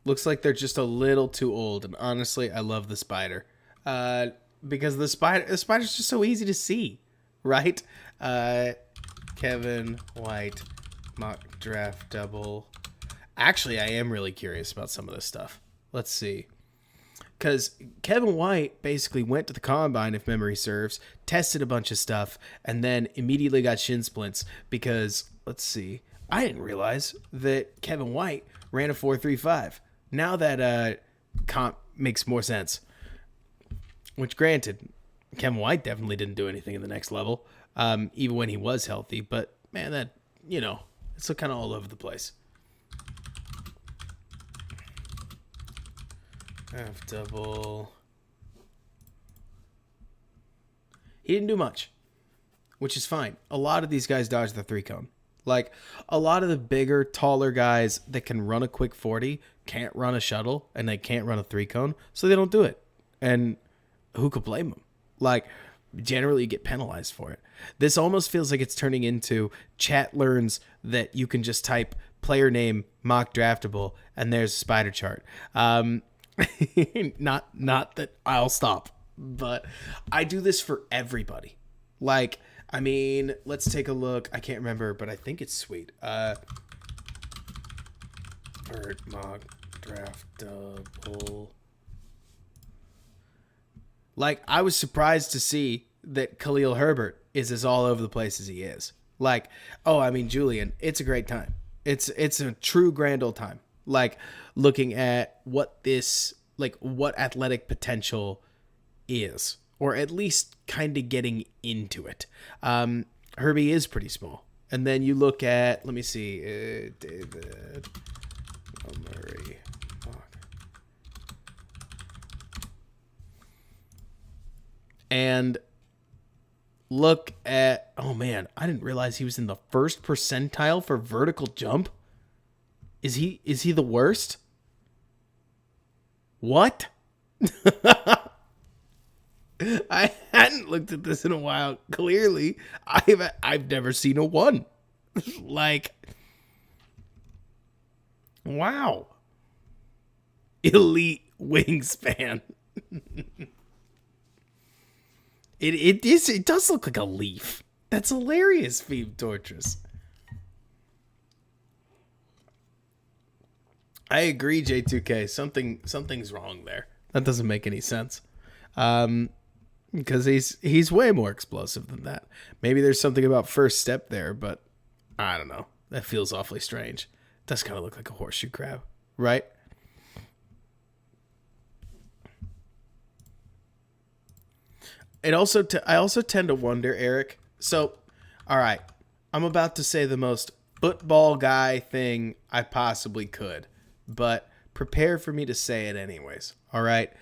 Looks like they're just a little too old. And honestly, I love the spider. Because the spider's just so easy to see, right? Kevin White mock draft double. Actually, I am really curious about some of this stuff. Let's see. Because Kevin White basically went to the combine, if memory serves, tested a bunch of stuff, and then immediately got shin splints because, let's see, I didn't realize that Kevin White ran a 4.35. Now that comp makes more sense. Which, granted, Kevin White definitely didn't do anything in the next level, even when he was healthy. But, man, that, it's kind of all over the place. Half double. He didn't do much, which is fine. A lot of these guys dodge the 3-cone. Like, a lot of the bigger, taller guys that can run a quick 40 can't run a shuttle, and they can't run a 3-cone, so they don't do it. And who could blame them? Like, generally you get penalized for it. This almost feels like it's turning into chat learns that you can just type player name mock draftable, and there's a spider chart. Not that I'll stop, but I do this for everybody. Like, I mean, let's take a look. I can't remember, but I think it's sweet. Bird mock draftable. Like, I was surprised to see that Khalil Herbert is as all over the place as he is. Like, oh, I mean, Julian, it's a great time. It's a true grand old time. Like, looking at what athletic potential is, or at least kind of getting into it. Herbie is pretty small. And then you look at, let me see, David Murray. And look at, oh man, I didn't realize he was in the first percentile for vertical jump. Is he the worst? What? I hadn't looked at this in a while. Clearly, I've never seen a 1. Like, wow. Elite wingspan. It does look like a leaf. That's hilarious, Phoebe Tortress. I agree, J2K. Something's wrong there. That doesn't make any sense. Because he's way more explosive than that. Maybe there's something about first step there, but I don't know. That feels awfully strange. It does kind of look like a horseshoe crab, right? I also tend to wonder, Eric. So, all right, I'm about to say the most football guy thing I possibly could, but prepare for me to say it anyways. All right.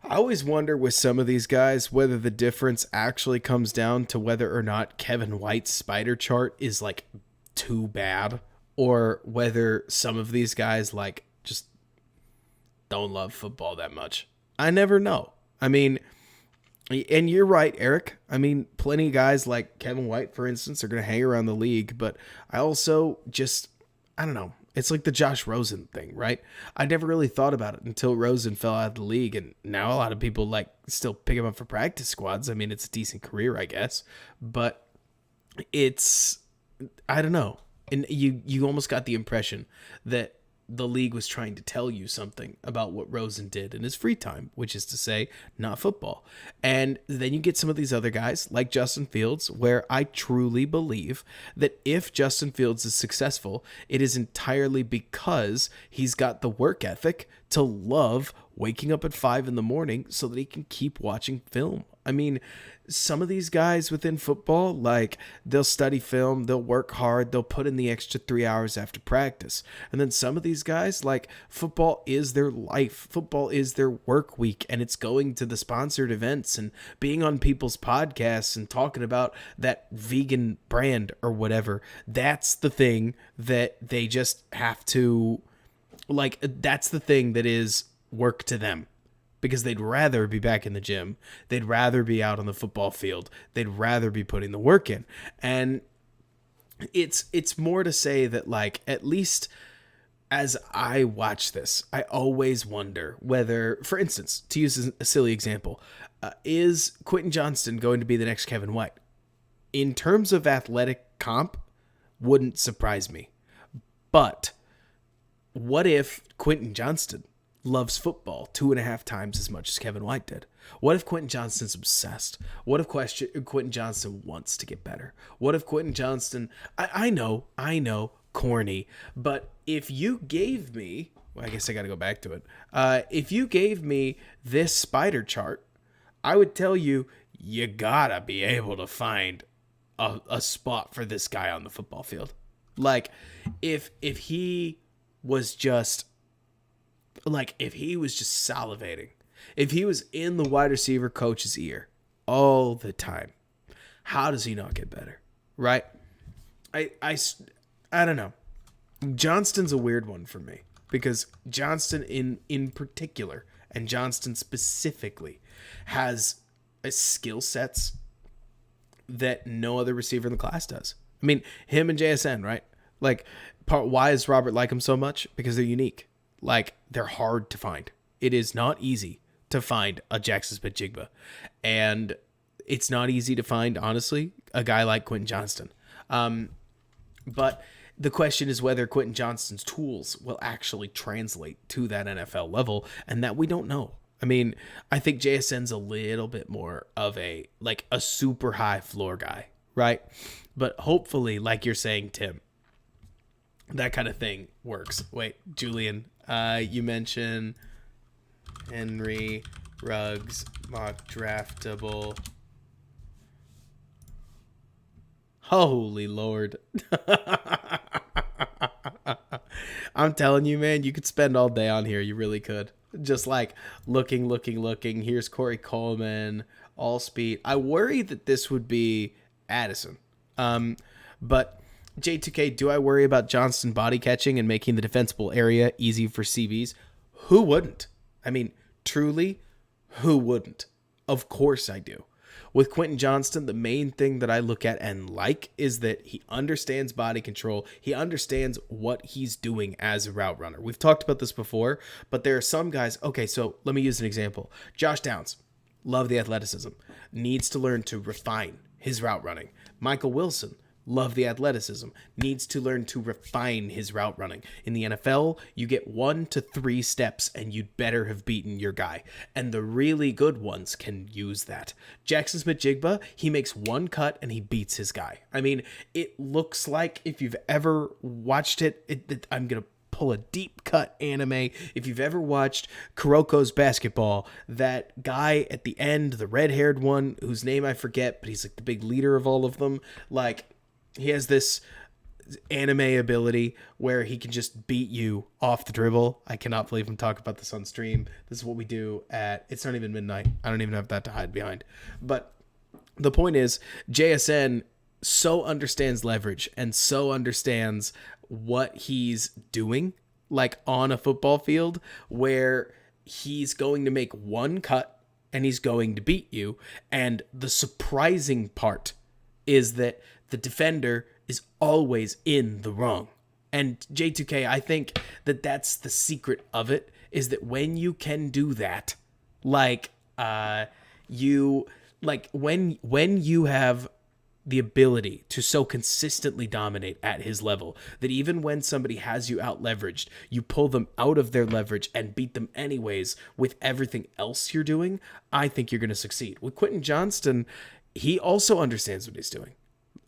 I always wonder with some of these guys whether the difference actually comes down to whether or not Kevin White's spider chart is like too bad, or whether some of these guys like just don't love football that much. I never know. I mean, and you're right, Eric. I mean, plenty of guys like Kevin White, for instance, are going to hang around the league, but I also just, I don't know. It's like the Josh Rosen thing, right? I never really thought about it until Rosen fell out of the league, and now a lot of people like still pick him up for practice squads. I mean, it's a decent career, I guess, but it's, I don't know. And you almost got the impression that the league was trying to tell you something about what Rosen did in his free time, which is to say, not football. And then you get some of these other guys like Justin Fields, where I truly believe that if Justin Fields is successful, it is entirely because he's got the work ethic to love waking up at 5 a.m. so that he can keep watching film. I mean, some of these guys within football, like, they'll study film, they'll work hard, they'll put in the extra 3 hours after practice. And then some of these guys, like, football is their life. Football is their work week, and it's going to the sponsored events and being on people's podcasts and talking about that vegan brand or whatever. That's the thing that they just have to, like, that's the thing that is work to them. Because they'd rather be back in the gym. They'd rather be out on the football field. They'd rather be putting the work in. And it's more to say that, like, at least as I watch this, I always wonder whether, for instance, to use a silly example, is Quentin Johnston going to be the next Kevin White? In terms of athletic comp, wouldn't surprise me. But what if Quentin Johnston loves football 2.5 times as much as Kevin White did? What if Quentin Johnston's obsessed? What if Quentin Johnston wants to get better? What if Quentin Johnston, I know, corny, but if you gave me, well, I guess I got to go back to it. If you gave me this spider chart, I would tell you, you gotta be able to find a spot for this guy on the football field. Like, if he was just, like, if he was just salivating, if he was in the wide receiver coach's ear all the time, how does he not get better? Right? I don't know. Johnston's a weird one for me, because Johnston in particular, and Johnston specifically, has a skill sets that no other receiver in the class does. I mean, him and JSN, right? Like, why does Robert like him so much? Because they're unique. Like, they're hard to find. It is not easy to find a Jackson Smith-Jigba. And it's not easy to find, honestly, a guy like Quentin Johnston. But the question is whether Quentin Johnston's tools will actually translate to that NFL level, and that we don't know. I mean, I think JSN's a little bit more of a super high floor guy, right? But hopefully, like you're saying, Tim, that kind of thing works. Wait, Julian, you mentioned Henry Ruggs mock draftable. Holy Lord. I'm telling you, man, you could spend all day on here. You really could. Just like looking. Here's Corey Coleman, all speed. I worry that this would be Addison. But J2K, do I worry about Johnston body catching and making the defensible area easy for CBs? Who wouldn't? I mean, truly, who wouldn't? Of course I do. With Quentin Johnston, the main thing that I look at and like is that he understands body control. He understands what he's doing as a route runner. We've talked about this before, but there are some guys. Okay, so let me use an example. Josh Downs, love the athleticism, needs to learn to refine his route running. Michael Wilson, love the athleticism, needs to learn to refine his route running. In the NFL, you get 1 to 3 steps and you'd better have beaten your guy. And the really good ones can use that. Jackson Smith-Jigba, he makes one cut and he beats his guy. I mean, it looks like, if you've ever watched I'm going to pull a deep cut anime. If you've ever watched Kuroko's Basketball, that guy at the end, the red-haired one, whose name I forget, but he's like the big leader of all of them, like, he has this anime ability where he can just beat you off the dribble. I cannot believe I'm talking about this on stream. This is what we do it's not even midnight. I don't even have that to hide behind. But the point is, JSN so understands leverage and so understands what he's doing, like on a football field, where he's going to make one cut and he's going to beat you. And the surprising part is that the defender is always in the wrong. And J2K, I think that that's the secret of it, is that when you can do that, like, when you have the ability to so consistently dominate at his level that even when somebody has you out leveraged, you pull them out of their leverage and beat them anyways with everything else you're doing, I think you're going to succeed. With Quentin Johnston, he also understands what he's doing.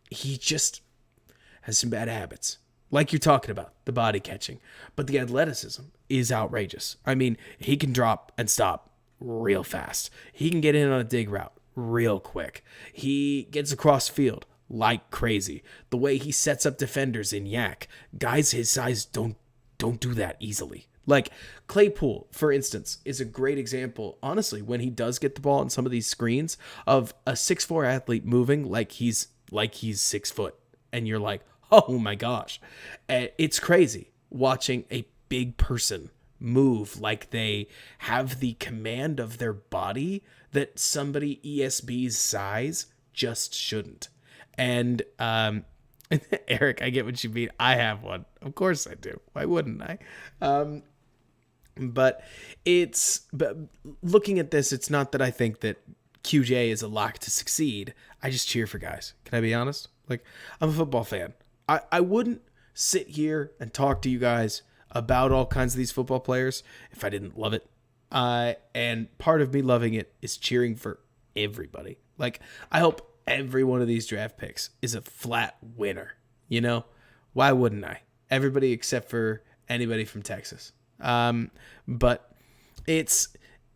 He just has some bad habits, like you're talking about, the body catching. But the athleticism is outrageous. I mean, he can drop and stop real fast. He can get in on a dig route real quick. He gets across field like crazy. The way he sets up defenders in Yak, guys his size don't do that easily. Like Claypool, for instance, is a great example, honestly, when he does get the ball on some of these screens, of a 6'4" athlete moving like he's 6 foot. And you're like, oh my gosh. It's crazy watching a big person move like they have the command of their body that somebody ESB's size just shouldn't. And Eric, I get what you mean. I have one. Of course I do. Why wouldn't I? But looking at this, it's not that I think that QJ is a lock to succeed. I just cheer for guys. Can I be honest? Like, I'm a football fan. I wouldn't sit here and talk to you guys about all kinds of these football players if I didn't love it. And part of me loving it is cheering for everybody. Like, I hope every one of these draft picks is a flat winner. You know? Why wouldn't I? Everybody except for anybody from Texas. But it's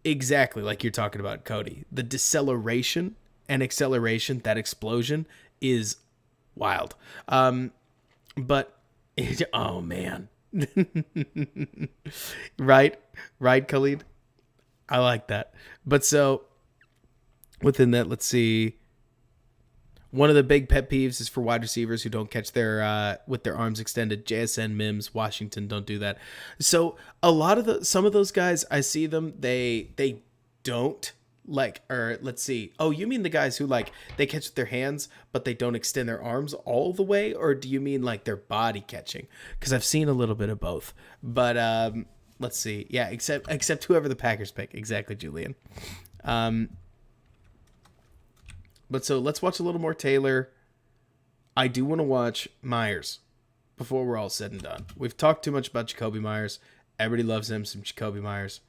exactly like you're talking about, Cody. The deceleration and acceleration, that explosion, is wild. But oh man. Right, Khalid? I like that. But so within that, let's see. One of the big pet peeves is for wide receivers who don't catch their with their arms extended. JSN, Mims, Washington don't do that. So some of those guys, I see them, they don't like, or let's see. Oh, you mean the guys who like they catch with their hands but they don't extend their arms all the way, or do you mean like their body catching? Because I've seen a little bit of both. But let's see. Yeah, except whoever the Packers pick. Exactly, Julian. But so let's watch a little more Taylor. I do want to watch Myers before we're all said and done. We've talked too much about Jacoby Myers. Everybody loves him, some Jacoby Myers.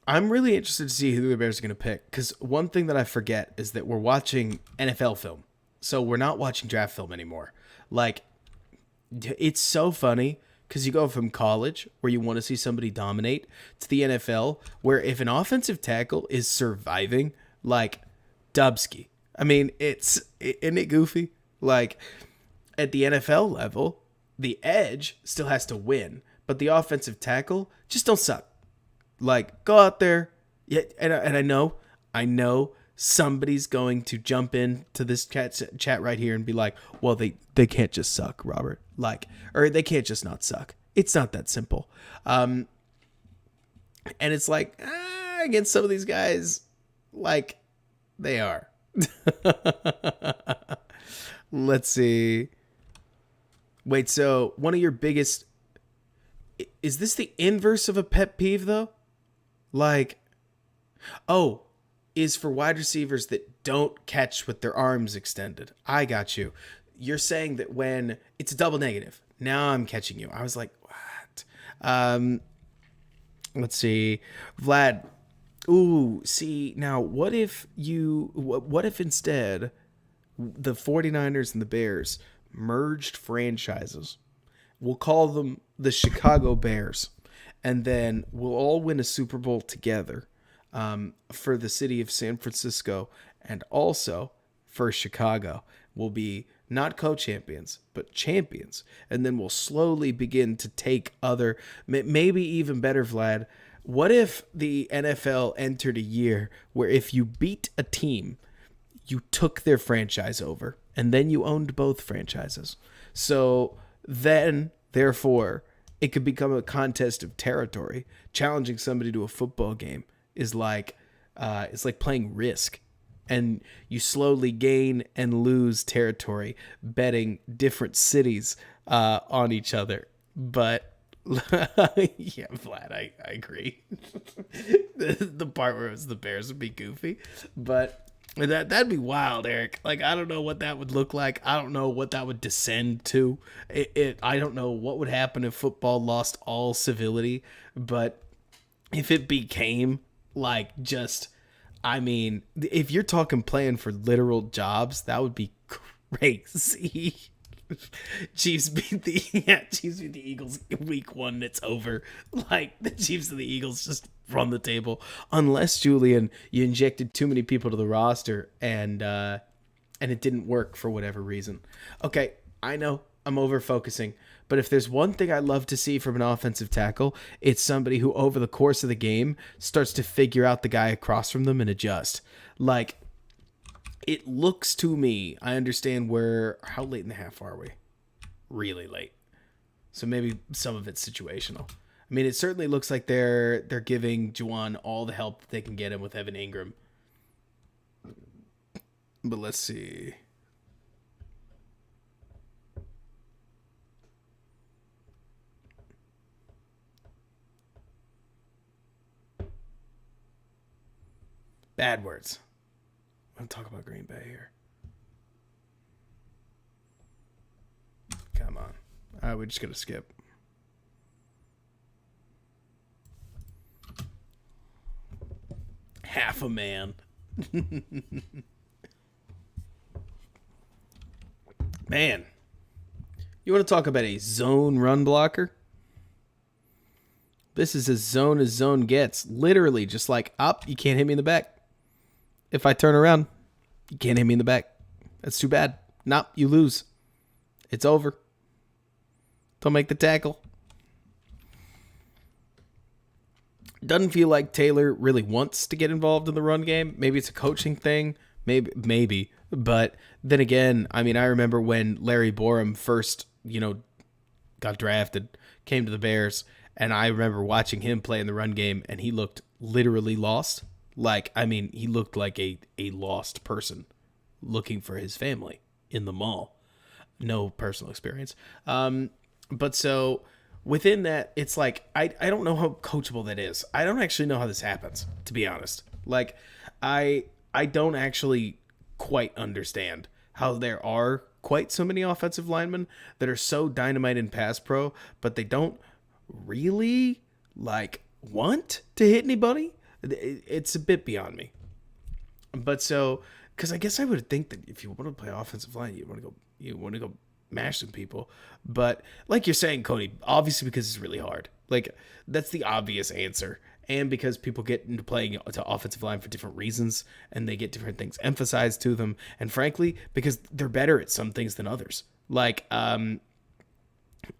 I'm really interested to see who the Bears are going to pick, because one thing that I forget is that we're watching NFL film. So we're not watching draft film anymore. Like, it's so funny because you go from college, where you want to see somebody dominate, to the NFL, where if an offensive tackle is surviving, like Dubsky. I mean, isn't it goofy? Like, at the NFL level, the edge still has to win, but the offensive tackle just don't suck. Like, go out there. Yeah, and I know somebody's going to jump into this chat right here and be like, well, they can't just suck, Robert. Like, or they can't just not suck. It's not that simple. And it's like, against some of these guys, like, they are. Let's see. Wait, so one of your biggest... Is this the inverse of a pet peeve, though? Like, oh, is for wide receivers that don't catch with their arms extended. I got you. You're saying that when it's a double negative, now I'm catching you. I was like, what? Let's see. Vlad. Ooh, see, now what if instead the 49ers and the Bears merged franchises? We'll call them the Chicago Bears. And then we'll all win a Super Bowl together for the city of San Francisco and also for Chicago. We'll be not co-champions, but champions. And then we'll slowly begin to take other, maybe even better, Vlad. What if the NFL entered a year where if you beat a team, you took their franchise over and then you owned both franchises? So then, therefore, it could become a contest of territory. Challenging somebody to a football game is like it's like playing Risk, and you slowly gain and lose territory betting different cities on each other. But yeah, Vlad, I agree. The part where it was the Bears would be goofy, but that'd be wild, Eric. Like, I don't know what that would look like. I don't know what that would descend to. I don't know what would happen if football lost all civility, but if it became like just, I mean, if you're talking playing for literal jobs, that would be crazy. Chiefs beat the Eagles week 1. It's over. Like, the Chiefs and the Eagles just run the table, unless, Julian, you injected too many people to the roster and it didn't work for whatever reason. Okay, I know I'm over focusing, but if there's one thing I love to see from an offensive tackle, it's somebody who over the course of the game starts to figure out the guy across from them and adjust. Like, it looks to me, I understand how late in the half are we? Really late. So maybe some of it's situational. I mean, it certainly looks like they're giving Juwan all the help that they can get him with Evan Ingram. But let's see. Bad words. I'm going to talk about Green Bay here. Come on. We're just going to skip. Half a man. Man. You want to talk about a zone run blocker? This is as zone gets. Literally just like, up, you can't hit me in the back. If I turn around, you can't hit me in the back. That's too bad. Nope, you lose. It's over. Don't make the tackle. Doesn't feel like Taylor really wants to get involved in the run game. Maybe it's a coaching thing. Maybe. But then again, I mean, I remember when Larry Borum first, got drafted, came to the Bears, and I remember watching him play in the run game, and he looked literally lost. Like, I mean, he looked like a lost person looking for his family in the mall. No personal experience. But so within that, it's like, I don't know how coachable that is. I don't actually know how this happens, to be honest. Like, I don't actually quite understand how there are quite so many offensive linemen that are so dynamite in pass pro, but they don't really, like, want to hit anybody. It's a bit beyond me. But so, because I guess I would think that if you want to play offensive line, you want to go mash some people. But like you're saying, Cody, obviously because it's really hard. Like, that's the obvious answer. And because people get into playing to offensive line for different reasons, and they get different things emphasized to them. And frankly, because they're better at some things than others. Like, I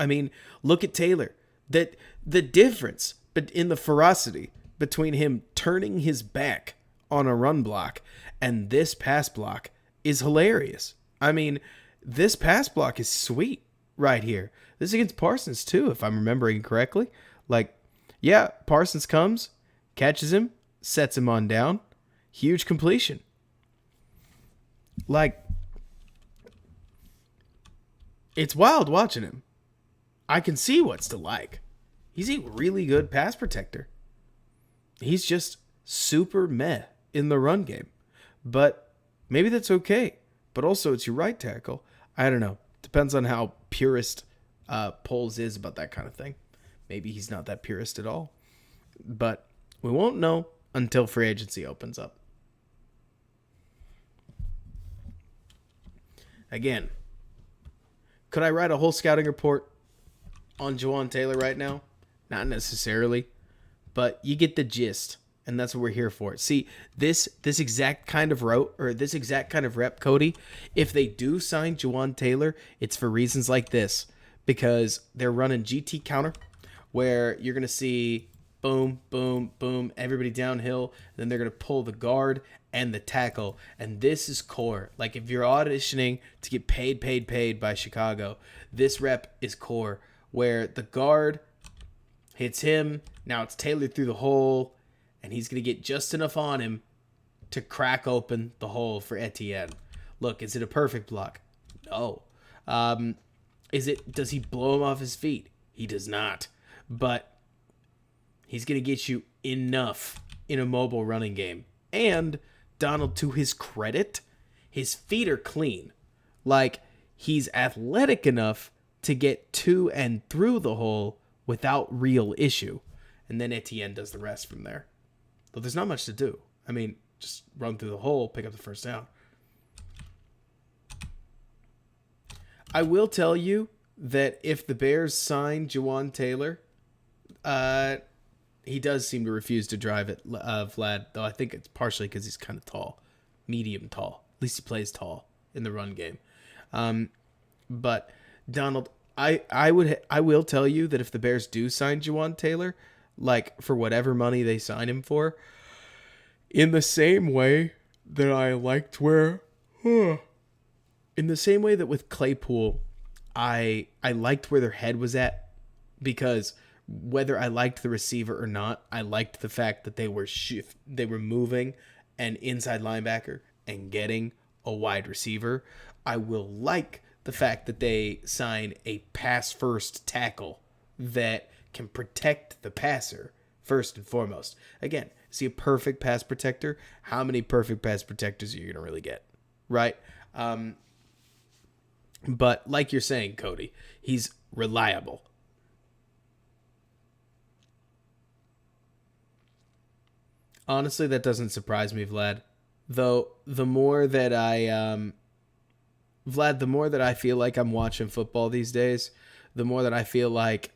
mean, look at Taylor. That the difference in the ferocity between him turning his back on a run block and this pass block is hilarious. I mean, this pass block is sweet right here. This is against Parsons too, if I'm remembering correctly. Like, yeah, Parsons comes, catches him, sets him on down. Huge completion. Like, it's wild watching him. I can see what's to like. He's a really good pass protector. He's just super meh in the run game. But maybe that's okay. But also, it's your right tackle. I don't know. Depends on how purist Poles is about that kind of thing. Maybe he's not that purist at all. But we won't know until free agency opens up. Again, could I write a whole scouting report on Ja'Wan Taylor right now? Not necessarily, but you get the gist, and that's what we're here for. See, this exact kind of this exact kind of rep, Cody, if they do sign Ja'Wan Taylor, it's for reasons like this, because they're running GT counter, where you're going to see boom, boom, boom, everybody downhill, then they're going to pull the guard and the tackle, and this is core. Like, if you're auditioning to get paid by Chicago, this rep is core, where the guard hits him, now it's Taylor through the hole, and he's going to get just enough on him to crack open the hole for Etienne. Look, is it a perfect block? No. Does he blow him off his feet? He does not. But he's going to get you enough in a mobile running game. And Donald, to his credit, his feet are clean. Like, he's athletic enough to get to and through the hole without real issue. And then Etienne does the rest from there. Though there's not much to do. I mean, just run through the hole, pick up the first down. I will tell you that if the Bears sign Ja'Wan Taylor, he does seem to refuse to drive it, Vlad, though I think it's partially because he's kind of tall. Medium tall. At least he plays tall in the run game. But, Donald, I will tell you that if the Bears do sign Ja'Wan Taylor, like, for whatever money they sign him for, in the same way that I liked in the same way that with Claypool, I liked where their head was at, because whether I liked the receiver or not, I liked the fact that they were moving an inside linebacker and getting a wide receiver. I will like the fact that they sign a pass first tackle that can protect the passer first and foremost. Again, is he a perfect pass protector? How many perfect pass protectors are you going to really get? Right? But like you're saying, Cody, he's reliable. Honestly, that doesn't surprise me, Vlad. Though the more that I feel like I'm watching football these days, the more that I feel like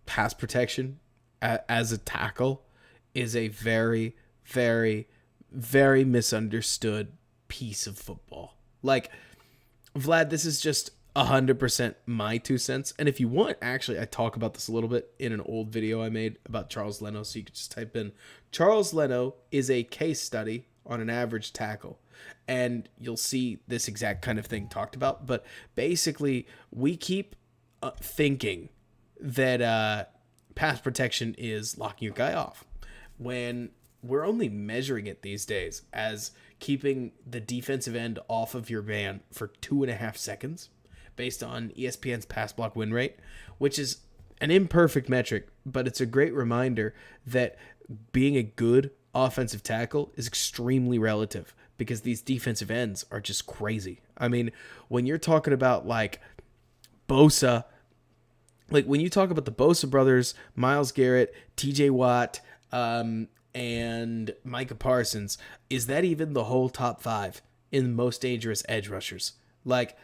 pass protection as a tackle is a very, very, very misunderstood piece of football. Like, Vlad, this is just 100% my 2 cents. And if you want, actually, I talk about this a little bit in an old video I made about Charles Leno. So you could just type in Charles Leno is a case study on an average tackle. And you'll see this exact kind of thing talked about. But basically, we keep thinking that pass protection is locking your guy off, when we're only measuring it these days as keeping the defensive end off of your man for 2.5 seconds based on ESPN's pass block win rate, which is an imperfect metric, but it's a great reminder that being a good offensive tackle is extremely relative, because these defensive ends are just crazy. I mean, when you're talking about like Bosa, like when you talk about the Bosa brothers, Myles Garrett, TJ Watt, and Micah Parsons, is that even the whole top 5 in most dangerous edge rushers? Like,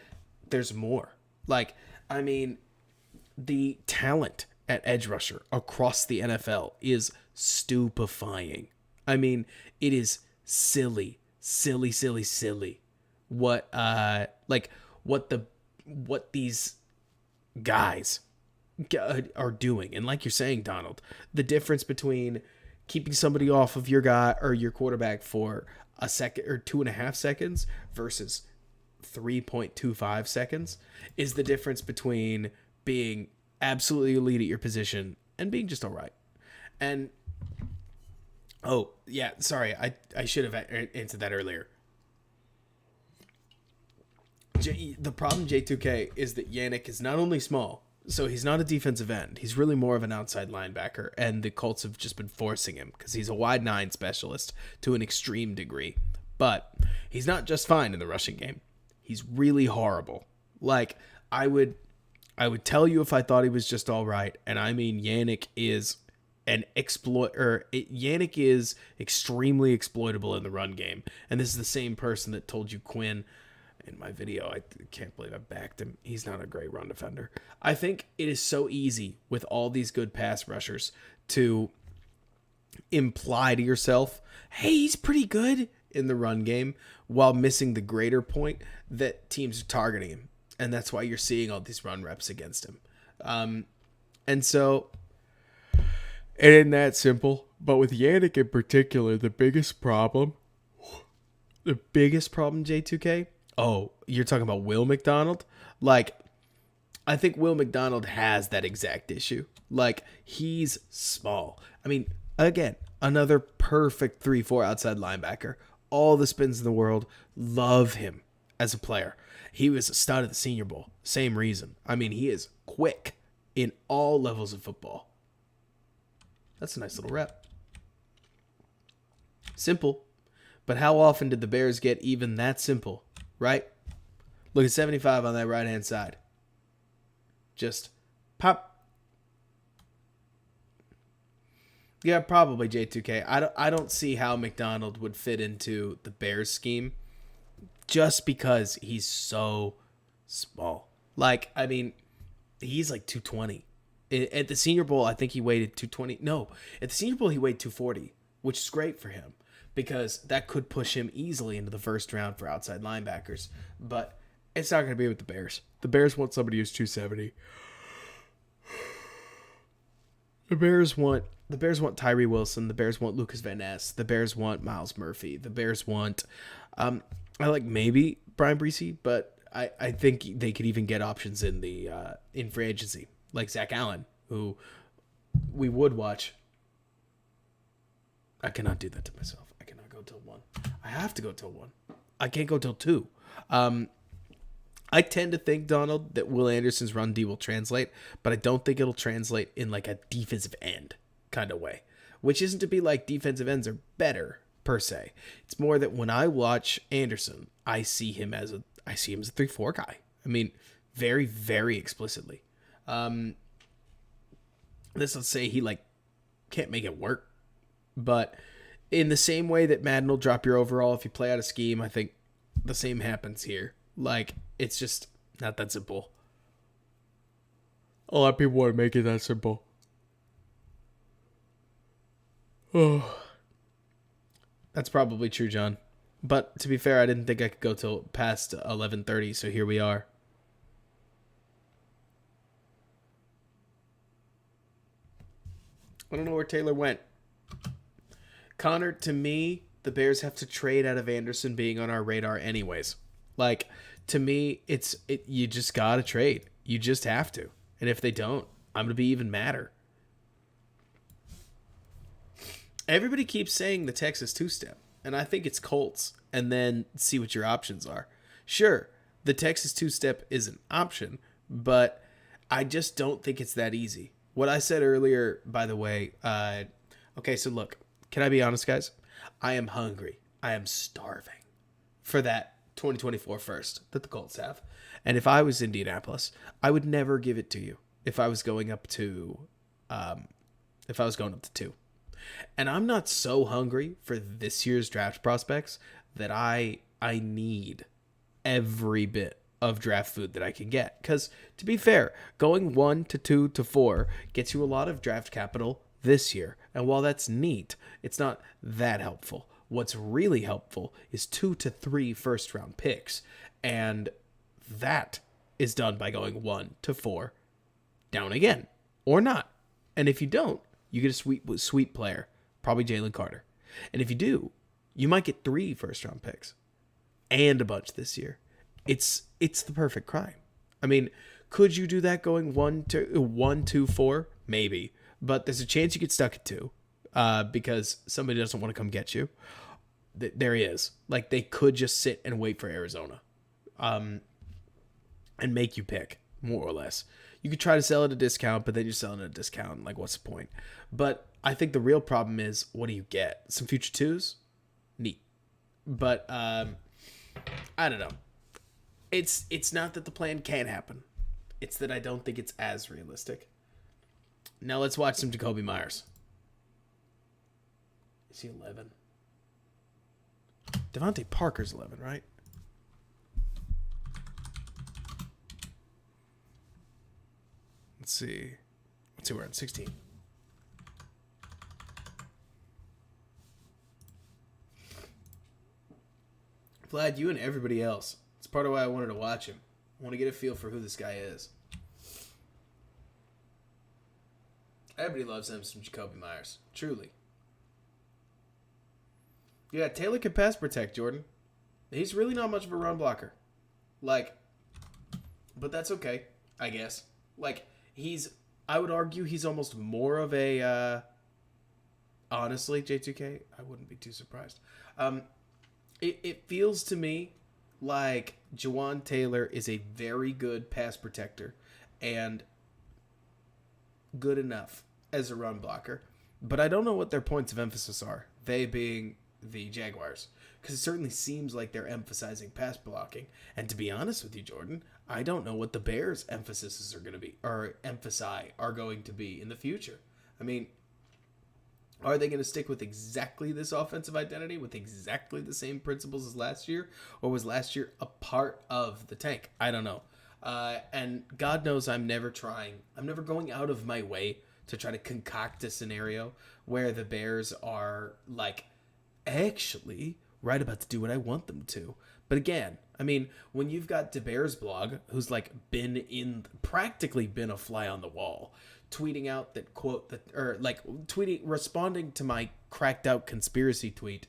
there's more. Like, I mean, the talent at edge rusher across the NFL is stupefying. I mean, it is silly what these guys are doing. And like you're saying, Donald, the difference between keeping somebody off of your guy or your quarterback for a second or 2.5 seconds versus 3.25 seconds is the difference between being absolutely elite at your position and being just all right. And oh yeah, sorry, I should have answered that earlier. The problem, J2K, is that Yannick is not only small, So he's not a defensive end. He's really more of an outside linebacker, and the Colts have just been forcing him because he's a wide nine specialist to an extreme degree. But he's not just fine in the rushing game. He's really horrible. Like, I would tell you if I thought he was just all right, and I mean Yannick is Yannick is extremely exploitable in the run game, and this is the same person that told you Quinn in my video. I can't believe I backed him. He's not a great run defender. I think it is so easy with all these good pass rushers to imply to yourself, hey, he's pretty good in the run game, while missing the greater point that teams are targeting him. And that's why you're seeing all these run reps against him. And so it isn't that simple. But with Yannick in particular, the biggest problem, J2K, oh, you're talking about Will McDonald? Like, I think Will McDonald has that exact issue. Like, he's small. I mean, again, another perfect 3-4 outside linebacker. All the spins in the world. Love him as a player. He was a stud at the Senior Bowl. Same reason. I mean, he is quick in all levels of football. That's a nice little rep. Simple. But how often did the Bears get even that simple? Right? Look at 75 on that right-hand side. Just pop. Yeah, probably J2K. I don't see how McDonald would fit into the Bears scheme just because he's so small. Like, I mean, he's like 220. At the Senior Bowl, I think he weighed 220. No, at the Senior Bowl, he weighed 240, which is great for him because that could push him easily into the first round for outside linebackers. But it's not going to be with the Bears. The Bears want somebody who's 270. The Bears want Tyree Wilson. The Bears want Lucas Van Ness. The Bears want Miles Murphy. The Bears want, I like maybe Brian Breesy, but I think they could even get options in the in free agency, like Zach Allen, who we would watch. I cannot do that to myself. I cannot go till 1. I have to go till 1. I can't go till 2. I tend to think, Donald, that Will Anderson's run D will translate, but I don't think it'll translate in like a defensive end kind of way, which isn't to be like defensive ends are better per se. It's more that when I watch Anderson, I see him as a 3-4 guy. I mean, very, very explicitly. Let's not say he like can't make it work, but in the same way that Madden will drop your overall if you play out of scheme, I think the same happens here. Like, it's just not that simple. A lot of people want to make it that simple. Oh, that's probably true, John. But to be fair, I didn't think I could go till past 11:30, so here we are. I don't know where Taylor went. Connor, to me, the Bears have to trade out of Anderson being on our radar anyways. Like, to me, you just got to trade. You just have to. And if they don't, I'm going to be even madder. Everybody keeps saying the Texas two-step, and I think it's Colts, and then see what your options are. Sure, the Texas two-step is an option, but I just don't think it's that easy. What I said earlier, by the way, okay, so look, can I be honest, guys? I am hungry. I am starving for that 2024 first that the Colts have. And if I was Indianapolis, I would never give it to you if I was going up to 2. And I'm not so hungry for this year's draft prospects that I need every bit of draft food that I can get. Because to be fair, going 1 to 2 to 4 gets you a lot of draft capital this year. And while that's neat, it's not that helpful. What's really helpful is 2 to 3 first round picks. And that is done by going 1 to 4 down again or not. And if you don't, you get a sweet player, probably Jalen Carter. And if you do, you might get 3 first round picks and a bunch this year. It's the perfect crime. I mean, could you do that going 1 to 4? Maybe. But there's a chance you get stuck at 2 because somebody doesn't want to come get you. There he is. Like, they could just sit and wait for Arizona and make you pick, more or less. you could try to sell at a discount, but then you're selling at a discount. Like, what's the point? But I think the real problem is, what do you get? Some future twos? Neat. But I don't know. It's not that the plan can't happen. It's that I don't think it's as realistic. Now let's watch some Jacoby Myers. Is he 11? Devontae Parker's 11, right? Let's see. We're at 16. Vlad, you and everybody else. It's part of why I wanted to watch him. I want to get a feel for who this guy is. Everybody loves him some Jacoby Myers. Truly. Yeah, Taylor can pass protect, Jordan. He's really not much of a run blocker. Like, but that's okay, I guess. Like, I would argue he's almost more of a, honestly, J2K, I wouldn't be too surprised. It feels to me like Jawan Taylor is a very good pass protector and good enough as a run blocker. But I don't know what their points of emphasis are, they being the Jaguars. Because it certainly seems like they're emphasizing pass blocking. And to be honest with you, Jordan, I don't know what the Bears' emphases are going to be, or are going to be in the future. I mean, are they going to stick with exactly this offensive identity with exactly the same principles as last year? Or was last year a part of the tank? I don't know. And God knows I'm never going out of my way to try to concoct a scenario where the Bears are like actually right about to do what I want them to. But again, I mean, when you've got DeBear's blog, who's like practically been a fly on the wall, tweeting out that quote that, or like responding to my cracked out conspiracy tweet,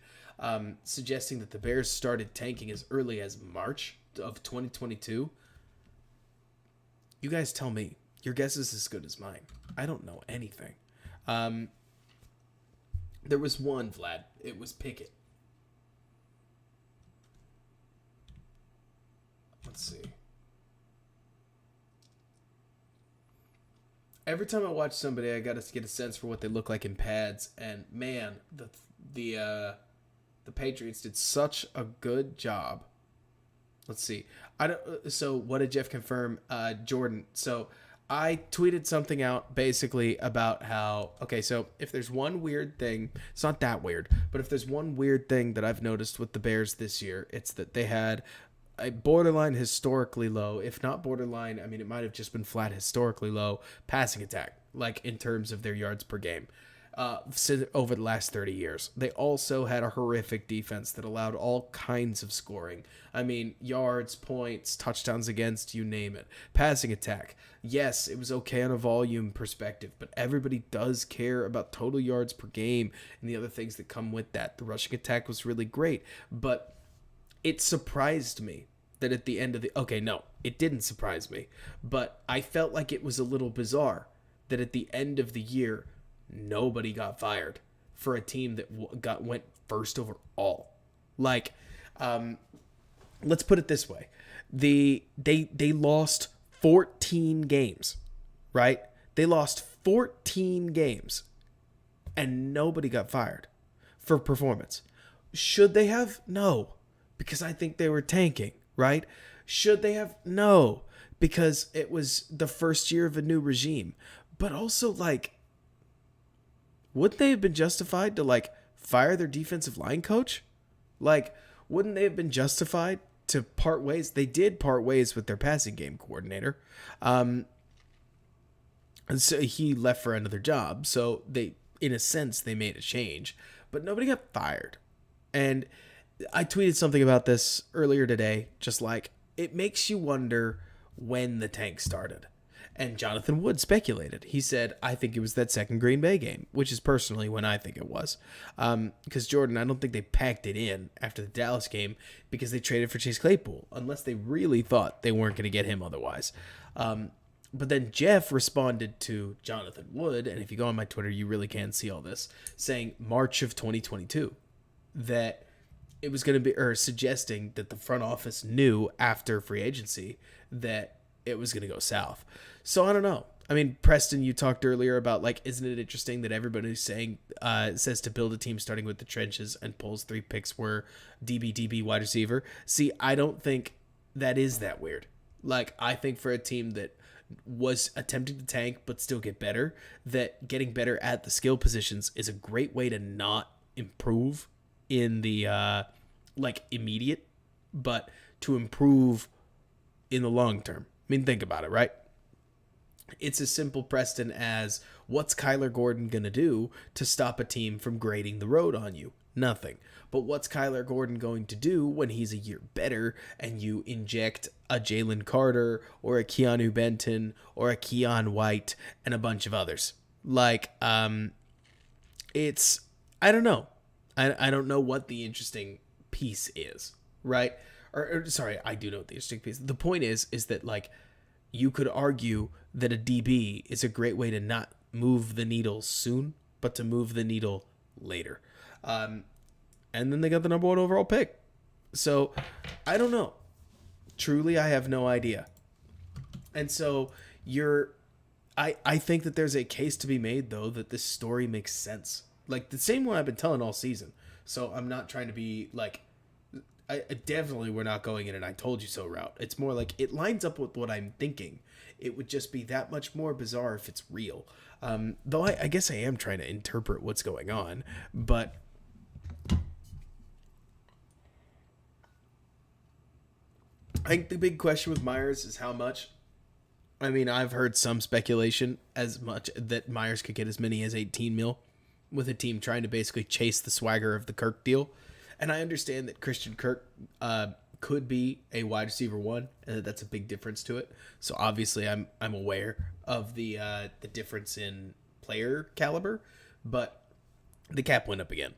suggesting that the Bears started tanking as early as March of 2022. You guys tell me. Your guess is as good as mine. I don't know anything. There was one, Vlad. It was Pickett. Let's see. Every time I watch somebody, I gotta get a sense for what they look like in pads. And man, the Patriots did such a good job. Let's see. So what did Jeff confirm? Jordan. So I tweeted something out basically about how, okay, so if there's one weird thing, it's not that weird, but if there's one weird thing that I've noticed with the Bears this year, it's that they had a borderline historically low, if not borderline, I mean, it might have just been flat historically low passing attack, like in terms of their yards per game. Over the last 30 years. They also had a horrific defense that allowed all kinds of scoring. I mean, yards, points, touchdowns against, you name it. Passing attack. Yes, it was okay on a volume perspective, but everybody does care about total yards per game and the other things that come with that. The rushing attack was really great, but it surprised me that at the end of it didn't surprise me, but I felt like it was a little bizarre that at the end of the year, nobody got fired for a team that went first overall. Like, let's put it this way: they lost 14 games, right? They lost 14 games, and nobody got fired for performance. Should they have? No, because I think they were tanking, right? Should they have? No, because it was the first year of a new regime. But also, like, wouldn't they have been justified to, like, fire their defensive line coach? Like, wouldn't they have been justified to part ways? They did part ways with their passing game coordinator. And so he left for another job. So they, in a sense, they made a change. But nobody got fired. And I tweeted something about this earlier today. Just like, it makes you wonder when the tank started. And Jonathan Wood speculated. He said, I think it was that second Green Bay game, which is personally when I think it was. Because, Jordan, I don't think they packed it in after the Dallas game because they traded for Chase Claypool, unless they really thought they weren't going to get him otherwise. But then Jeff responded to Jonathan Wood, and if you go on my Twitter, you really can see all this, saying March of 2022, that it was going to be, or suggesting that the front office knew after free agency that it was going to go south. So I don't know. I mean, Preston, you talked earlier about like, isn't it interesting that everybody's saying says to build a team starting with the trenches and Poles' 3 picks were DB wide receiver. See, I don't think that is that weird. Like, I think for a team that was attempting to tank but still get better, that getting better at the skill positions is a great way to not improve in the like immediate, but to improve in the long term. I mean, think about it, right? It's as simple, Preston, as what's Kyler Gordon going to do to stop a team from grading the road on you? Nothing. But what's Kyler Gordon going to do when he's a year better and you inject a Jalen Carter or a Keanu Benton or a Keon White and a bunch of others? Like, it's, I don't know. I don't know what the interesting piece is, right? Or sorry, I do know what the interesting piece. The point is that, like, you could argue that a DB is a great way to not move the needle soon, but to move the needle later. And then they got the number 1 overall pick. So, I don't know. Truly, I have no idea. And so, I think that there's a case to be made, though, that this story makes sense. Like, the same one I've been telling all season. So, I'm not trying to be, like, I definitely we're not going in an I told you so route. It's more like it lines up with what I'm thinking. It would just be that much more bizarre if it's real. Though I guess I am trying to interpret what's going on. But I think the big question with Myers is how much. I mean, I've heard some speculation as much that Myers could get as many as 18 mil with a team trying to basically chase the swagger of the Kirk deal. And I understand that Christian Kirk could be a wide receiver 1, and that's a big difference to it. So obviously, I'm aware of the difference in player caliber, but the cap went up again.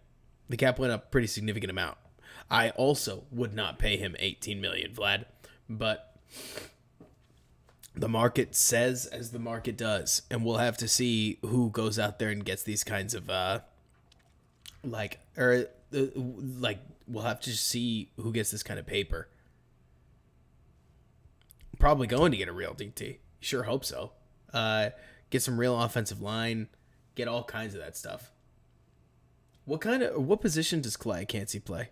The cap went up a pretty significant amount. I also would not pay him $18 million, Vlad, but the market says as the market does, and we'll have to see who goes out there and gets these kinds of we'll have to see who gets this kind of paper. Probably going to get a real DT. Sure hope so. Get some real offensive line. Get all kinds of that stuff. What position does Kalai Cansey play?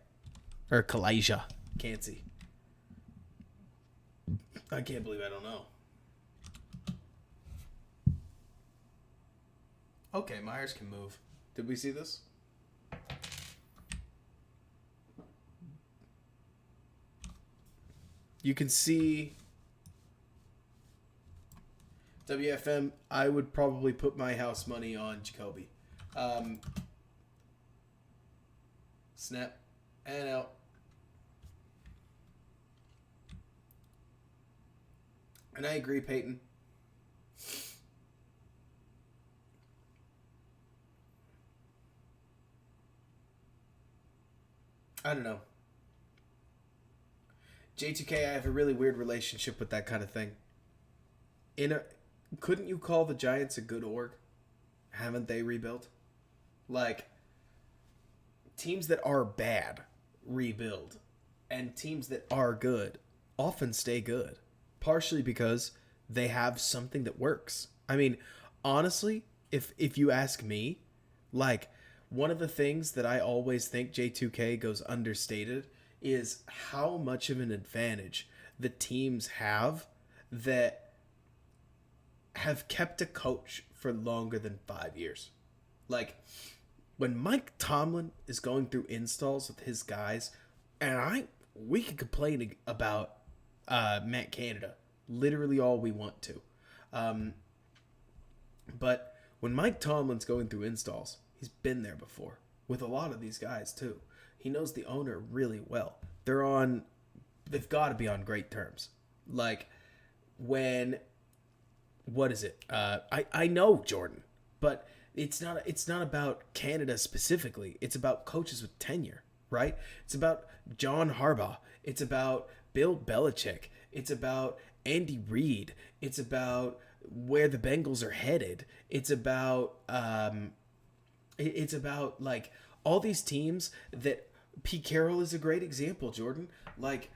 Or Kalijah Cansey? I can't believe I don't know. Okay, Myers can move. Did we see this? You can see WFM. I would probably put my house money on Jacoby. Snap and out. And I agree, Peyton. I don't know. J2K, I have a really weird relationship with that kind of thing. Couldn't you call the Giants a good org? Haven't they rebuilt? Like, teams that are bad rebuild, and teams that are good often stay good, partially because they have something that works. I mean, honestly, if you ask me, like, one of the things that I always think J2K goes understated is how much of an advantage the teams have that have kept a coach for longer than 5 years. Like, when Mike Tomlin is going through installs with his guys, and we can complain about Matt Canada literally all we want to. But when Mike Tomlin's going through installs, he's been there before with a lot of these guys too. He knows the owner really well. They've got to be on great terms. Like, what is it? I know Jordan, but it's not about Canada specifically. It's about coaches with tenure, right? It's about John Harbaugh. It's about Bill Belichick. It's about Andy Reid. It's about where the Bengals are headed. It's about like all these teams that Pete Carroll is a great example, Jordan. Like,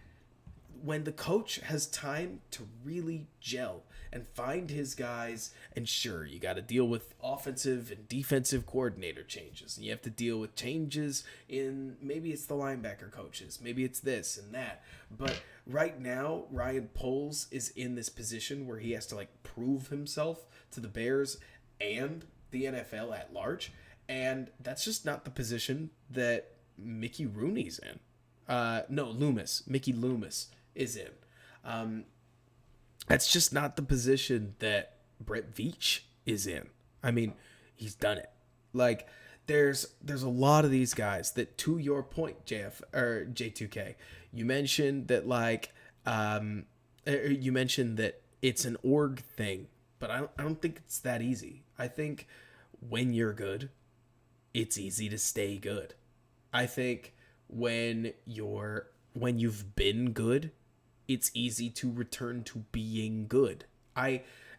when the coach has time to really gel and find his guys, and sure, you got to deal with offensive and defensive coordinator changes, and you have to deal with changes in, maybe it's the linebacker coaches, maybe it's this and that, but right now Ryan Poles is in this position where he has to like prove himself to the Bears and the NFL at large, and that's just not the position that Mickey Rooney's in. Mickey Loomis is in. That's just not the position that Brett Veach is in. I mean, he's done it. Like, there's a lot of these guys that, to your point, J2K, you mentioned that you mentioned that it's an org thing, but I don't think it's that easy. I think when you're good, it's easy to stay good. I think when you've been good, it's easy to return to being good.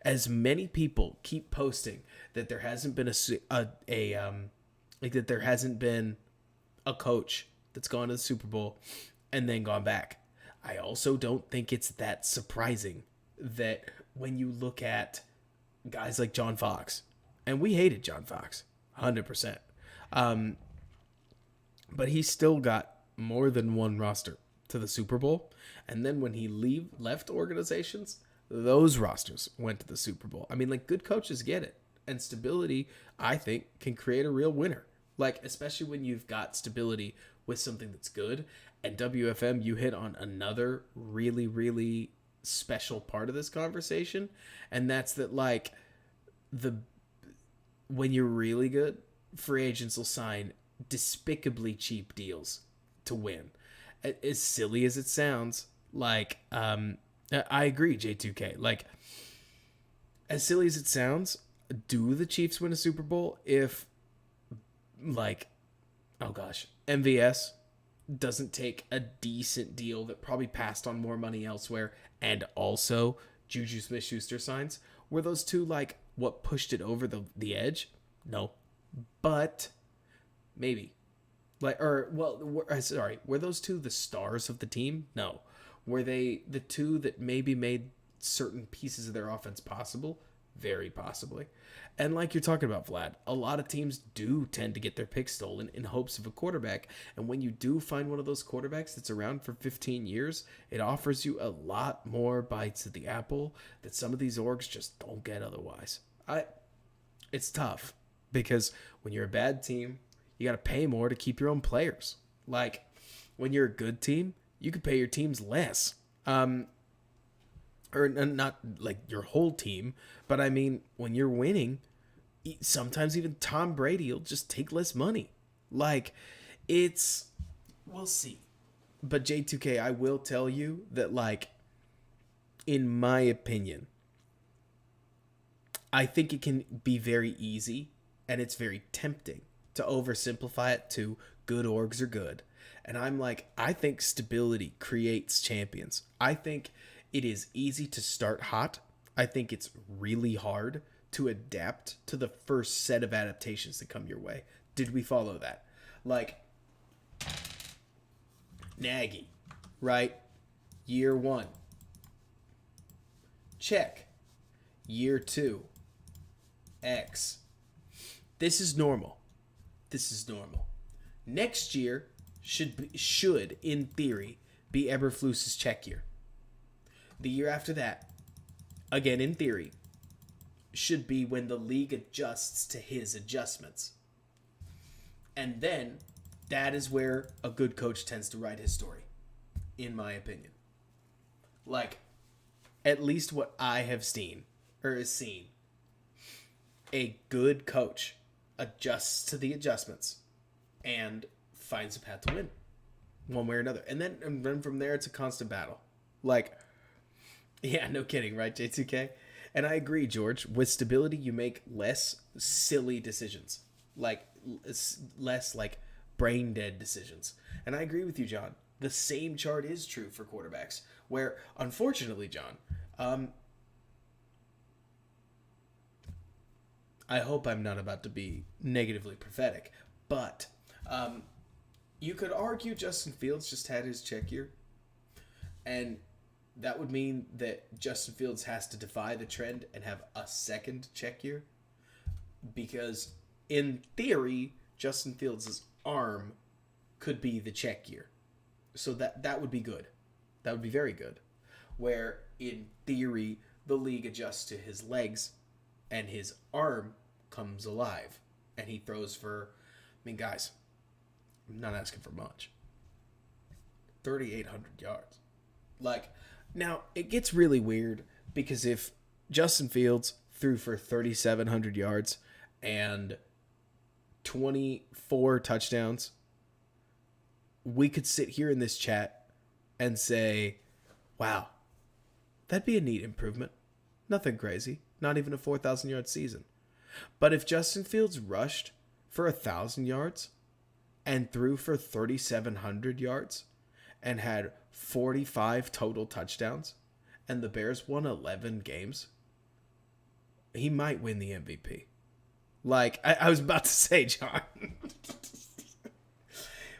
As many people keep posting that there hasn't been that there hasn't been a coach that's gone to the Super Bowl and then gone back. I also don't think it's that surprising that when you look at guys like John Fox, and we hated John Fox 100%. But he still got more than one roster to the Super Bowl. And then when he left organizations, those rosters went to the Super Bowl. I mean, like, good coaches get it. And stability, I think, can create a real winner. Like, especially when you've got stability with something that's good. And WFM, you hit on another really, really special part of this conversation. And that's that, like, when you're really good, free agents will sign despicably cheap deals to win. As silly as it sounds, like, I agree, J2K. Like, as silly as it sounds, do the Chiefs win a Super Bowl if, like, oh gosh, MVS doesn't take a decent deal that probably passed on more money elsewhere, and also Juju Smith-Schuster signs? Were those two, like, what pushed it over the edge? No. But maybe. Were those two the stars of the team? No. Were they the two that maybe made certain pieces of their offense possible? Very possibly. And like you're talking about, Vlad, a lot of teams do tend to get their picks stolen in hopes of a quarterback. And when you do find one of those quarterbacks that's around for 15 years, it offers you a lot more bites at the apple that some of these orgs just don't get otherwise. It's tough because when you're a bad team, you got to pay more to keep your own players. Like, when you're a good team, you can pay your teams less. Or not like your whole team, but I mean, when you're winning, sometimes even Tom Brady will just take less money. Like, we'll see. But J2K, I will tell you that, like, in my opinion, I think it can be very easy and it's very tempting to oversimplify it to good orgs are good. And I'm like, I think stability creates champions. I think it is easy to start hot. I think it's really hard to adapt to the first set of adaptations that come your way. Did we follow that? Like, Nagy, right? Year 1. Check. Year 2. X. This is normal. Next year should in theory be Eberflus's check year. The year after that, again in theory, should be when the league adjusts to his adjustments. And then that is where a good coach tends to write his story, in my opinion. Like, at least what I have seen, a good coach adjusts to the adjustments and finds a path to win one way or another. And then from there, it's a constant battle. Like, yeah, no kidding, right, J2K? And I agree, George. With stability, you make less silly decisions. Like, less, like, brain-dead decisions. And I agree with you, John. The same chart is true for quarterbacks, where, unfortunately, John, I hope I'm not about to be negatively prophetic, but you could argue Justin Fields just had his check year, and that would mean that Justin Fields has to defy the trend and have a second check year, because in theory, Justin Fields' arm could be the check year. So that would be good. That would be very good. Where, in theory, the league adjusts to his legs and his arm comes alive. And he throws for, I mean, guys, I'm not asking for much. 3,800 yards. Like, now, it gets really weird because if Justin Fields threw for 3,700 yards and 24 touchdowns, we could sit here in this chat and say, wow, that'd be a neat improvement. Nothing crazy. Not even a 4,000-yard season. But if Justin Fields rushed for 1,000 yards and threw for 3,700 yards and had 45 total touchdowns and the Bears won 11 games, he might win the MVP. Like, I was about to say, John.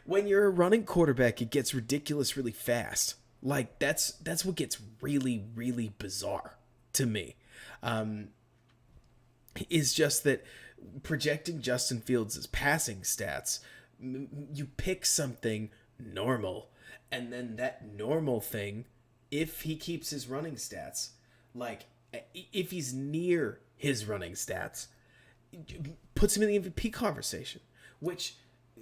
When you're a running quarterback, it gets ridiculous really fast. Like, that's what gets really, really bizarre to me. Is just that projecting Justin Fields' passing stats, you pick something normal, and then that normal thing, if he keeps his running stats, like, if he's near his running stats, puts him in the MVP conversation, which,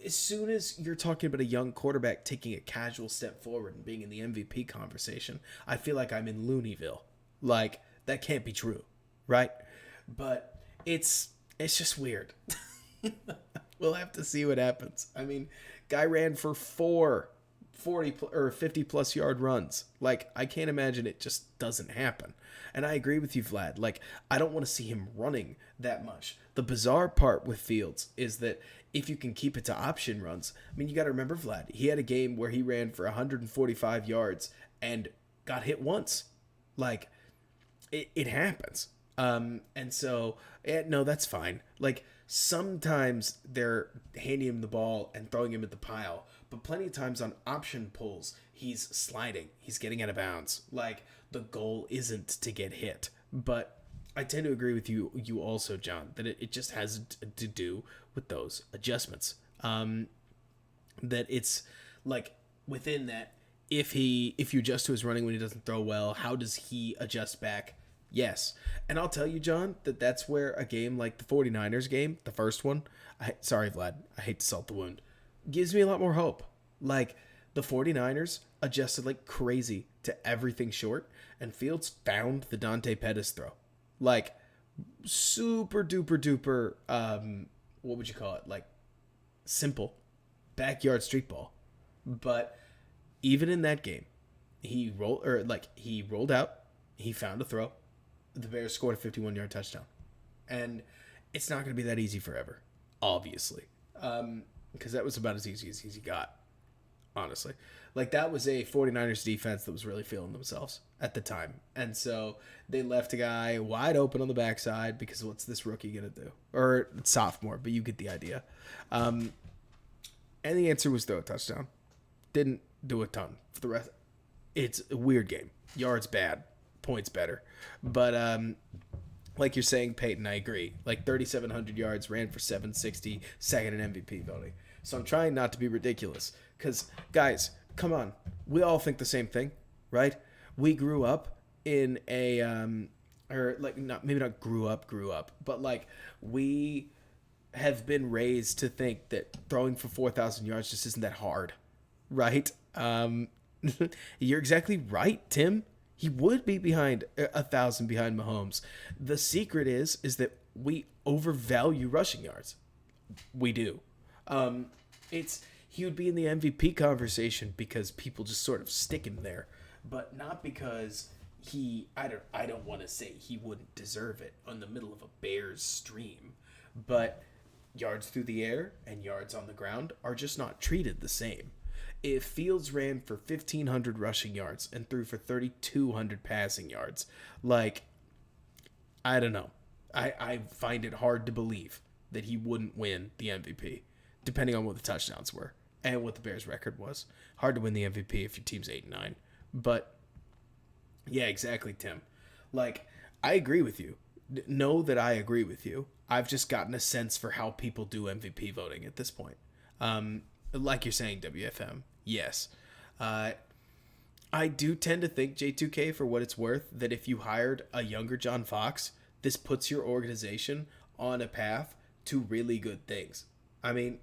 as soon as you're talking about a young quarterback taking a casual step forward and being in the MVP conversation, I feel like I'm in Looneyville. Like, that can't be true, right? But it's just weird. We'll have to see what happens. I mean, guy ran for 4 40 or 50 plus yard runs. Like, I can't imagine it just doesn't happen. And I agree with you, Vlad. Like, I don't want to see him running that much. The bizarre part with Fields is that if you can keep it to option runs, I mean, you got to remember, Vlad, he had a game where he ran for 145 yards and got hit once. Like, it happens. And so, no, that's fine. Like, sometimes they're handing him the ball and throwing him at the pile, but plenty of times on option pulls, he's sliding. He's getting out of bounds. Like, the goal isn't to get hit. But I tend to agree with you also, John, that it just has to do with those adjustments. That it's, like, within that, if you adjust to his running when he doesn't throw well, how does he adjust back? Yes. And I'll tell you, John, that's where a game like the 49ers game, the first one, sorry, Vlad, I hate to salt the wound, gives me a lot more hope. Like, the 49ers adjusted like crazy to everything short, and Fields found the Dante Pettis throw. Like, super duper duper, what would you call it? Like, simple backyard street ball. But even in that game, he rolled out, he found a throw. The Bears scored a 51-yard touchdown. And it's not going to be that easy forever, obviously. Because that was about as easy as he got, honestly. Like, that was a 49ers defense that was really feeling themselves at the time. And so they left a guy wide open on the backside because what's this rookie going to do? Or sophomore, but you get the idea. And the answer was throw a touchdown. Didn't do a ton. For the rest, it's a weird game. Yards bad. Points better. But like you're saying, Peyton, I agree. Like, 3,700 yards, ran for 760, second in MVP voting. So I'm trying not to be ridiculous. Because, guys, come on. We all think the same thing, right? We grew up in a, or like, maybe not grew up, but like, we have been raised to think that throwing for 4,000 yards just isn't that hard, right? You're exactly right, Tim. He would be behind 1,000 behind Mahomes. The secret is that we overvalue rushing yards. We do. He would be in the MVP conversation because people just sort of stick him there, but not because I don't want to say he wouldn't deserve it on the middle of a Bears stream, but yards through the air and yards on the ground are just not treated the same. If Fields ran for 1,500 rushing yards and threw for 3,200 passing yards, like, I don't know. I find it hard to believe that he wouldn't win the MVP, depending on what the touchdowns were and what the Bears' record was. Hard to win the MVP if your team's 8-9. But Yeah, exactly, Tim. Like, I agree with you. Know that I agree with you. I've just gotten a sense for how people do MVP voting at this point. Like you're saying, WFM, yes. Uh, I do tend to think, J2K, for what it's worth, that if you hired a younger John Fox, this puts your organization on a path to really good things. I mean,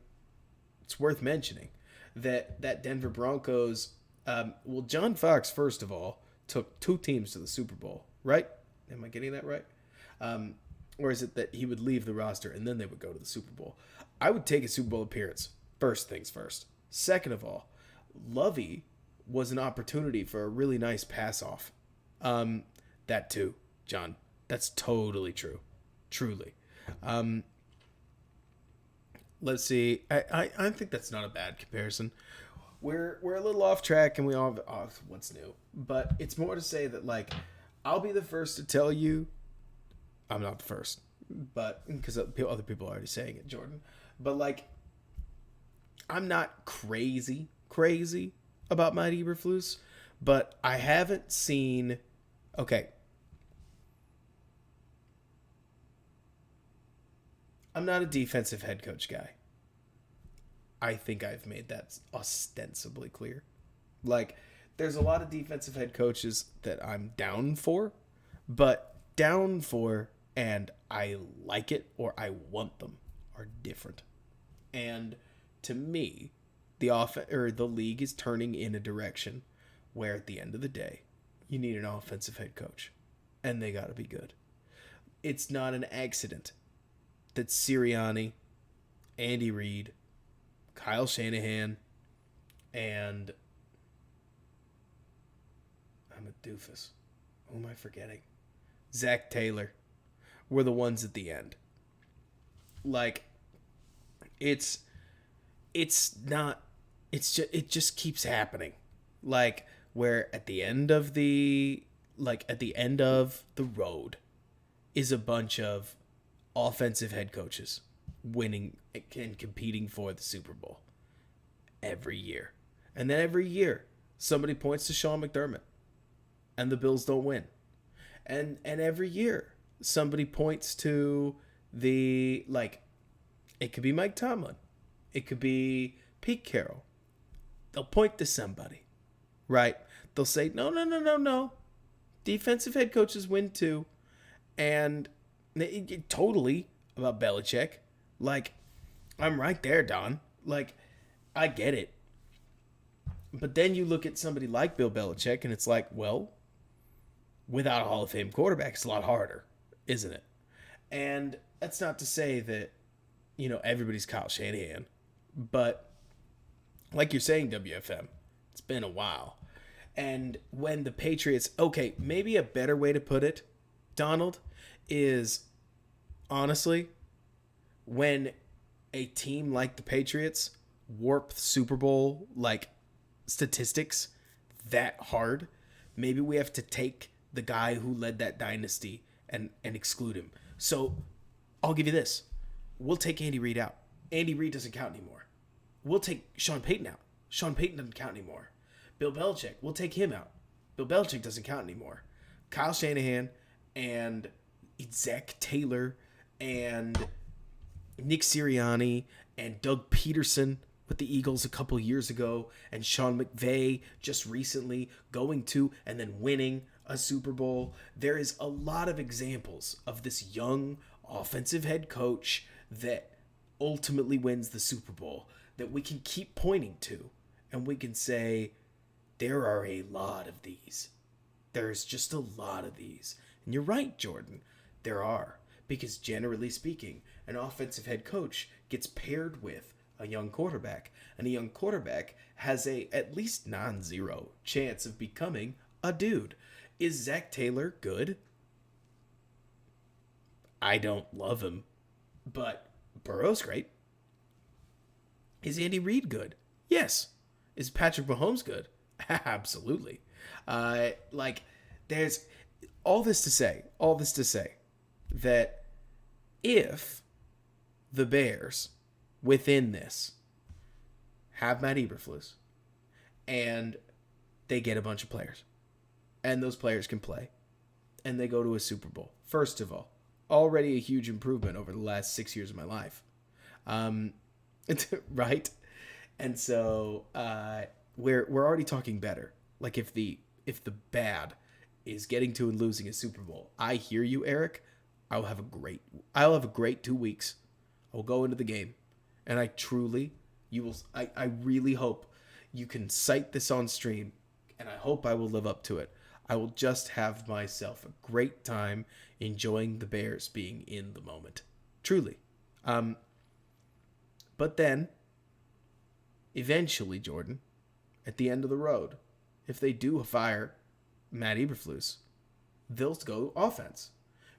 it's worth mentioning that Denver Broncos. Well, John Fox, first of all, took two teams to the Super Bowl, right? Am I getting that right? Or is it that he would leave the roster and then they would go to the Super Bowl? I would take a Super Bowl appearance. First things first. Second of all, Lovey was an opportunity for a really nice pass off. That too, John. That's totally true. Truly. Let's see. I think that's not a bad comparison. We're a little off track and we all have what's new. But it's more to say that, like, I'll be the first to tell you. I'm not the first, but because other people are already saying it, Jordan. But, like, I'm not crazy about Mighty Eberflus, but I haven't seen. Okay. I'm not a defensive head coach guy. I think I've made that ostensibly clear. Like, there's a lot of defensive head coaches that I'm down for, but down for and I like it or I want them are different. And to me, the league is turning in a direction where at the end of the day, you need an offensive head coach, and they got to be good. It's not an accident that Sirianni, Andy Reid, Kyle Shanahan, and I'm a doofus. Who am I forgetting? Zach Taylor were the ones at the end. Like, it just keeps happening. Like, where at the end of the road is a bunch of offensive head coaches winning and competing for the Super Bowl every year. And then every year somebody points to Sean McDermott and the Bills don't win. And every year somebody points to it could be Mike Tomlin. It could be Pete Carroll. They'll point to somebody, right? They'll say, no. Defensive head coaches win too. And totally about Belichick. Like, I'm right there, Don. Like, I get it. But then you look at somebody like Bill Belichick and it's like, well, without a Hall of Fame quarterback, it's a lot harder, isn't it? And that's not to say that, everybody's Kyle Shanahan. But like you're saying, WFM, it's been a while. And when the Patriots, okay, maybe a better way to put it, Donald, is honestly, when a team like the Patriots warp Super Bowl statistics that hard, maybe we have to take the guy who led that dynasty and exclude him. So I'll give you this. We'll take Andy Reid out. Andy Reid doesn't count anymore. We'll take Sean Payton out. Sean Payton doesn't count anymore. Bill Belichick, we'll take him out. Bill Belichick doesn't count anymore. Kyle Shanahan and Zach Taylor and Nick Sirianni and Doug Peterson with the Eagles a couple years ago, and Sean McVay just recently going to and then winning a Super Bowl. There is a lot of examples of this young offensive head coach that ultimately wins the Super Bowl that we can keep pointing to, and we can say, there are a lot of these. There's just a lot of these. And you're right, Jordan. There are. Because generally speaking, an offensive head coach gets paired with a young quarterback. And a young quarterback has a at least non-zero chance of becoming a dude. Is Zach Taylor good? I don't love him. But Burrow's great. Is Andy Reid good? Yes. Is Patrick Mahomes good? Absolutely. There's all this to say that if the Bears within this have Matt Eberflus and they get a bunch of players and those players can play, and they go to a Super Bowl. First of all, already a huge improvement over the last 6 years of my life. Right? And so we're already talking better. Like if the bad is getting to and losing a Super Bowl, I hear you, Eric. I'll have a great 2 weeks. I'll go into the game, and I really hope you can cite this on stream, and I hope I will live up to it. I will just have myself a great time enjoying the Bears being in the moment. Truly. But then, eventually, Jordan, at the end of the road, if they do fire Matt Eberflus, they'll go offense.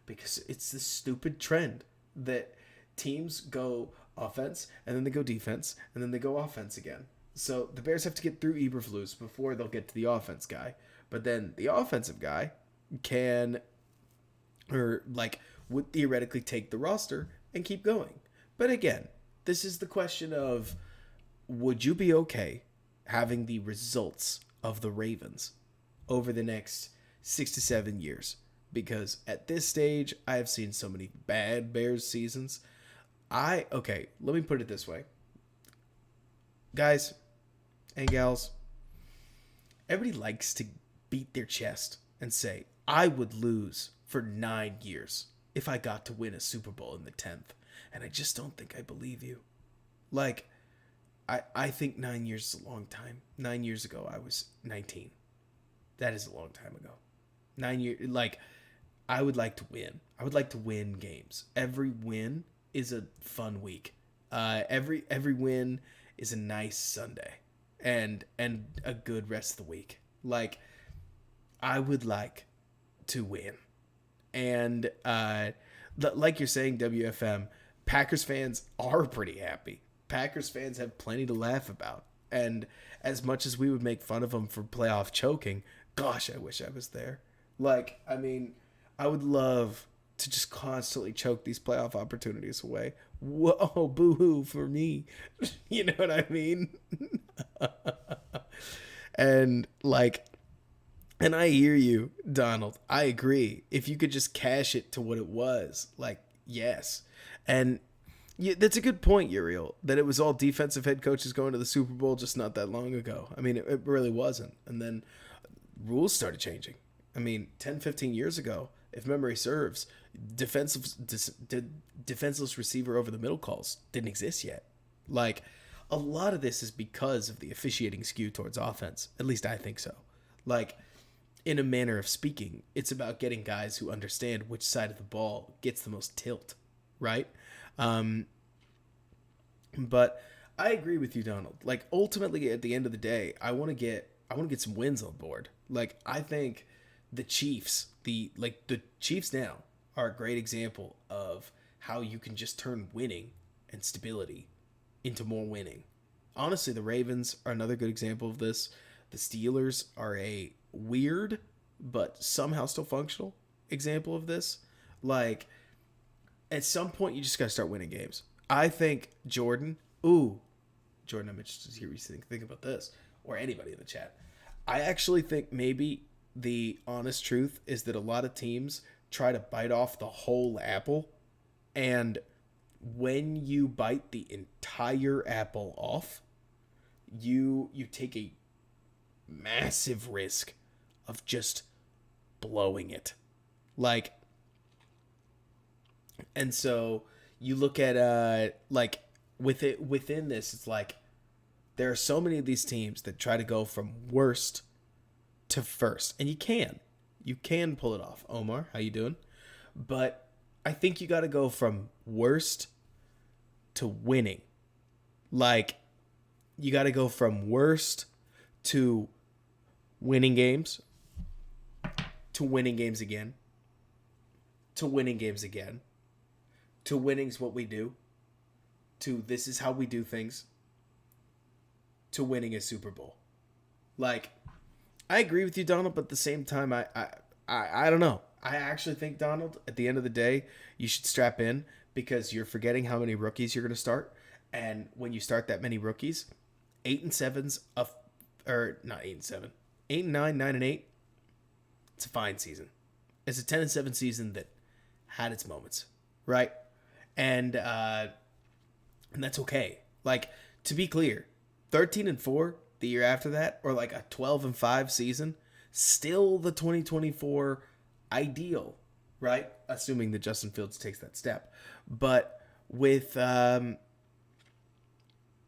Because it's this stupid trend that teams go offense, and then they go defense, and then they go offense again. So the Bears have to get through Eberflus before they'll get to the offense guy. But then the offensive guy would theoretically take the roster and keep going. But again, this is the question of, would you be okay having the results of the Ravens over the next 6 to 7 years? Because at this stage, I have seen so many bad Bears seasons. Let me put it this way. Guys and gals, everybody likes to beat their chest and say, I would lose for 9 years if I got to win a Super Bowl in the 10th. And I just don't think I believe you. Like, I think 9 years is a long time. 9 years ago, I was 19. That is a long time ago. 9 years, I would like to win. I would like to win games. Every win is a fun week. Every win is a nice Sunday and a good rest of the week. Like, I would like to win. And like you're saying, WFM, Packers fans are pretty happy. Packers fans have plenty to laugh about. And as much as we would make fun of them for playoff choking, gosh, I wish I was there. Like, I mean, I would love to just constantly choke these playoff opportunities away. Whoa, boo-hoo for me. You know what I mean? And I hear you, Donald. I agree. If you could just cash it to what it was, yes. And that's a good point, Uriel, that it was all defensive head coaches going to the Super Bowl just not that long ago. I mean, it really wasn't. And then rules started changing. I mean, 10, 15 years ago, if memory serves, defenseless receiver over the middle calls didn't exist yet. Like, a lot of this is because of the officiating skew towards offense. At least I think so. Like, in a manner of speaking, it's about getting guys who understand which side of the ball gets the most tilt, right? But I agree with you, Donald. Like, ultimately, at the end of the day, I want to get some wins on board. Like, I think the Chiefs, the Chiefs now are a great example of how you can just turn winning and stability into more winning. Honestly, the Ravens are another good example of this. The Steelers are a weird but somehow still functional example of this. Like, at some point, you just got to start winning games. I think Jordan, I'm interested to hear what you think about this, or anybody in the chat. I actually think maybe the honest truth is that a lot of teams try to bite off the whole apple, and when you bite the entire apple off, you take a massive risk of just blowing it. Like, and so you look at within this, it's like there are so many of these teams that try to go from worst to first, and you can pull it off. Omar, how you doing? But I think you got to go from worst to winning. Like, you got to go from worst to winning games, to winning games again, to winning games again, to winning's what we do, to this is how we do things, to winning a Super Bowl. Like, I agree with you, Donald, but at the same time, I don't know. I actually think, Donald, at the end of the day, you should strap in, because you're forgetting how many rookies you're going to start. And when you start that many rookies, 8 and 7's not 8 and 7, 8 and 9, 9 and 8. It's a fine season. It's a 10-7 season that had its moments, right? And that's okay. Like, to be clear, 13-4 the year after that, or like a 12-5 season, still the 2024 ideal, right? Assuming that Justin Fields takes that step. But with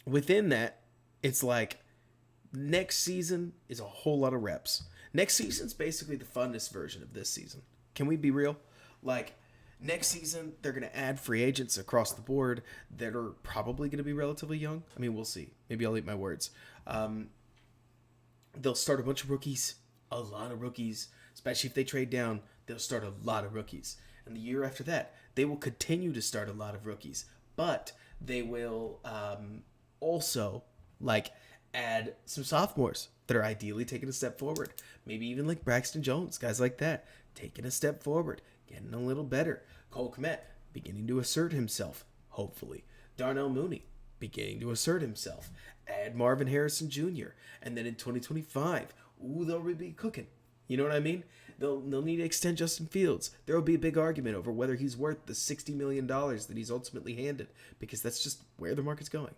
within that, it's like next season is a whole lot of reps. Next season's basically the funnest version of this season. Can we be real? Like, next season, they're going to add free agents across the board that are probably going to be relatively young. I mean, we'll see. Maybe I'll eat my words. They'll start a bunch of rookies, a lot of rookies, especially if they trade down. They'll start a lot of rookies. And the year after that, they will continue to start a lot of rookies. But they will also, like, add some sophomores that are ideally taking a step forward. Maybe even like Braxton Jones, guys like that, taking a step forward, getting a little better. Cole Kmet beginning to assert himself, hopefully. Darnell Mooney beginning to assert himself. Add Marvin Harrison Jr. And then in 2025, they'll be cooking. You know what I mean? They'll need to extend Justin Fields. There will be a big argument over whether he's worth the $60 million that he's ultimately handed, because that's just where the market's going.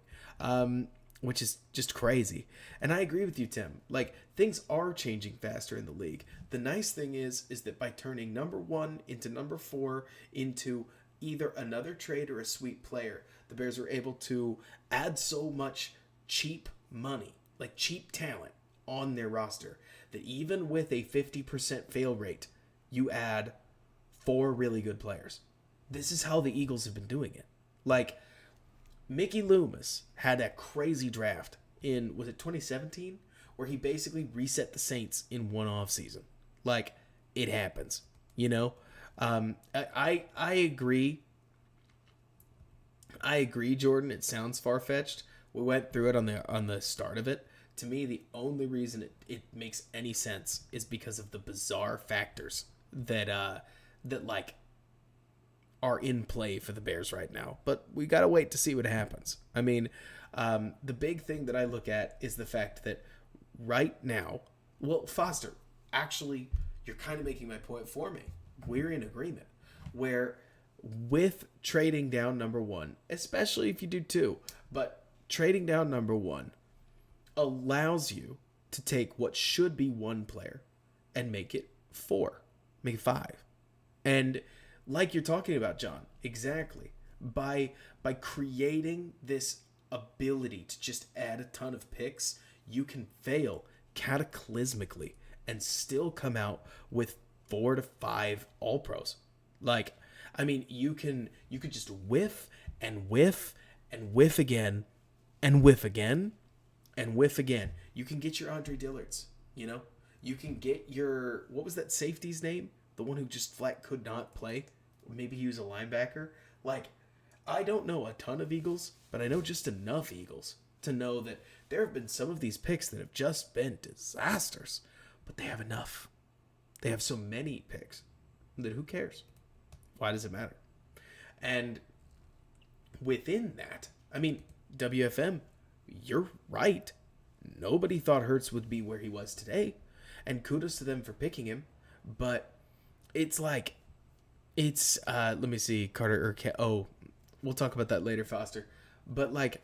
Which is just crazy. And I agree with you, Tim. Like, things are changing faster in the league. The nice thing is that by turning number 1 into number 4 into either another trade or a sweet player, the Bears were able to add so much cheap money, like cheap talent, on their roster that even with a 50% fail rate, you add 4 really good players. This is how the Eagles have been doing it. Like, Mickey Loomis had that crazy draft in, was it 2017? Where he basically reset the Saints in one off season. Like, it happens, you know? I agree. I agree, Jordan. It sounds far-fetched. We went through it on the start of it. To me, the only reason it makes any sense is because of the bizarre factors that like are in play for the Bears right now. But we got to wait to see what happens. I mean, the big thing that I look at is the fact that right now, well, Foster, actually, you're kind of making my point for me. We're in agreement where with trading down number 1, especially if you do 2, but trading down number 1 allows you to take what should be 1 player and make it 4, make it 5. And like you're talking about, John, exactly. By creating this ability to just add a ton of picks, you can fail cataclysmically and still come out with 4 to 5 All-Pros. Like, I mean, you could just whiff and whiff and whiff again and whiff again and whiff again. You can get your Andre Dillards, you know? You can get your, what was that safety's name? The one who just flat could not play. Maybe he was a linebacker. Like, I don't know a ton of Eagles, but I know just enough Eagles to know that there have been some of these picks that have just been disasters, but they have enough. They have so many picks that who cares? Why does it matter? And within that, I mean, WFM, you're right. Nobody thought Hurts would be where he was today, and kudos to them for picking him. But it's like, it's let me see, Carter or we'll talk about that later, Foster. But like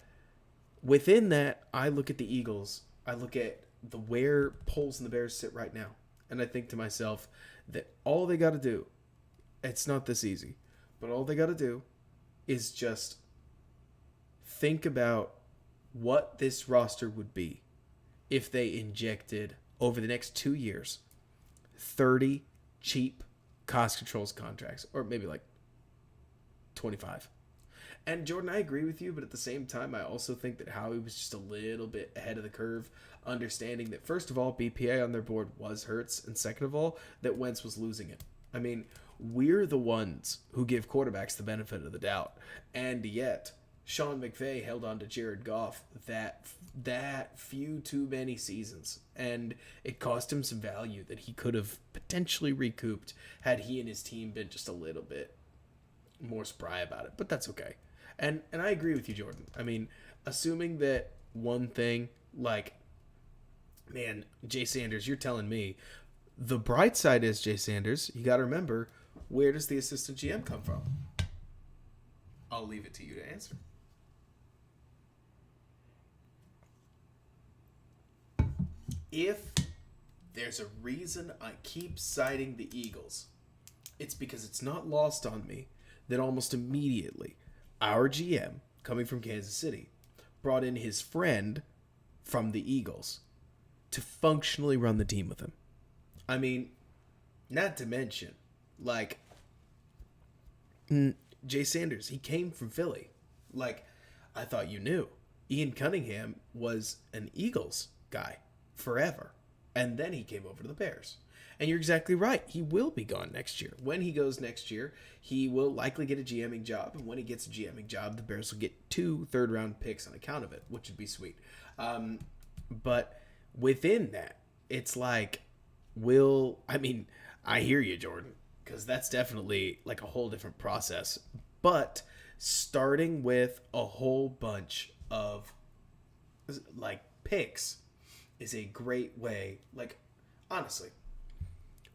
within that, I look at the Eagles, I look at the where Poles and the Bears sit right now, and I think to myself that all they got to do, it's not this easy, but all they got to do is just think about what this roster would be if they injected over the next 2 years 30 cheap cost controls contracts, or maybe like 25. And Jordan, I agree with you, but at the same time, I also think that Howie was just a little bit ahead of the curve, understanding that first of all, BPA on their board was Hurts, and second of all, that Wentz was losing it. I mean, we're the ones who give quarterbacks the benefit of the doubt, and yet Sean McVay held on to Jared Goff that few too many seasons, and it cost him some value that he could have potentially recouped had he and his team been just a little bit more spry about it. But that's okay. And I agree with you, Jordan. I mean, assuming that one thing, like, man, Jay Sanders, you're telling me The bright side is, Jay Sanders, you got to remember, where does the assistant GM come from? I'll leave it to you to answer. If there's a reason I keep citing the Eagles, it's because it's not lost on me that almost immediately our GM, coming from Kansas City, brought in his friend from the Eagles to functionally run the team with him. I mean, not to mention, like, Jay Sanders, he came from Philly. Like, I thought you knew. Ian Cunningham was an Eagles guy forever. And then he came over to the Bears. And you're exactly right. He will be gone next year. When he goes next year, he will likely get a GMing job. And when he gets a GMing job, the Bears will get 2 third-round picks on account of it, which would be sweet. But within that, it's like, I hear you, Jordan, because that's definitely like a whole different process. But starting with a whole bunch of like picks is a great way. Like, honestly,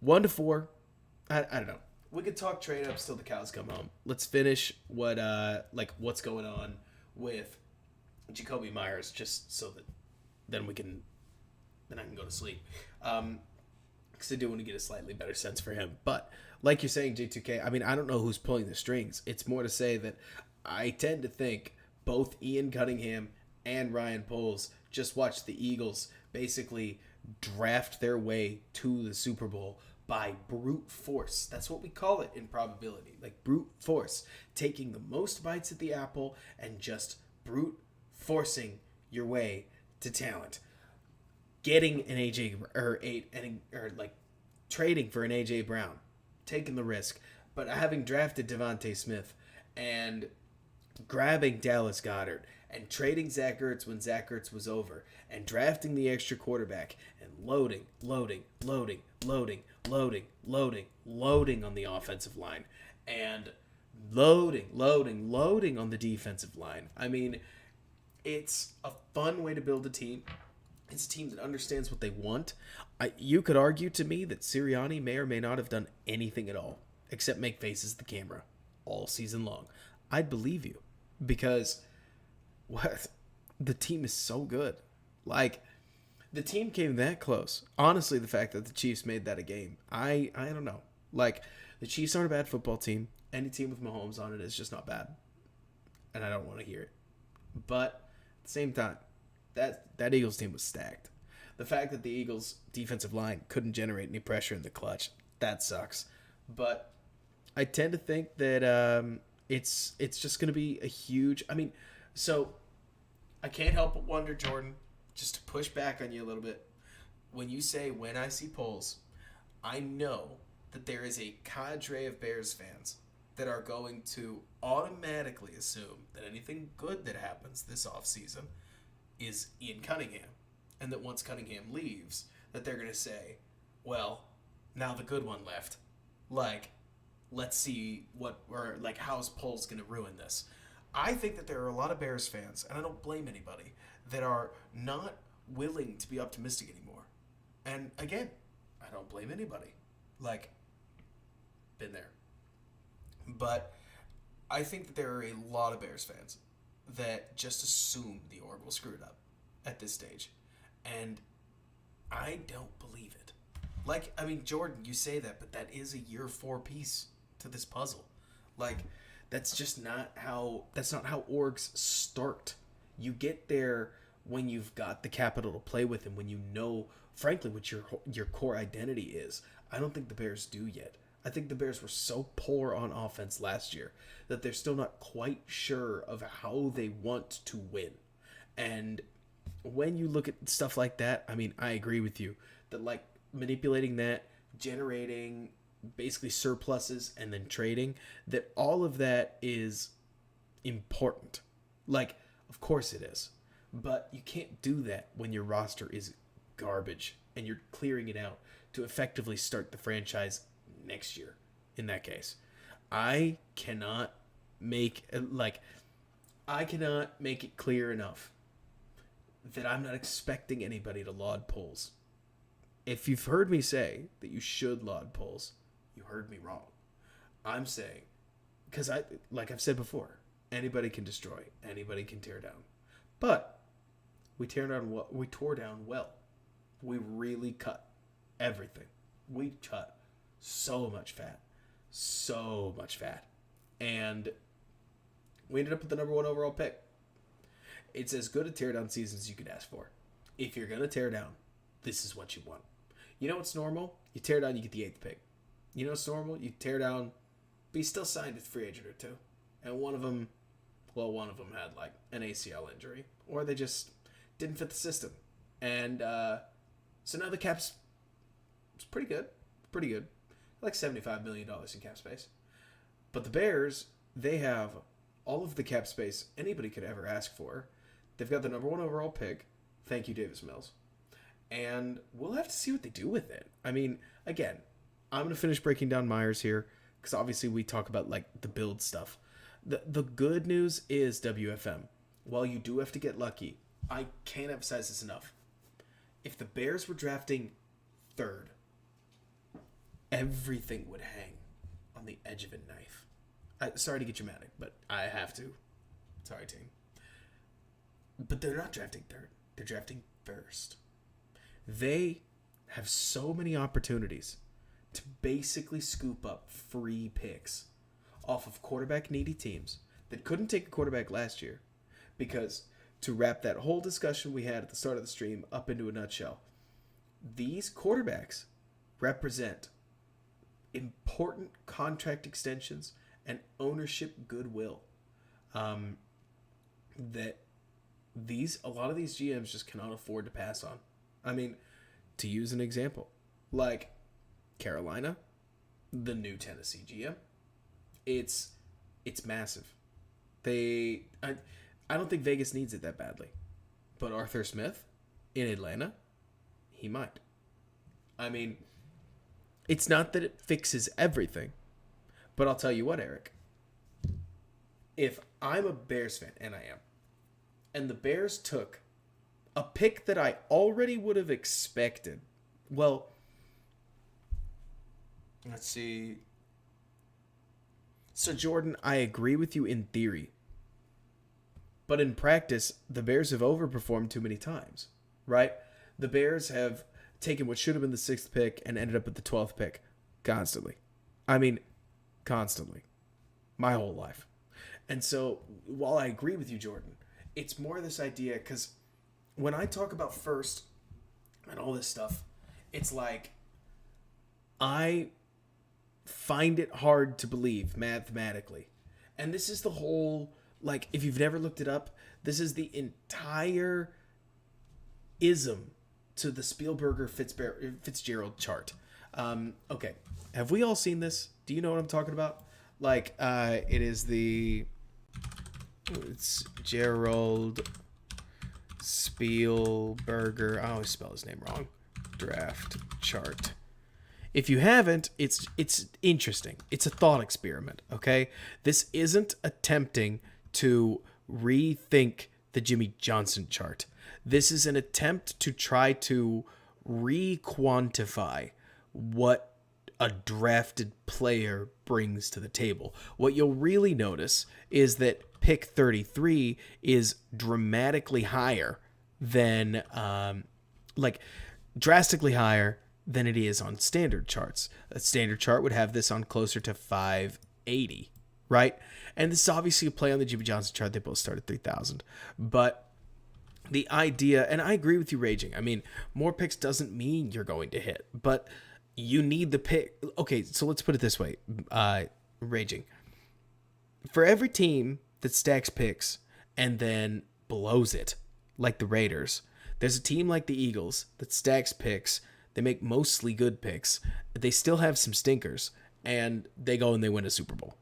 1 to 4, I don't know. We could talk trade ups till the cows come home. Let's finish what's going on with Jacoby Myers, just so that then I can go to sleep. Because I do want to get a slightly better sense for him. But like you're saying, J2K, I don't know who's pulling the strings. It's more to say that I tend to think both Ian Cunningham and Ryan Poles just watched the Eagles basically draft their way to the Super Bowl by brute force. That's what we call it in probability. Like brute force. Taking the most bites at the apple and just brute forcing your way to talent. Getting an trading for an AJ Brown, taking the risk, but having drafted Devontae Smith and grabbing Dallas Goedert and trading Zach Ertz when Zach Ertz was over and drafting the extra quarterback and loading on the offensive line and loading on the defensive line. I mean, it's a fun way to build a team. It's a team that understands what they want. You could argue to me that Sirianni may or may not have done anything at all except make faces at the camera all season long. I'd believe you because the team is so good. Like, the team came that close. Honestly, the fact that the Chiefs made that a game, I don't know. Like, the Chiefs aren't a bad football team. Any team with Mahomes on it is just not bad. And I don't want to hear it. But at the same time, that Eagles team was stacked. The fact that the Eagles defensive line couldn't generate any pressure in the clutch, that sucks. But I tend to think that it's just going to be a huge... so I can't help but wonder, Jordan, just to push back on you a little bit. When you say, when I see polls, I know that there is a cadre of Bears fans that are going to automatically assume that anything good that happens this offseason is Ian Cunningham. And that once Cunningham leaves, that they're going to say, well, now the good one left. Like, let's see how's Poles going to ruin this. I think that there are a lot of Bears fans, and I don't blame anybody, that are not willing to be optimistic anymore. And again, I don't blame anybody. Like, been there. But I think that there are a lot of Bears fans that just assume the org will screw it up at this stage. And I don't believe it. Like, Jordan, you say that, but that is a year 4 piece to this puzzle. Like, that's not how orgs start. You get there when you've got the capital to play with and when you know, frankly, what your core identity is. I don't think the Bears do yet. I think the Bears were so poor on offense last year that they're still not quite sure of how they want to win. And when you look at stuff like that, I agree with you that, like, manipulating that, generating basically surpluses and then trading, that all of that is important. Like, of course it is. But you can't do that when your roster is garbage and you're clearing it out to effectively start the franchise next year. In that case, I cannot make it clear enough that I'm not expecting anybody to laud Poles. if you've heard me say that you should laud polls, you heard me wrong. I'm saying, because like I've said before, anybody can destroy, anybody can tear down. But we tore down well. We really cut everything. We cut so much fat. And we ended up with the number 1 overall pick. It's as good a teardown season as you could ask for. If you're going to tear down, this is what you want. You know what's normal? You tear down, you get the 8th pick. You know what's normal? You tear down, but you still signed a free agent or two. And one of them had like an ACL injury. Or they just didn't fit the system. And so now the cap's pretty good. Pretty good. Like $75 million in cap space. But the Bears, they have all of the cap space anybody could ever ask for. They've got the number 1 overall pick. Thank you, Davis Mills. And we'll have to see what they do with it. I mean, again, I'm going to finish breaking down Myers here, because obviously we talk about like the build stuff. The good news is WFM. While you do have to get lucky, I can't emphasize this enough. If the Bears were drafting 3rd, everything would hang on the edge of a knife. Sorry to get dramatic, but I have to. Sorry, team. But they're not drafting 3rd. They're drafting 1st. They have so many opportunities to basically scoop up free picks off of quarterback needy teams that couldn't take a quarterback last year. Because to wrap that whole discussion we had at the start of the stream up into a nutshell, these quarterbacks represent important contract extensions and ownership goodwill that a lot of these GMs just cannot afford to pass on. I mean, to use an example, like Carolina, the new Tennessee GM, it's massive. I don't think Vegas needs it that badly, but Arthur Smith in Atlanta, he might. I mean, it's not that it fixes everything, but I'll tell you what, Eric. If I'm a Bears fan, and I am, and the Bears took a pick that I already would have expected, well, let's see. So, Jordan, I agree with you in theory, but in practice, the Bears have overperformed too many times, right? The Bears have taken what should have been the 6th pick and ended up with the 12th pick constantly. I mean, constantly. My whole life. And so, while I agree with you, Jordan, it's more this idea, because when I talk about 1st and all this stuff, it's like I find it hard to believe mathematically. And this is the whole, like, if you've never looked it up, this is the entire ism to the Spielberger-Fitzgerald chart. Okay, have we all seen this? Do you know what I'm talking about? Like, it's Gerald Spielberger. I always spell his name wrong. Draft chart. If you haven't, it's interesting. It's a thought experiment, okay? This isn't attempting to rethink the Jimmy Johnson chart. This is an attempt to try to re-quantify what a drafted player brings to the table. What you'll really notice is that pick 33 is dramatically higher than, drastically higher than it is on standard charts. A standard chart would have this on closer to 580, right? And this is obviously a play on the Jimmy Johnson chart. They both start at 3,000. But the idea, and I agree with you, Raging. I mean, more picks doesn't mean you're going to hit, but you need the pick. Okay, so let's put it this way, Raging. For every team that stacks picks and then blows it, like the Raiders, there's a team like the Eagles that stacks picks. They make mostly good picks. They still have some stinkers, and they go and they win a Super Bowl,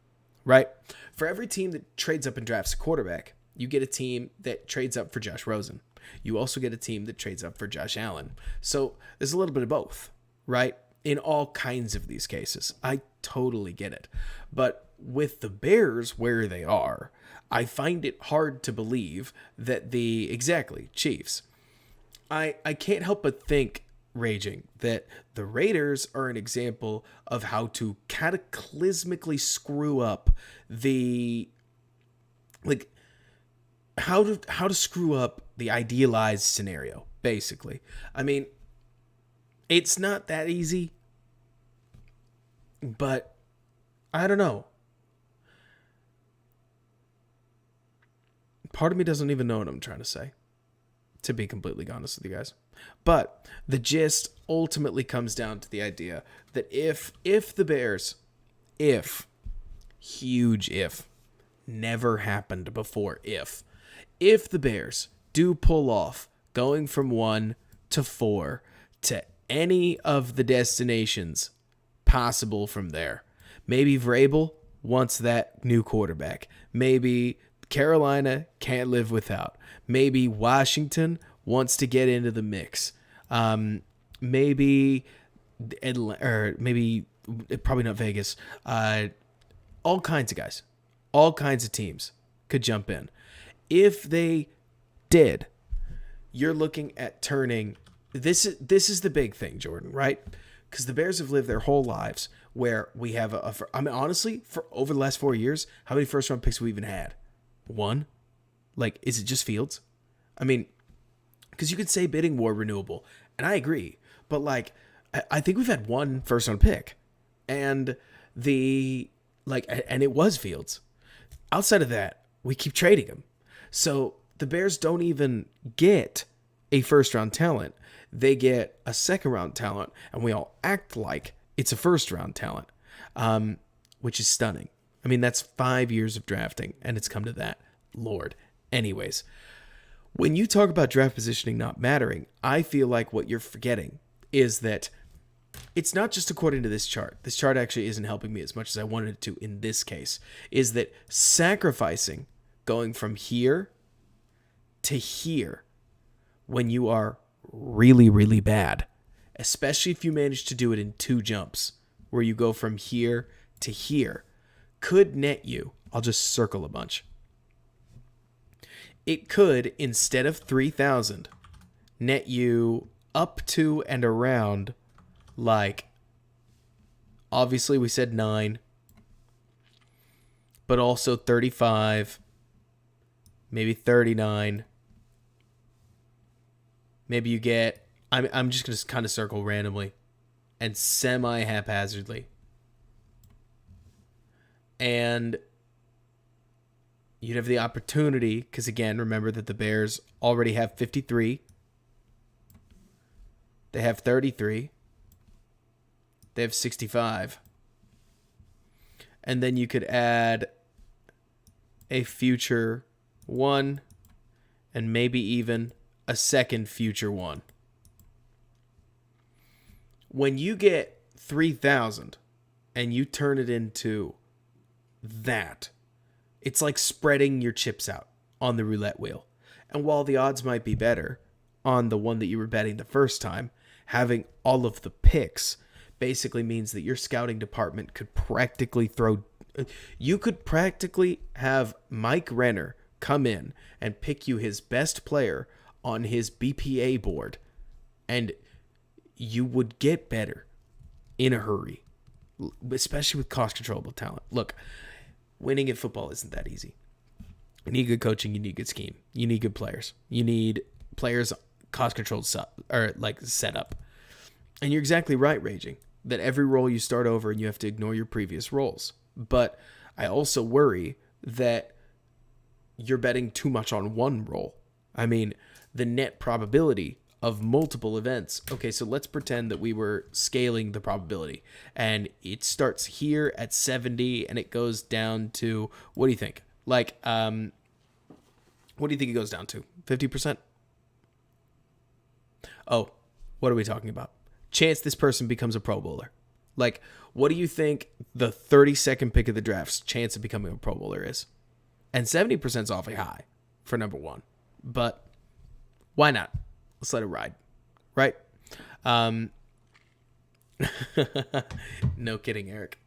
right? For every team that trades up and drafts a quarterback, you get a team that trades up for Josh Rosen. You also get a team that trades up for Josh Allen. So there's a little bit of both, right? In all kinds of these cases. I totally get it. But with the Bears where they are, I find it hard to believe that Chiefs. I can't help but think Raging, that the Raiders are an example of how to cataclysmically screw up the, like, how to screw up the idealized scenario, basically. I mean, it's not that easy, but I don't know. Part of me doesn't even know what I'm trying to say, to be completely honest with you guys. But the gist ultimately comes down to the idea that if the Bears, huge if, never happened before, if the Bears do pull off going from 1 to 4 to any of the destinations possible from there, maybe Vrabel wants that new quarterback. Maybe Carolina can't live without. Maybe Washington wants to get into the mix. Maybe probably not Vegas. All kinds of guys, all kinds of teams could jump in. If they did, you're looking at turning. This is the big thing, Jordan, right? Because the Bears have lived their whole lives where we have I mean, honestly, for over the last 4 years, how many first round picks have we even had? 1? Like, is it just Fields? I mean, because you could say bidding war renewable, and I agree, but like, I think we've had 1 first round pick, and and it was Fields. Outside of that, we keep trading him. So the Bears don't even get a first round talent. They get a second round talent, and we all act like it's a first round talent, which is stunning. I mean, that's 5 years of drafting, and it's come to that. Lord. Anyways, when you talk about draft positioning not mattering, I feel like what you're forgetting is that it's not just according to this chart. This chart actually isn't helping me as much as I wanted it to in this case, is that sacrificing going from here to here when you are really, really bad, especially if you manage to do it in 2 jumps, where you go from here to here, could net you, I'll just circle a bunch. It could, instead of 3,000, net you up to and around, like, obviously we said 9, but also 35, maybe 39. Maybe you get, I'm just going to kind of circle randomly and semi-haphazardly. And you'd have the opportunity, because again, remember that the Bears already have 53. They have 33. They have 65. And then you could add a future 1 and maybe even a second future 1. When you get 3,000 and you turn it into that, it's like spreading your chips out on the roulette wheel. And while the odds might be better on the one that you were betting the first time, having all of the picks basically means that your scouting department could practically have Mike Renner come in and pick you his best player on his BPA board, and you would get better in a hurry, especially with cost controllable talent. Look, winning at football isn't that easy. You need good coaching. You need good scheme. You need good players. You need players cost controlled setup. And you're exactly right, Raging, that every role you start over and you have to ignore your previous roles. But I also worry that you're betting too much on one role. I mean, the net probability of multiple events. Okay, so let's pretend that we were scaling the probability, and it starts here at 70 and it goes down to, what do you think? Like, what do you think it goes down to? 50%? Oh, what are we talking about? Chance this person becomes a Pro Bowler. Like, what do you think the 32nd pick of the draft's chance of becoming a Pro Bowler is? And 70% is awfully high for number 1. But why not? Let's let it ride. Right? No kidding, Eric.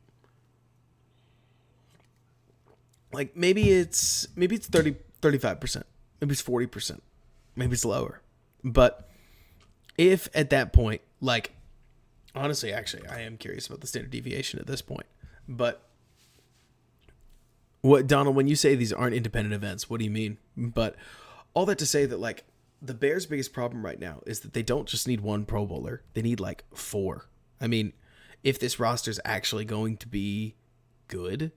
Like, maybe it's 30, 35%. Maybe it's 40%. Maybe it's lower. But if at that point, Like, honestly, actually, I am curious about the standard deviation at this point. But what, Donald, when you say these aren't independent events, what do you mean? But all that to say that, like, the Bears' biggest problem right now is that they don't just need one Pro Bowler. They need, like, 4. I mean, if this roster's actually going to be good,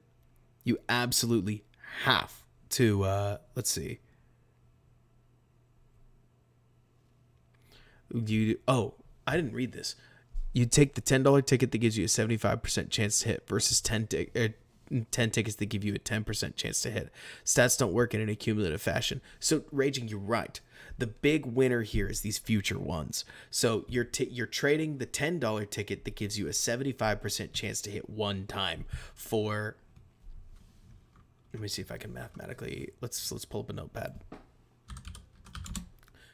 you absolutely have to, let's see. I didn't read this. You take the $10 ticket that gives you a 75% chance to hit versus 10 tickets that give you a 10% chance to hit. Stats don't work in an accumulative fashion. So, Raging, you're right. The big winner here is these future ones. So you're trading the $10 ticket that gives you a 75% chance to hit one time for. Let me see if I can mathematically. Let's pull up a notepad,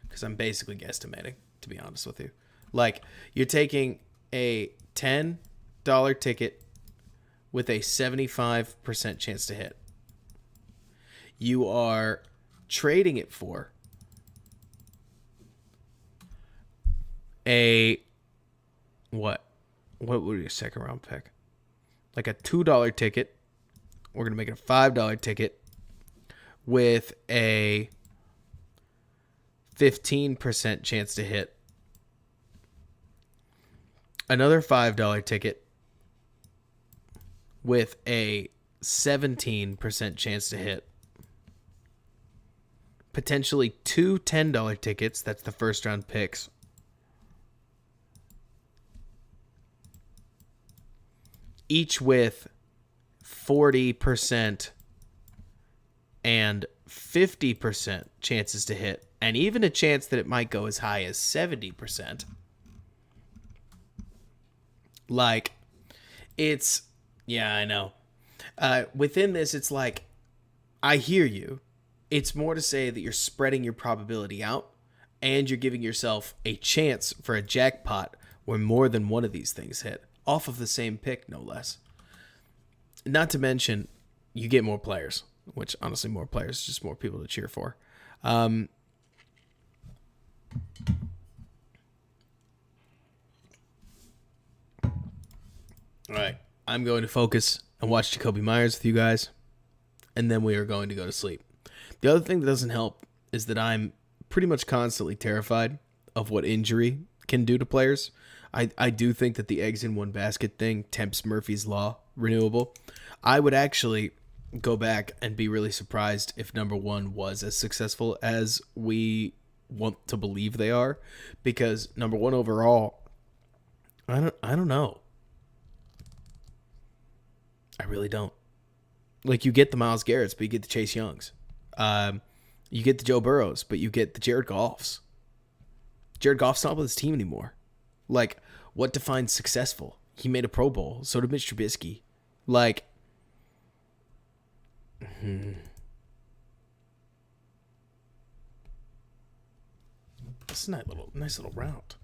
because I'm basically guesstimating, to be honest with you. Like, you're taking a $10 ticket with a 75% chance to hit. You are trading it for a what would be a second round pick? Like a $2 ticket. We're gonna make it a $5 ticket with a 15% chance to hit. Another $5 ticket with a 17% chance to hit. Potentially 2 $10 tickets. That's the first round picks. Each with 40% and 50% chances to hit, and even a chance that it might go as high as 70%. Like, it's, yeah, I know. Within this, it's like, I hear you. It's more to say that you're spreading your probability out, and you're giving yourself a chance for a jackpot where more than one of these things hit, off of the same pick, no less. Not to mention, you get more players, which honestly, more players is just more people to cheer for. All right, I'm going to focus and watch Jacoby Myers with you guys, and then we are going to go to sleep. The other thing that doesn't help is that I'm pretty much constantly terrified of what injury can do to players. I do think that the eggs in one basket thing tempts Murphy's Law renewable. I would actually go back and be really surprised if number 1 was as successful as we want to believe they are, because number 1 overall, I don't know. I really don't. Like, you get the Myles Garretts, but you get the Chase Youngs. You get the Joe Burrows, but you get the Jared Goffs. Jared Goff's not with his team anymore. Like, what defines successful? He made a Pro Bowl. So did Mitch Trubisky. Like, It's a nice little route.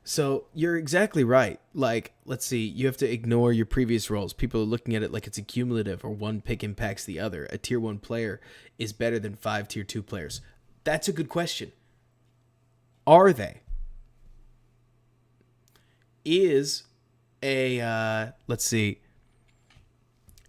So you're exactly right. Like, let's see, you have to ignore your previous roles. People are looking at it like it's accumulative or one pick impacts the other. A tier 1 player is better than 5 tier 2 players. That's a good question. Are they? Is a, let's see,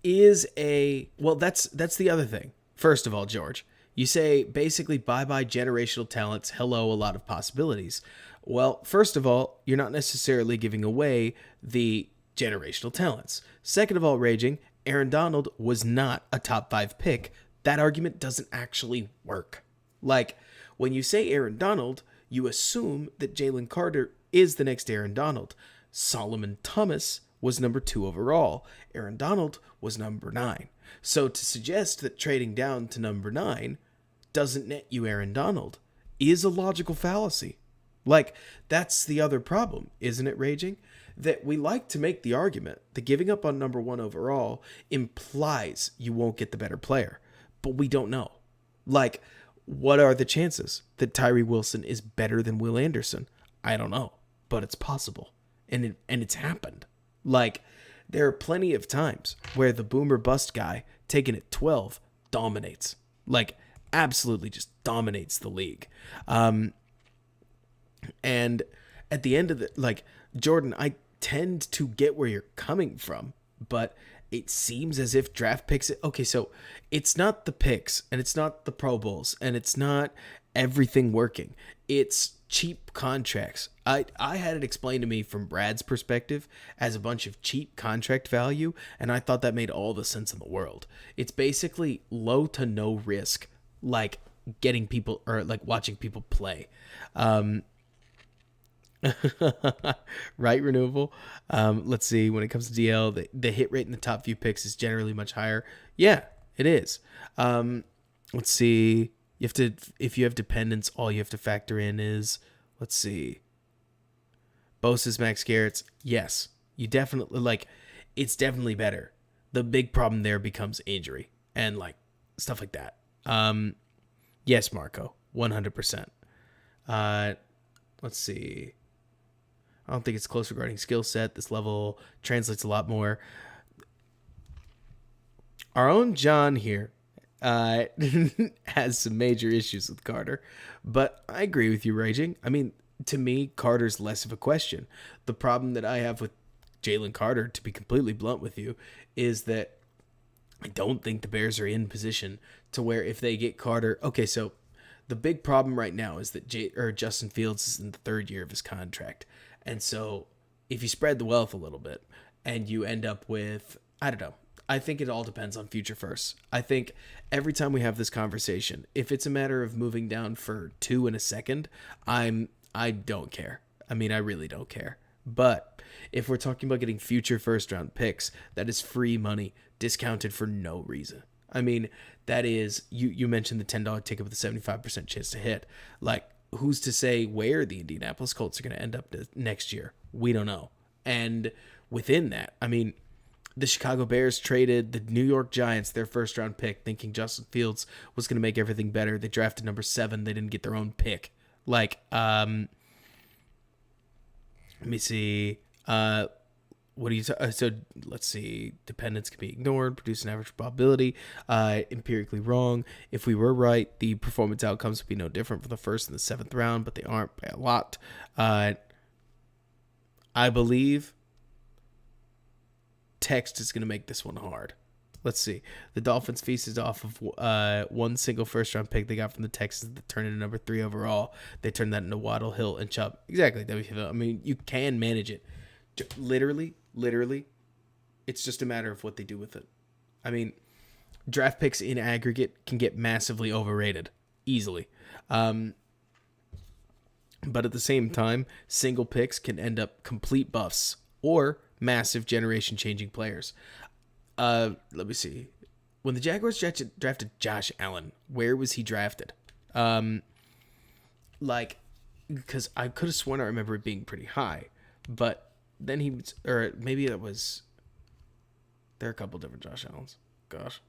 is a, well, that's the other thing. First of all, George, you say basically bye-bye generational talents, hello, a lot of possibilities. Well, first of all, you're not necessarily giving away the generational talents. Second of all, Raging, Aaron Donald was not a top 5 pick. That argument doesn't actually work. Like, when you say Aaron Donald, you assume that Jalen Carter is the next Aaron Donald. Solomon Thomas was number 2 overall. Aaron Donald was number 9. So to suggest that trading down to number 9 doesn't net you Aaron Donald is a logical fallacy. Like, that's the other problem, isn't it, Raging? That we like to make the argument that giving up on number 1 overall implies you won't get the better player. But we don't know. Like, what are the chances that Tyree Wilson is better than Will Anderson? I don't know, but it's possible. And it's happened. Like, there are plenty of times where the boomer bust guy taken at 12 dominates. Like, absolutely just dominates the league. And at the end of the, like, Jordan, I tend to get where you're coming from, but it seems as if draft picks, okay, so it's not the picks and it's not the Pro Bowls and it's not everything working. It's cheap contracts. I had it explained to me from Brad's perspective as a bunch of cheap contract value, and I thought that made all the sense in the world. It's basically low to no risk, like getting people or like watching people play. Right, renewable. Let's see. When it comes to DL, the hit rate in the top few picks is generally much higher. Yeah, it is. Let's see. You have to, if you have dependents, all you have to factor in is, let's see, Bosa's, Max Garrett's. Yes, you definitely, like, it's definitely better. The big problem there becomes injury and like stuff like that. Yes, Marco, 100%. Let's see. I don't think it's close regarding skill set. This level translates a lot more. Our own John here has some major issues with Carter, but I agree with you, Raging. I mean, to me, Carter's less of a question. The problem that I have with Jalen Carter, to be completely blunt with you, is that I don't think the Bears are in position to where if they get Carter, okay, so the big problem right now is that Justin Fields is in the third year of his contract. And so if you spread the wealth a little bit and you end up with, I don't know, I think it all depends on future first. I think every time we have this conversation, if it's a matter of moving down for 2 in a second, I don't care. I mean, I really don't care. But if we're talking about getting future first round picks, that is free money discounted for no reason. I mean, that is, you mentioned the $10 ticket with a 75% chance to hit. Like, who's to say where the Indianapolis Colts are going to end up next year? We don't know. And within that, I mean, the Chicago Bears traded the New York Giants their first round pick thinking Justin Fields was going to make everything better. They drafted number 7. They didn't get their own pick. Like, let me see. What do you so let's see, dependence can be ignored, produce an average probability, empirically wrong. If we were right, the performance outcomes would be no different for the first and the 7th round, but they aren't by a lot. I believe text is going to make this one hard. Let's see. The Dolphins feasted off of one single first-round pick they got from the Texans that turned into number 3 overall. They turned that into Waddle, Hill, and Chubb. Exactly. I mean, you can manage it. Literally, it's just a matter of what they do with it. I mean, draft picks in aggregate can get massively overrated, easily. But at the same time, single picks can end up complete buffs or massive generation-changing players. Let me see. When the Jaguars drafted Josh Allen, where was he drafted? Like, because I could have sworn I remember it being pretty high, but then he was, or maybe it was, there are a couple different Josh Allens. Gosh.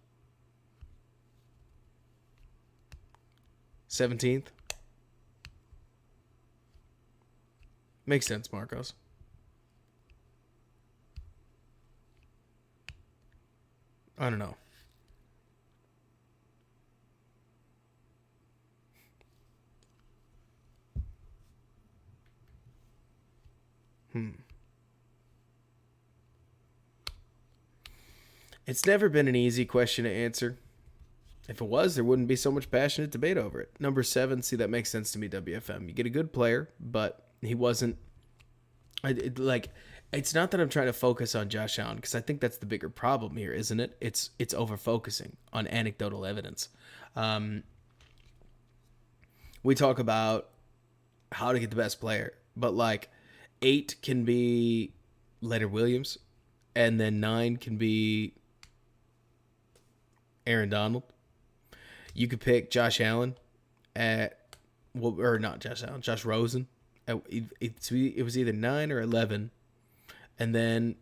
17th? Makes sense, Marcos. I don't know. It's never been an easy question to answer. If it was, there wouldn't be so much passionate debate over it. Number 7, see, that makes sense to me, WFM. You get a good player, but he wasn't... It's not that I'm trying to focus on Josh Allen, because I think that's the bigger problem here, isn't it? It's over-focusing on anecdotal evidence. We talk about how to get the best player, but, like, 8 can be Leonard Williams, and then 9 can be Aaron Donald. You could pick Josh Allen at, well, or not Josh Allen, Josh Rosen. It was either 9 or 11. And then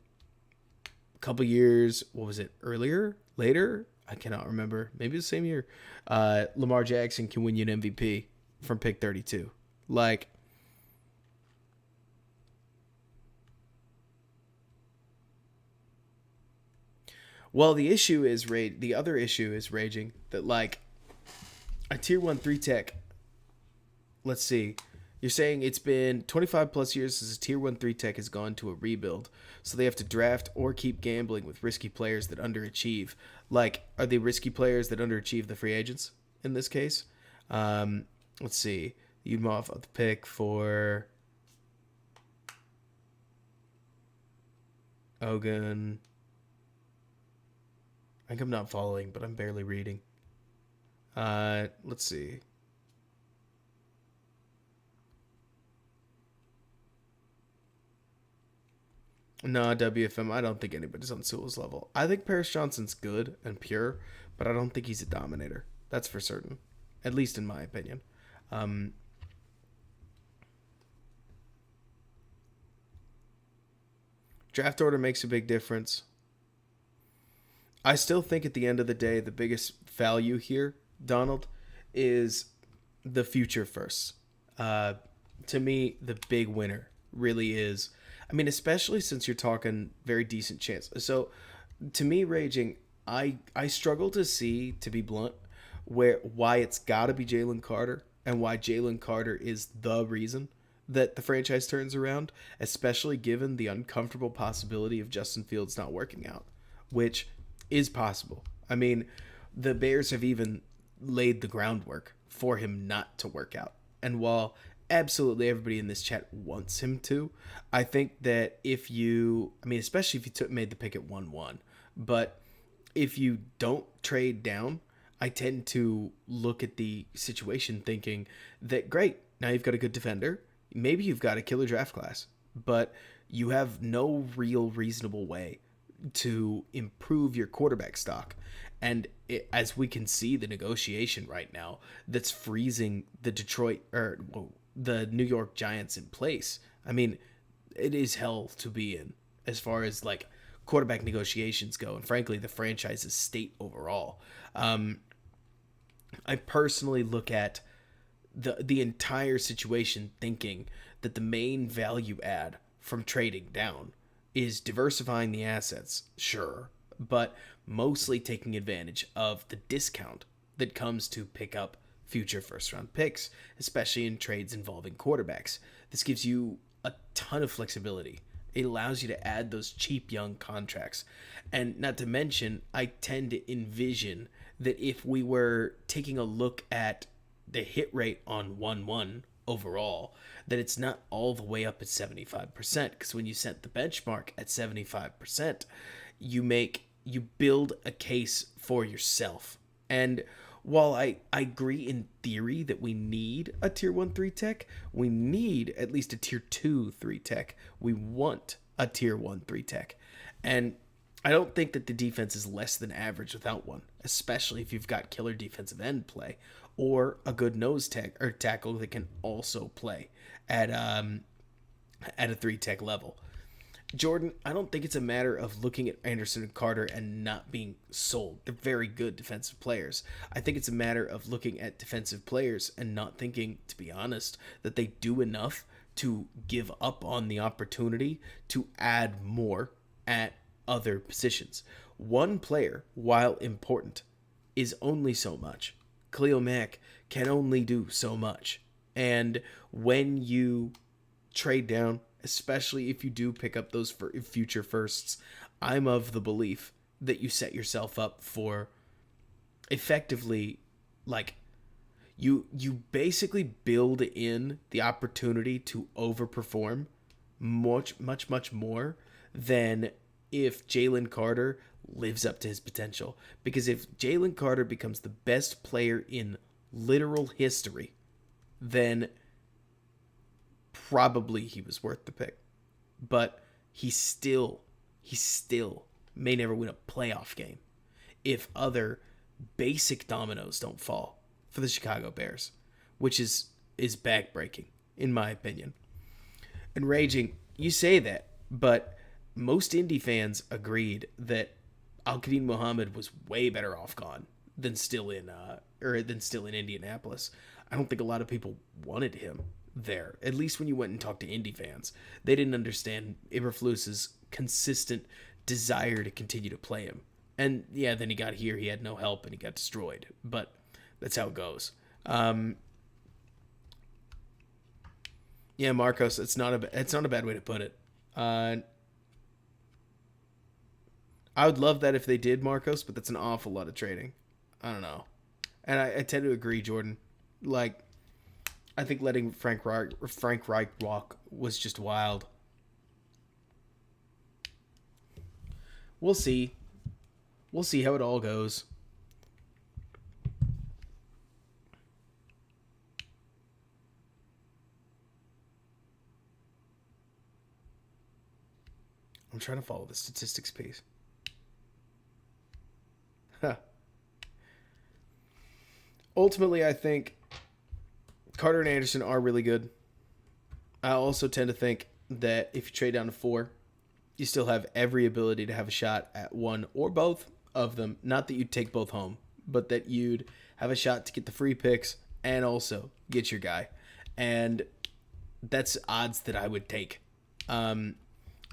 a couple years, what was it, later? I cannot remember. Maybe the same year. Lamar Jackson can win you an MVP from pick 32. Like, well, the other issue is raging that, like, A tier 1 3 tech. Let's see. You're saying it's been 25 plus years since a tier 1 3 tech has gone to a rebuild. So they have to draft or keep gambling with risky players that underachieve. Like, are they risky players that underachieve the free agents in this case? Let's see. You'd move off the pick for Ogun. I think I'm not following, but I'm barely reading. Let's see. No, WFM, I don't think anybody's on Sewell's level. I think Paris Johnson's good and pure, but I don't think he's a dominator. That's for certain. At least in my opinion. Draft order makes a big difference. I still think at the end of the day, the biggest value here, Donald, is the future first. To me, the big winner really is. I mean, especially since you're talking very decent chance. So, to me, Raging, I struggle to see, to be blunt, why it's got to be Jalen Carter and why Jalen Carter is the reason that the franchise turns around, especially given the uncomfortable possibility of Justin Fields not working out, which is possible. I mean, the Bears have even laid the groundwork for him not to work out. And while absolutely everybody in this chat wants him to, I think that especially if you made the pick at 1-1, but if you don't trade down, I tend to look at the situation thinking that, great, now you've got a good defender, maybe you've got a killer draft class, but you have no real reasonable way to improve your quarterback stock. And as we can see, the negotiation right now that's freezing the New York Giants in place. I mean, it is hell to be in as far as like quarterback negotiations go, and frankly, the franchise's state overall. I personally look at the entire situation thinking that the main value add from trading down is diversifying the assets, sure, but mostly taking advantage of the discount that comes to pick up future first-round picks, especially in trades involving quarterbacks. This gives you a ton of flexibility. It allows you to add those cheap young contracts. And not to mention, I tend to envision that if we were taking a look at the hit rate on 1-1 overall, that it's not all the way up at 75%, because when you set the benchmark at 75%, you build a case for yourself. And while I agree in theory that we need a tier 1 3 tech, we need at least a tier 2 3 tech. We want a tier 1 3 tech. And I don't think that the defense is less than average without one, especially if you've got killer defensive end play or a good nose tech or tackle that can also play at a 3 tech level. Jordan, I don't think it's a matter of looking at Anderson and Carter and not being sold. They're very good defensive players. I think it's a matter of looking at defensive players and not thinking, to be honest, that they do enough to give up on the opportunity to add more at other positions. One player, while important, is only so much. Khalil Mack can only do so much. And when you trade down, especially if you do pick up those future firsts, I'm of the belief that you set yourself up for effectively, like, you basically build in the opportunity to overperform much more than if Jalen Carter lives up to his potential. Because if Jalen Carter becomes the best player in literal history, then probably he was worth the pick. But he still may never win a playoff game if other basic dominoes don't fall for the Chicago Bears, which is backbreaking in my opinion. And Raging, you say that, but most Indy fans agreed that Al-Qadim Muhammad was way better off gone than still in Indianapolis. I don't think a lot of people wanted him there. At least when you went and talked to Indy fans, they didn't understand Eberflus's consistent desire to continue to play him. And yeah, then he got here, he had no help, and he got destroyed. But that's how it goes. Um, yeah, Marcos, it's not a bad way to put it. Uh, I would love that if they did Marcos, but that's an awful lot of trading. I don't know, and I tend to agree, Jordan. Like, I think letting Frank Reich walk was just wild. We'll see. We'll see how it all goes. I'm trying to follow the statistics piece. Huh. Ultimately, I think Carter and Anderson are really good. I also tend to think that if you trade down to 4, you still have every ability to have a shot at one or both of them. Not that you'd take both home, but that you'd have a shot to get the free picks and also get your guy. And that's odds that I would take.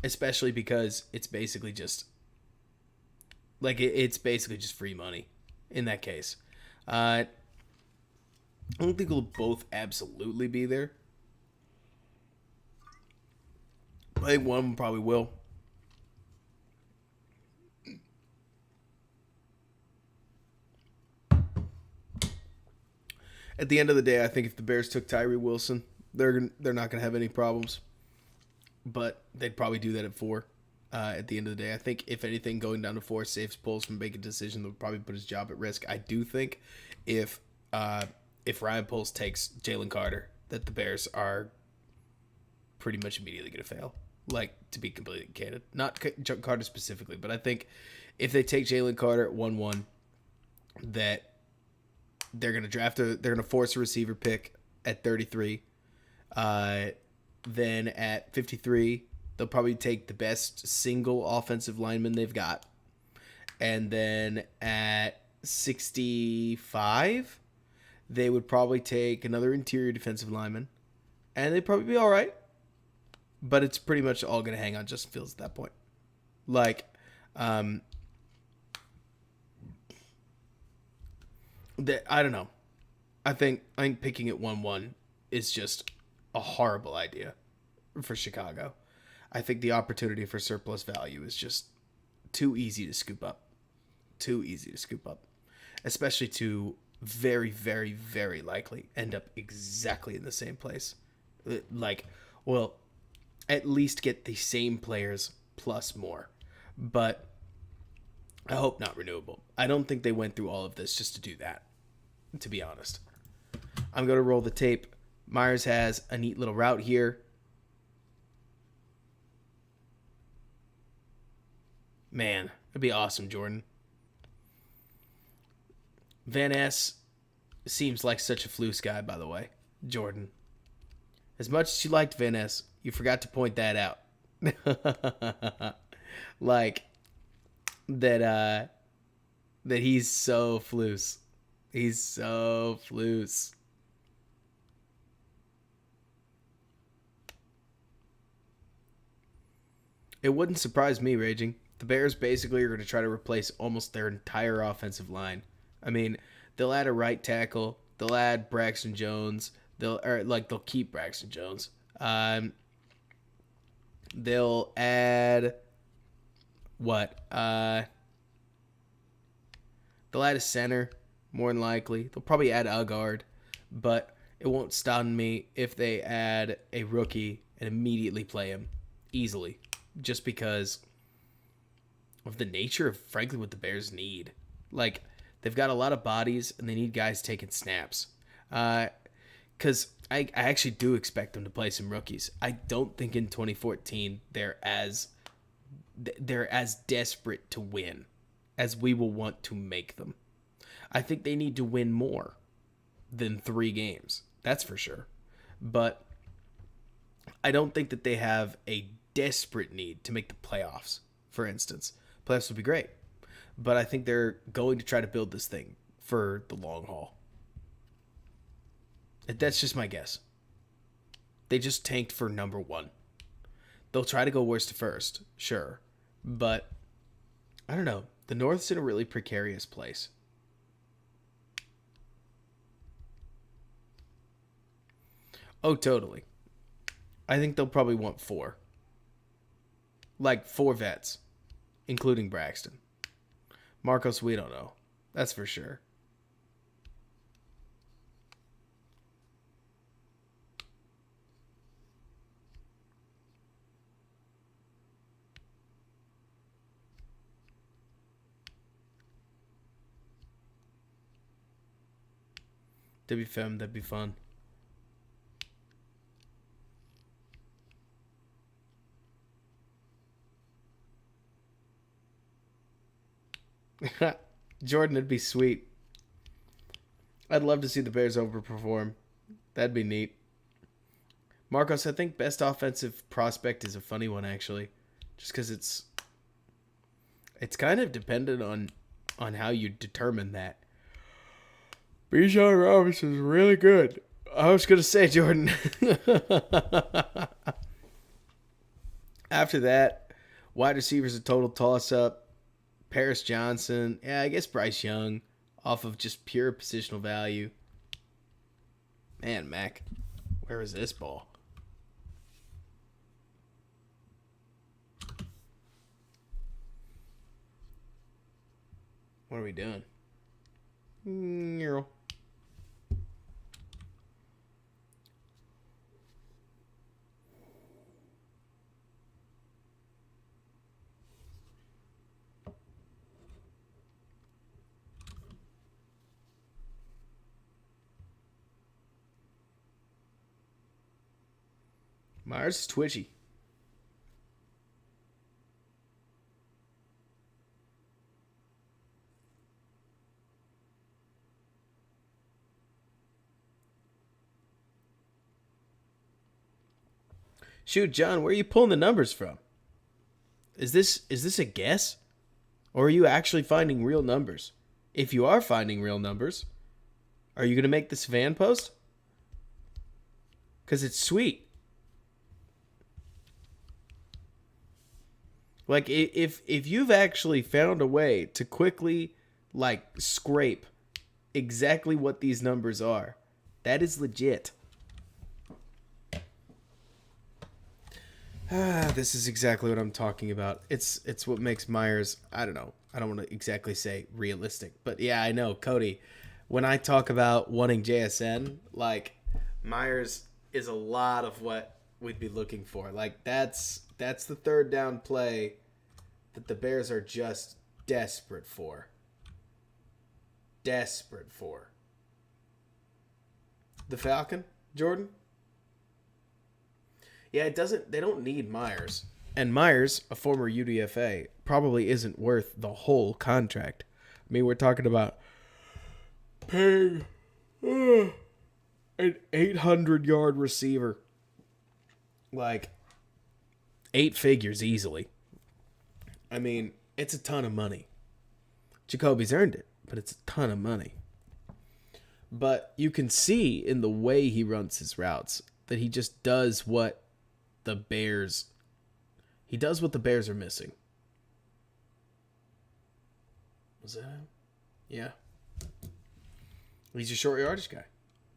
Especially because it's basically just it's basically just free money in that case. I don't think we'll both absolutely be there. I think one probably will. At the end of the day, I think if the Bears took Tyree Wilson, they're not going to have any problems. But they'd probably do that at 4. At the end of the day, I think if anything, going down to 4 saves Poles from making a decision that would probably put his job at risk. I do think if Ryan Poles takes Jalen Carter, that the Bears are pretty much immediately going to fail. Like, to be completely candid, not Carter specifically, but I think if they take Jalen Carter at 1-1, that they're going to they're going to force a receiver pick at 33. Then at 53, they'll probably take the best single offensive lineman they've got. And then at 65, they would probably take another interior defensive lineman. And they'd probably be all right. But it's pretty much all going to hang on Justin Fields at that point. Like, I don't know. I think picking at 1-1 is just a horrible idea for Chicago. I think the opportunity for surplus value is just too easy to scoop up. Too easy to scoop up. Especially to very, very, very likely end up exactly in the same place. Like, well, at least get the same players plus more. But I hope not renewable. I don't think they went through all of this just to do that, to be honest. I'm going to roll the tape. Myers has a neat little route here. Man, that'd be awesome, Jordan. Van Ness seems like such a flus guy, by the way, Jordan. As much as you liked Van Ness, you forgot to point that out. Like, that he's so flus. He's so flus. It wouldn't surprise me, Raging. The Bears basically are going to try to replace almost their entire offensive line. I mean, they'll add a right tackle. They'll add Braxton Jones. They'll keep Braxton Jones. They'll add what? They'll add a center, more than likely. They'll probably add a guard, but it won't stun me if they add a rookie and immediately play him easily, just because of the nature of, frankly, what the Bears need. Like, they've got a lot of bodies, and they need guys taking snaps. Because I actually do expect them to play some rookies. I don't think in 2014 they're as desperate to win as we will want to make them. I think they need to win more than 3 games. That's for sure. But I don't think that they have a desperate need to make the playoffs, for instance. Playoffs would be great. But I think they're going to try to build this thing for the long haul. That's just my guess. They just tanked for number 1. They'll try to go worst to first, sure. But, I don't know. The North's in a really precarious place. Oh, totally. I think they'll probably want 4. Like 4 vets, including Braxton. Marcos, we don't know. That's for sure. That'd be fun. Jordan, it'd be sweet. I'd love to see the Bears overperform. That'd be neat. Marcos, I think best offensive prospect is a funny one, actually. Just because it's kind of dependent on how you determine that. Bijan Robinson's really good. I was going to say, Jordan. After that, wide receivers a total toss-up. Paris Johnson. Yeah, I guess Bryce Young off of just pure positional value. Man, Mac, where was this ball? What are we doing? Myers is twitchy. Shoot, John, where are you pulling the numbers from? Is this a guess? Or are you actually finding real numbers? If you are finding real numbers, are you going to make this fan post? Because it's sweet. Like, if you've actually found a way to quickly, like, scrape exactly what these numbers are, that is legit. This is exactly what I'm talking about. It's what makes Myers, I don't know. I don't want to exactly say realistic. But yeah, I know, Cody, when I talk about wanting JSN, like, Myers is a lot of what we'd be looking for. Like, that's the third down play that the Bears are just desperate for. Desperate for. The Falcon, Jordan? Yeah, they don't need Myers. And Myers, a former UDFA, probably isn't worth the whole contract. I mean, we're talking about paying an 800-yard receiver. Like, 8 figures easily. I mean, it's a ton of money. Jacoby's earned it, but it's a ton of money. But you can see in the way he runs his routes that he just does what the Bears are missing. Was that him? Yeah. He's a short yardage guy.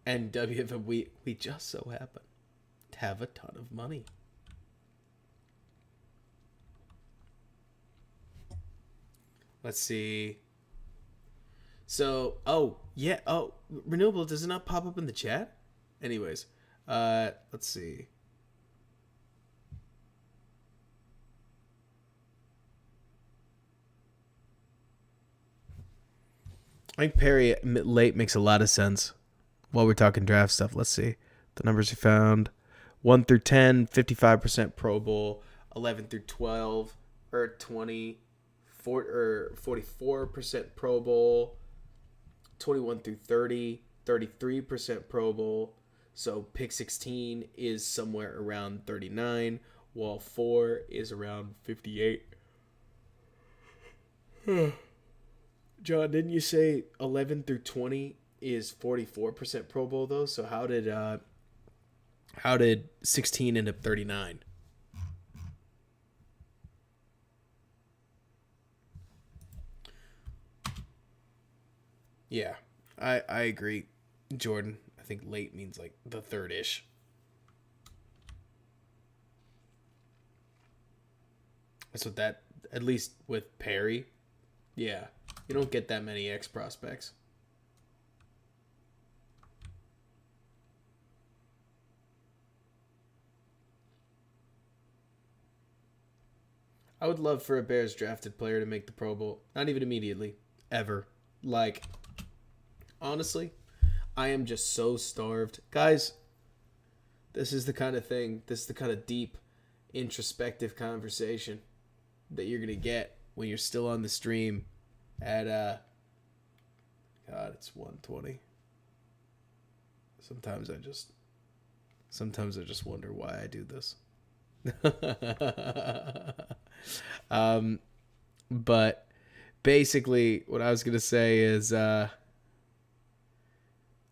And WFM, we just so happen to have a ton of money. Let's see. So, renewable, does it not pop up in the chat? Anyways, let's see. I think Perry late makes a lot of sense while we're talking draft stuff. Let's see. The numbers we found. 1 through 10, 55% Pro Bowl. 11 through 12, or 20, 44% Pro Bowl. 21 through 30, 33% Pro Bowl. So pick 16 is somewhere around 39, while 4 is around 58. John, didn't you say 11 through 20 is 44% Pro Bowl though? So how did 16 end up 39? Yeah, I agree, Jordan. I think late means like the third-ish. That's what that, at least with Perry. Yeah. You don't get that many X prospects. I would love for a Bears drafted player to make the Pro Bowl. Not even immediately. Ever. Like, honestly, I am just so starved. Guys, this is the kind of thing, this is the kind of deep, introspective conversation that you're going to get when you're still on the stream at, God, it's 1:20. Sometimes I just wonder why I do this. But basically what I was going to say is,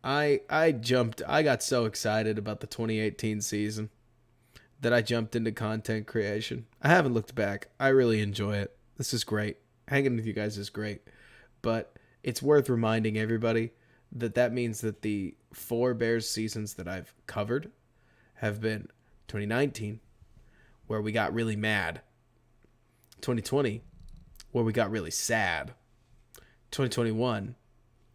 I got so excited about the 2018 season that I jumped into content creation. I haven't looked back. I really enjoy it. This is great. Hanging with you guys is great. But it's worth reminding everybody that means that the 4 Bears seasons that I've covered have been 2019, where we got really mad. 2020, where we got really sad. 2021,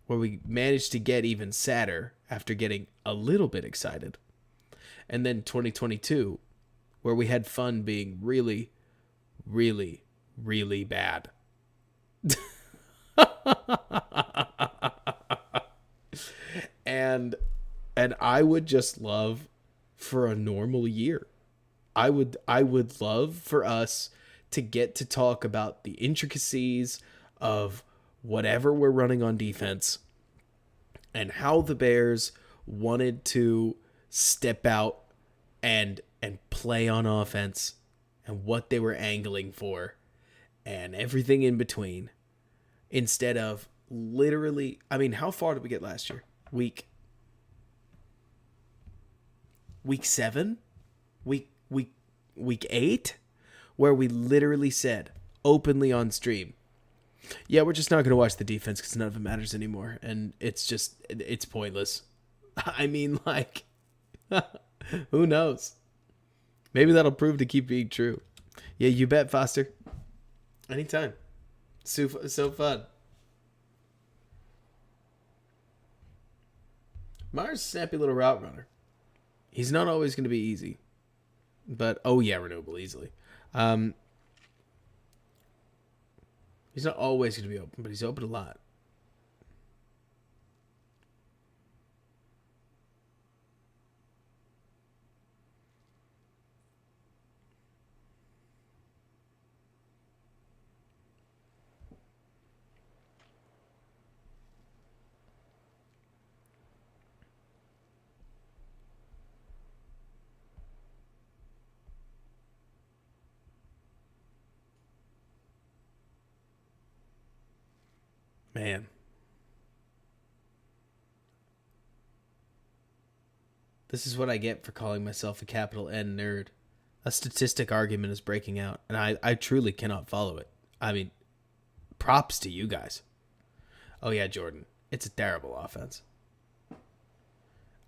where we managed to get even sadder after getting a little bit excited. And then 2022, where we had fun being really, really, really bad. and I would just love for a normal year. I would love for us to get to talk about the intricacies of whatever we're running on defense and how the Bears wanted to step out and play on offense and what they were angling for and everything in between, instead of literally, I mean, how far did we get last year? Week 7? Week 8? Where we literally said openly on stream, yeah, we're just not going to watch the defense because none of it matters anymore. And it's pointless. I mean, like, who knows? Maybe that'll prove to keep being true. Yeah, you bet, Foster. Anytime. So fun. Myers' snappy little route runner. He's not always going to be easy. But, oh yeah, renewable easily. He's not always going to be open, but he's open a lot. Man. This is what I get for calling myself a capital N nerd. A statistic argument is breaking out, and I truly cannot follow it. I mean, props to you guys. Oh yeah, Jordan. It's a terrible offense.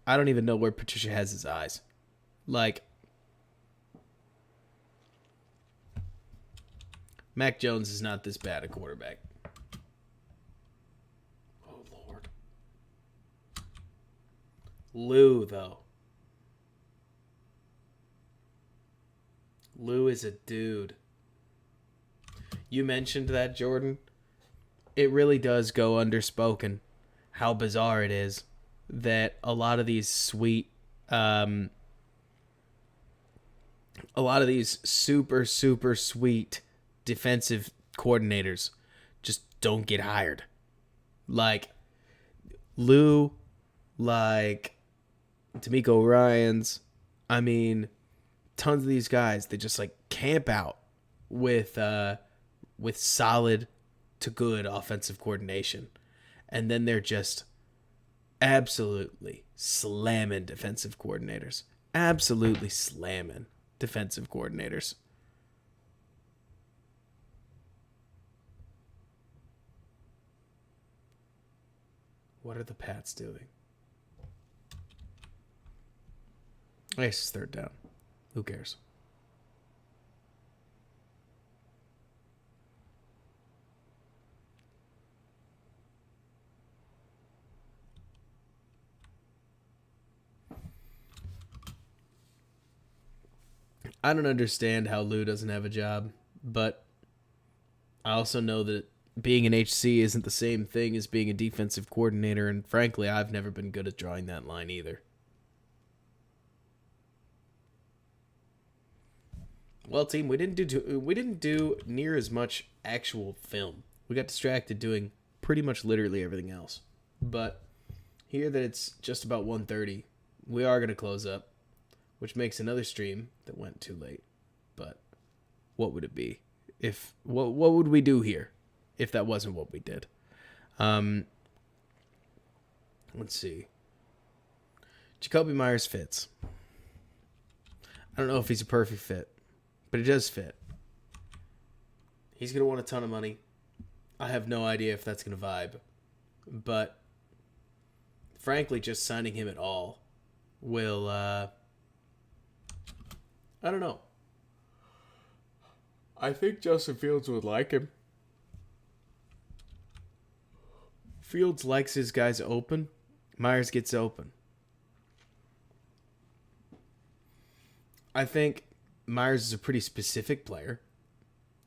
I don't even know where Patricia has his eyes. Like, Mac Jones is not this bad a quarterback. Oh, Lord. Lou, though. Lou is a dude. You mentioned that, Jordan. It really does go underspoken how bizarre it is that a lot of these super, super sweet defensive coordinators just don't get hired. Like Lou, like D'Amico Ryans. I mean, tons of these guys, they just like camp out with solid to good offensive coordination, and then they're just absolutely slamming defensive coordinators. Absolutely slamming defensive coordinators. What are the Pats doing? I guess it's third down. Who cares? I don't understand how Lou doesn't have a job, but I also know that being an HC isn't the same thing as being a defensive coordinator, and frankly, I've never been good at drawing that line either. Well, team, we didn't do near as much actual film. We got distracted doing pretty much literally everything else. But here that it's just about 1:30, we are going to close up, which makes another stream that went too late. But what would it be? If what would we do here if that wasn't what we did? Let's see. Jacoby Myers fits. I don't know if he's a perfect fit, but it does fit. He's going to want a ton of money. I have no idea if that's going to vibe. But frankly, just signing him at all will, I don't know. I think Justin Fields would like him. Fields likes his guys open. Myers gets open. I think Myers is a pretty specific player.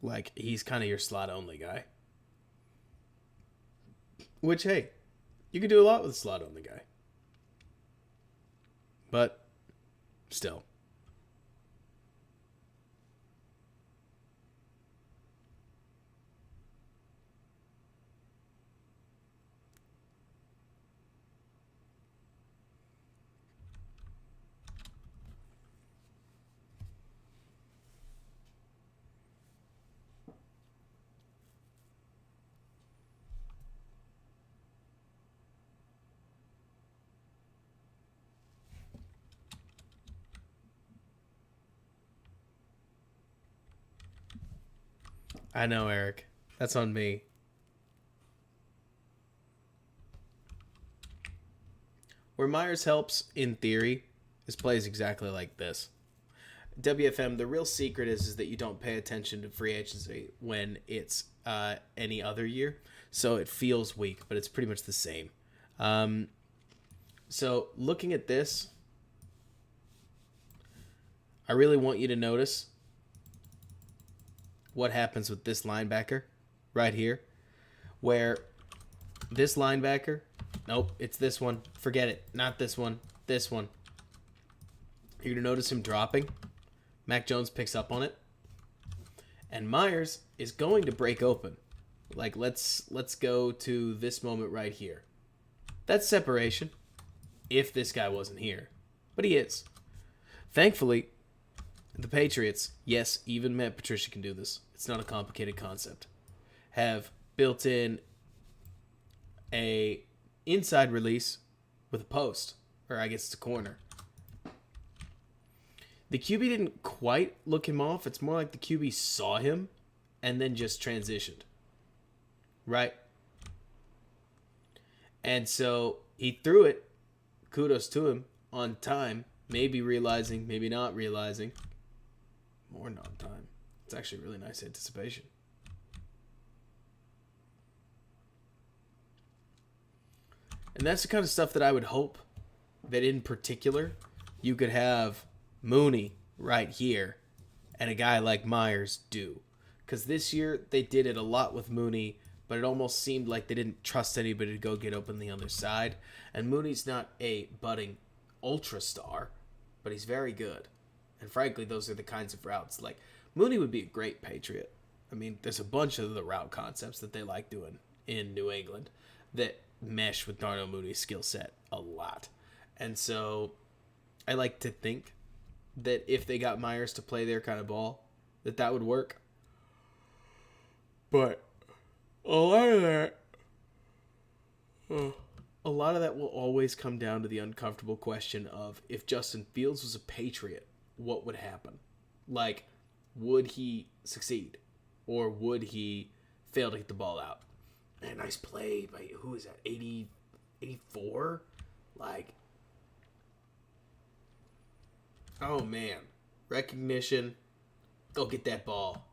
Like, he's kind of your slot-only guy. Which, hey, you can do a lot with a slot-only guy. But, still. I know, Eric. That's on me. Where Myers helps, in theory, is plays exactly like this. WFM, the real secret is that you don't pay attention to free agency when it's any other year. So it feels weak, but it's pretty much the same. So looking at this, I really want you to notice what happens with this linebacker right here, where this linebacker, nope, it's this one. Forget it. Not this one. This one. You're going to notice him dropping. Mac Jones picks up on it. And Myers is going to break open. Like, let's go to this moment right here. That's separation if this guy wasn't here. But he is. Thankfully, the Patriots, yes, even Matt Patricia can do this. It's not a complicated concept. Have built in a inside release with a post, or I guess it's a corner. The QB didn't quite look him off. It's more like the QB saw him and then just transitioned. Right? And so he threw it. Kudos to him on time. Maybe realizing, maybe not realizing. More than on time. It's actually really nice anticipation. And that's the kind of stuff that I would hope that in particular you could have Mooney right here and a guy like Myers do. Because this year they did it a lot with Mooney, but it almost seemed like they didn't trust anybody to go get open the other side. And Mooney's not a budding ultra star, but he's very good. And frankly, those are the kinds of routes. Like, Mooney would be a great Patriot. I mean, there's a bunch of the route concepts that they like doing in New England that mesh with Darnell Mooney's skill set a lot. And so I like to think that if they got Myers to play their kind of ball, that would work. But a lot of that will always come down to the uncomfortable question of, if Justin Fields was a Patriot, what would happen? Like, would he succeed? Or would he fail to hit the ball out? Man, nice play by, who is that, 84? Like, oh man. Recognition. Go get that ball.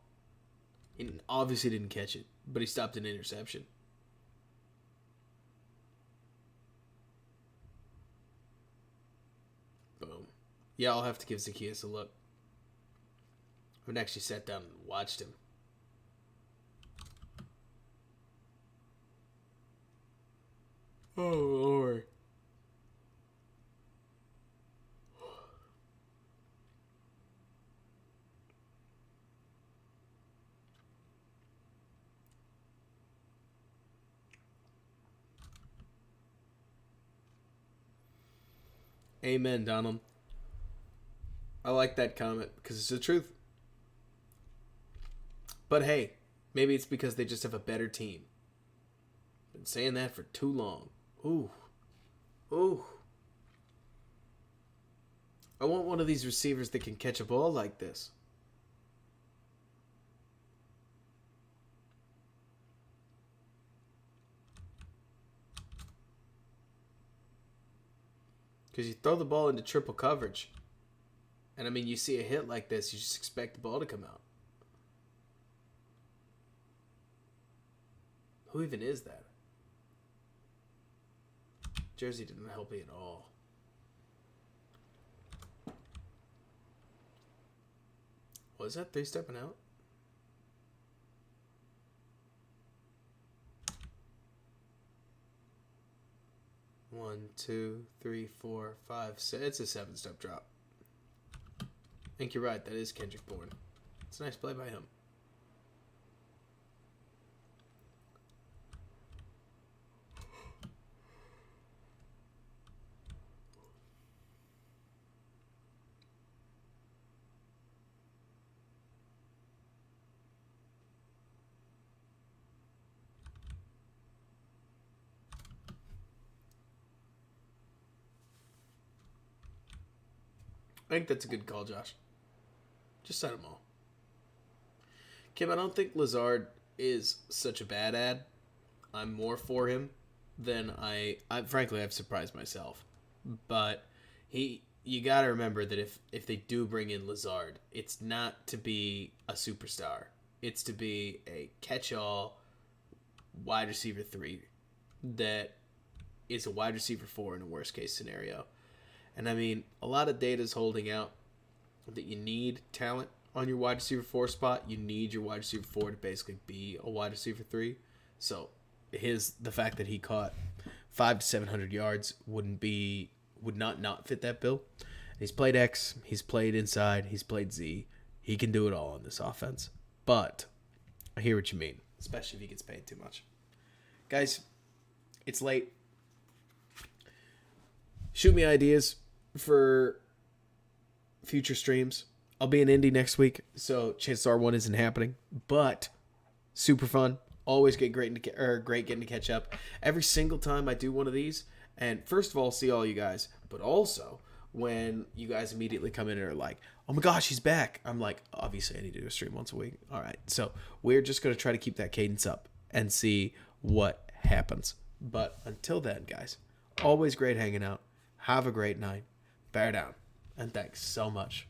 He obviously didn't catch it, but he stopped an interception. Boom. Yeah, I'll have to give Zacchaeus a look. haven't actually sat down and watched him. Oh, Lord. Amen, Donald. I like that comment because it's the truth. But hey, maybe it's because they just have a better team. Been saying that for too long. Ooh. Ooh. I want one of these receivers that can catch a ball like this. Because you throw the ball into triple coverage. And I mean, you see a hit like this, you just expect the ball to come out. Who even is that? Jersey didn't help me at all. Was that 3-stepping out? One, two, three, four, five, six. It's a 7-step drop. I think you're right. That is Kendrick Bourne. It's a nice play by him. I think that's a good call, Josh. Just set them all. Kim, I don't think Lazard is such a bad ad. I'm more for him than I frankly, I've surprised myself. But you got to remember that if they do bring in Lazard, it's not to be a superstar. It's to be a catch-all wide receiver 3 that is a wide receiver 4 in a worst-case scenario. And I mean, a lot of data is holding out that you need talent on your wide receiver 4 spot. You need your wide receiver 4 to basically be a wide receiver 3. So the fact that he caught 500 to 700 yards would not fit that bill. He's played X, he's played inside, he's played Z. He can do it all on this offense. But I hear what you mean, especially if he gets paid too much. Guys, it's late. Shoot me ideas for future streams. I'll be in Indy next week, so chances are one isn't happening. But super fun. Always great getting to catch up every single time I do one of these. And first of all, see all you guys, but also when you guys immediately come in and are like, "Oh my gosh, he's back!" I'm like, obviously I need to do a stream once a week. All right, so we're just gonna try to keep that cadence up and see what happens. But until then, guys, always great hanging out. Have a great night. Bear down. And thanks so much